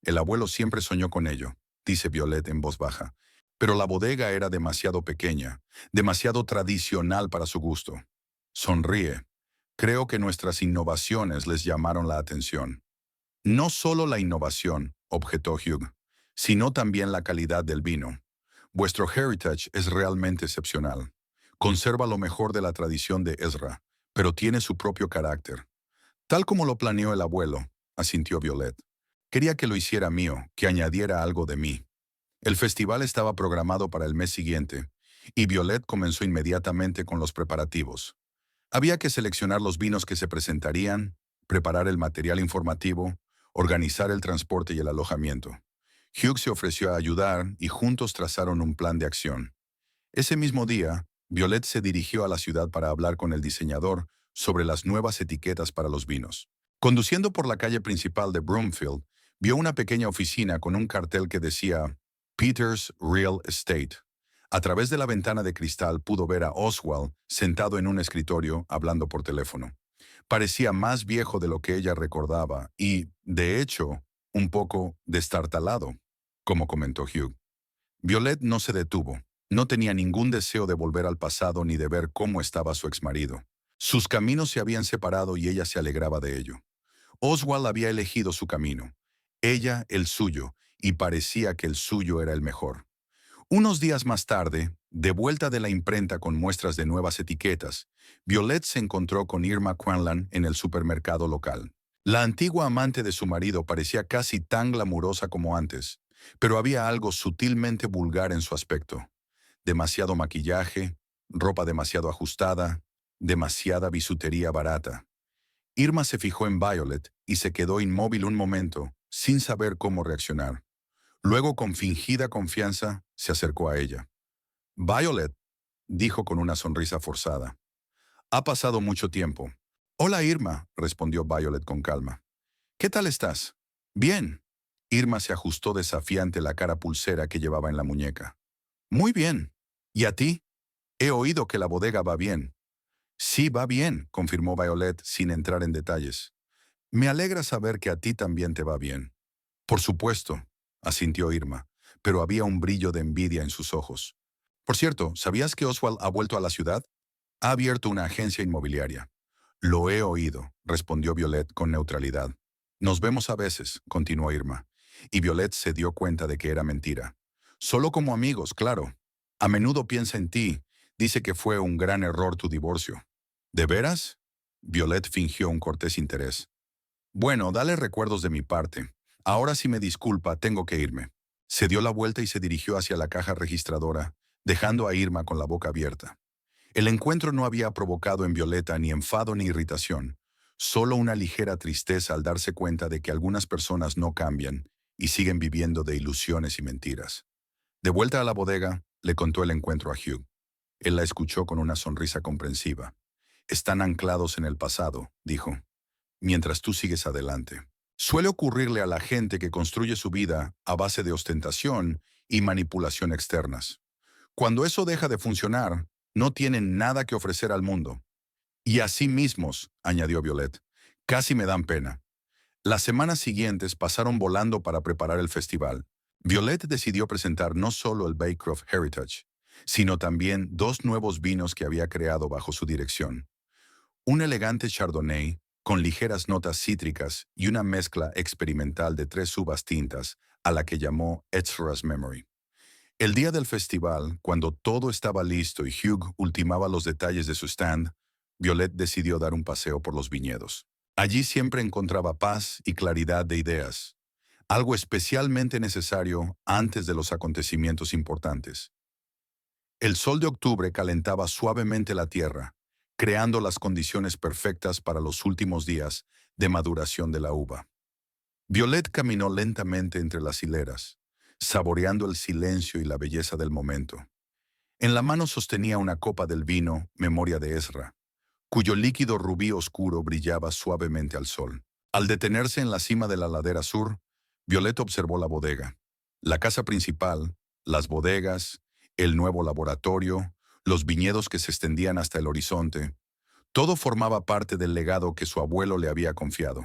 El abuelo siempre soñó con ello, dice Violet en voz baja. Pero la bodega era demasiado pequeña, demasiado tradicional para su gusto. Sonríe. Creo que nuestras innovaciones les llamaron la atención. No solo la innovación, objetó Hugh, sino también la calidad del vino. Vuestro heritage es realmente excepcional. Conserva lo mejor de la tradición de Ezra, pero tiene su propio carácter. Tal como lo planeó el abuelo, asintió Violet. Quería que lo hiciera mío, que añadiera algo de mí. El festival estaba programado para el mes siguiente, y Violet comenzó inmediatamente con los preparativos. Había que seleccionar los vinos que se presentarían, preparar el material informativo, organizar el transporte y el alojamiento. Hugh se ofreció a ayudar y juntos trazaron un plan de acción. Ese mismo día, Violet se dirigió a la ciudad para hablar con el diseñador sobre las nuevas etiquetas para los vinos. Conduciendo por la calle principal de Broomfield, vio una pequeña oficina con un cartel que decía Peters Real Estate. A través de la ventana de cristal pudo ver a Oswald sentado en un escritorio hablando por teléfono. Parecía más viejo de lo que ella recordaba y, de hecho, un poco destartalado, como comentó Hugh. Violet no se detuvo. No tenía ningún deseo de volver al pasado ni de ver cómo estaba su exmarido. Sus caminos se habían separado y ella se alegraba de ello. Oswald había elegido su camino, ella el suyo, y parecía que el suyo era el mejor. Unos días más tarde, de vuelta de la imprenta con muestras de nuevas etiquetas, Violet se encontró con Irma Quanlan en el supermercado local. La antigua amante de su marido parecía casi tan glamurosa como antes, pero había algo sutilmente vulgar en su aspecto. Demasiado maquillaje, ropa demasiado ajustada, demasiada bisutería barata. Irma se fijó en Violet y se quedó inmóvil un momento, sin saber cómo reaccionar. Luego, con fingida confianza, se acercó a ella. Violet, dijo con una sonrisa forzada. Ha pasado mucho tiempo. Hola, Irma, respondió Violet con calma. ¿Qué tal estás? Bien. Irma se ajustó desafiante la cara pulsera que llevaba en la muñeca. Muy bien. ¿Y a ti? He oído que la bodega va bien. Sí, va bien, confirmó Violet sin entrar en detalles. Me alegra saber que a ti también te va bien. Por supuesto, asintió Irma, pero había un brillo de envidia en sus ojos. Por cierto, ¿sabías que Oswald ha vuelto a la ciudad? Ha abierto una agencia inmobiliaria. Lo he oído, respondió Violet con neutralidad. Nos vemos a veces, continuó Irma, y Violet se dio cuenta de que era mentira. Solo como amigos, claro. A menudo piensa en ti. Dice que fue un gran error tu divorcio. ¿De veras? Violet fingió un cortés interés. Bueno, dale recuerdos de mi parte. Ahora si me disculpa, tengo que irme. Se dio la vuelta y se dirigió hacia la caja registradora, dejando a Irma con la boca abierta. El encuentro no había provocado en Violeta ni enfado ni irritación, solo una ligera tristeza al darse cuenta de que algunas personas no cambian y siguen viviendo de ilusiones y mentiras. De vuelta a la bodega, le contó el encuentro a Hugh. Él la escuchó con una sonrisa comprensiva. Están anclados en el pasado, dijo, mientras tú sigues adelante. Suele ocurrirle a la gente que construye su vida a base de ostentación y manipulación externas. Cuando eso deja de funcionar, no tienen nada que ofrecer al mundo. Y así mismos, añadió Violet, casi me dan pena. Las semanas siguientes pasaron volando para preparar el festival. Violet decidió presentar no solo el Baycroft Heritage, sino también dos nuevos vinos que había creado bajo su dirección. Un elegante Chardonnay, con ligeras notas cítricas y una mezcla experimental de 3 uvas tintas, a la que llamó Ezra's Memory. El día del festival, cuando todo estaba listo y Hugh ultimaba los detalles de su stand, Violet decidió dar un paseo por los viñedos. Allí siempre encontraba paz y claridad de ideas, algo especialmente necesario antes de los acontecimientos importantes. El sol de octubre calentaba suavemente la tierra, creando las condiciones perfectas para los últimos días de maduración de la uva. Violet caminó lentamente entre las hileras, saboreando el silencio y la belleza del momento. En la mano sostenía una copa del vino, memoria de Ezra, cuyo líquido rubí oscuro brillaba suavemente al sol. Al detenerse en la cima de la ladera sur, Violet observó la bodega, la casa principal, las bodegas el nuevo laboratorio, los viñedos que se extendían hasta el horizonte. Todo formaba parte del legado que su abuelo le había confiado.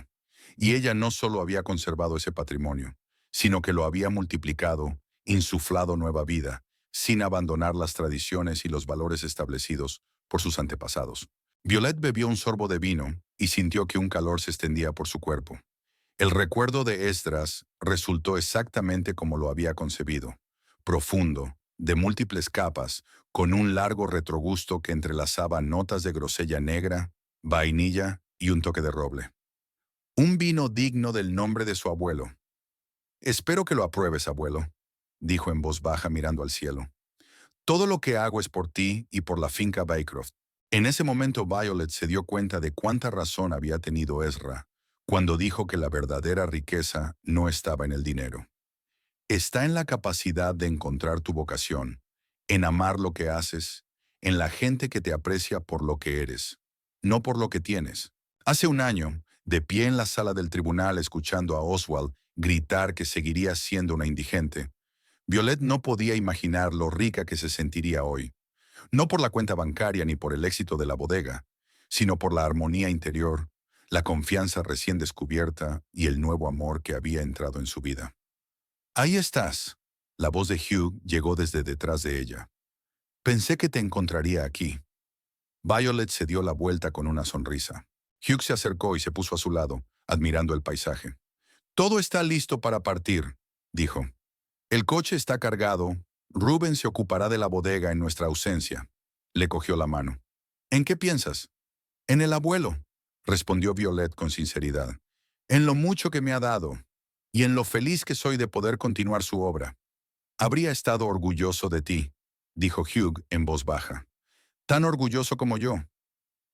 Y ella no solo había conservado ese patrimonio, sino que lo había multiplicado, insuflado nueva vida, sin abandonar las tradiciones y los valores establecidos por sus antepasados. Violet bebió un sorbo de vino y sintió que un calor se extendía por su cuerpo. El recuerdo de Esdras resultó exactamente como lo había concebido, profundo, de múltiples capas, con un largo retrogusto que entrelazaba notas de grosella negra, vainilla y un toque de roble. Un vino digno del nombre de su abuelo. Espero que lo apruebes, abuelo, dijo en voz baja mirando al cielo. Todo lo que hago es por ti y por la finca Baycroft. En ese momento Violet se dio cuenta de cuánta razón había tenido Ezra cuando dijo que la verdadera riqueza no estaba en el dinero. Está en la capacidad de encontrar tu vocación, en amar lo que haces, en la gente que te aprecia por lo que eres, no por lo que tienes. Hace un año, de pie en la sala del tribunal escuchando a Oswald gritar que seguiría siendo una indigente, Violet no podía imaginar lo rica que se sentiría hoy, no por la cuenta bancaria ni por el éxito de la bodega, sino por la armonía interior, la confianza recién descubierta y el nuevo amor que había entrado en su vida. Ahí estás. La voz de Hugh llegó desde detrás de ella. Pensé que te encontraría aquí. Violet se dio la vuelta con una sonrisa. Hugh se acercó y se puso a su lado, admirando el paisaje. Todo está listo para partir, dijo. El coche está cargado. Reuben se ocupará de la bodega en nuestra ausencia. Le cogió la mano. ¿En qué piensas? En el abuelo, respondió Violet con sinceridad. En lo mucho que me ha dado, y en lo feliz que soy de poder continuar su obra. Habría estado orgulloso de ti, dijo Hugh en voz baja. Tan orgulloso como yo.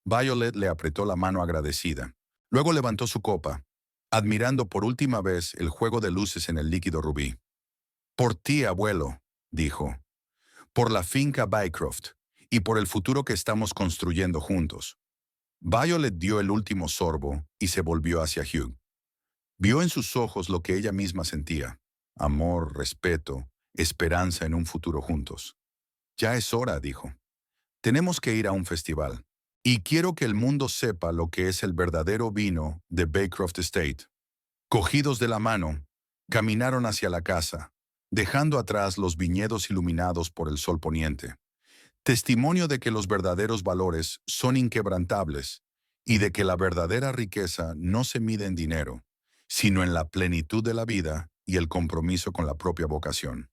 Violet le apretó la mano agradecida. Luego levantó su copa, admirando por última vez el juego de luces en el líquido rubí. Por ti, abuelo, dijo. Por la finca Bycroft y por el futuro que estamos construyendo juntos. Violet dio el último sorbo y se volvió hacia Hugh. Vio en sus ojos lo que ella misma sentía: amor, respeto, esperanza en un futuro juntos. Ya es hora, dijo. Tenemos que ir a un festival. Y quiero que el mundo sepa lo que es el verdadero vino de Baycroft Estate. Cogidos de la mano, caminaron hacia la casa, dejando atrás los viñedos iluminados por el sol poniente. Testimonio de que los verdaderos valores son inquebrantables y de que la verdadera riqueza no se mide en dinero, sino en la plenitud de la vida y el compromiso con la propia vocación.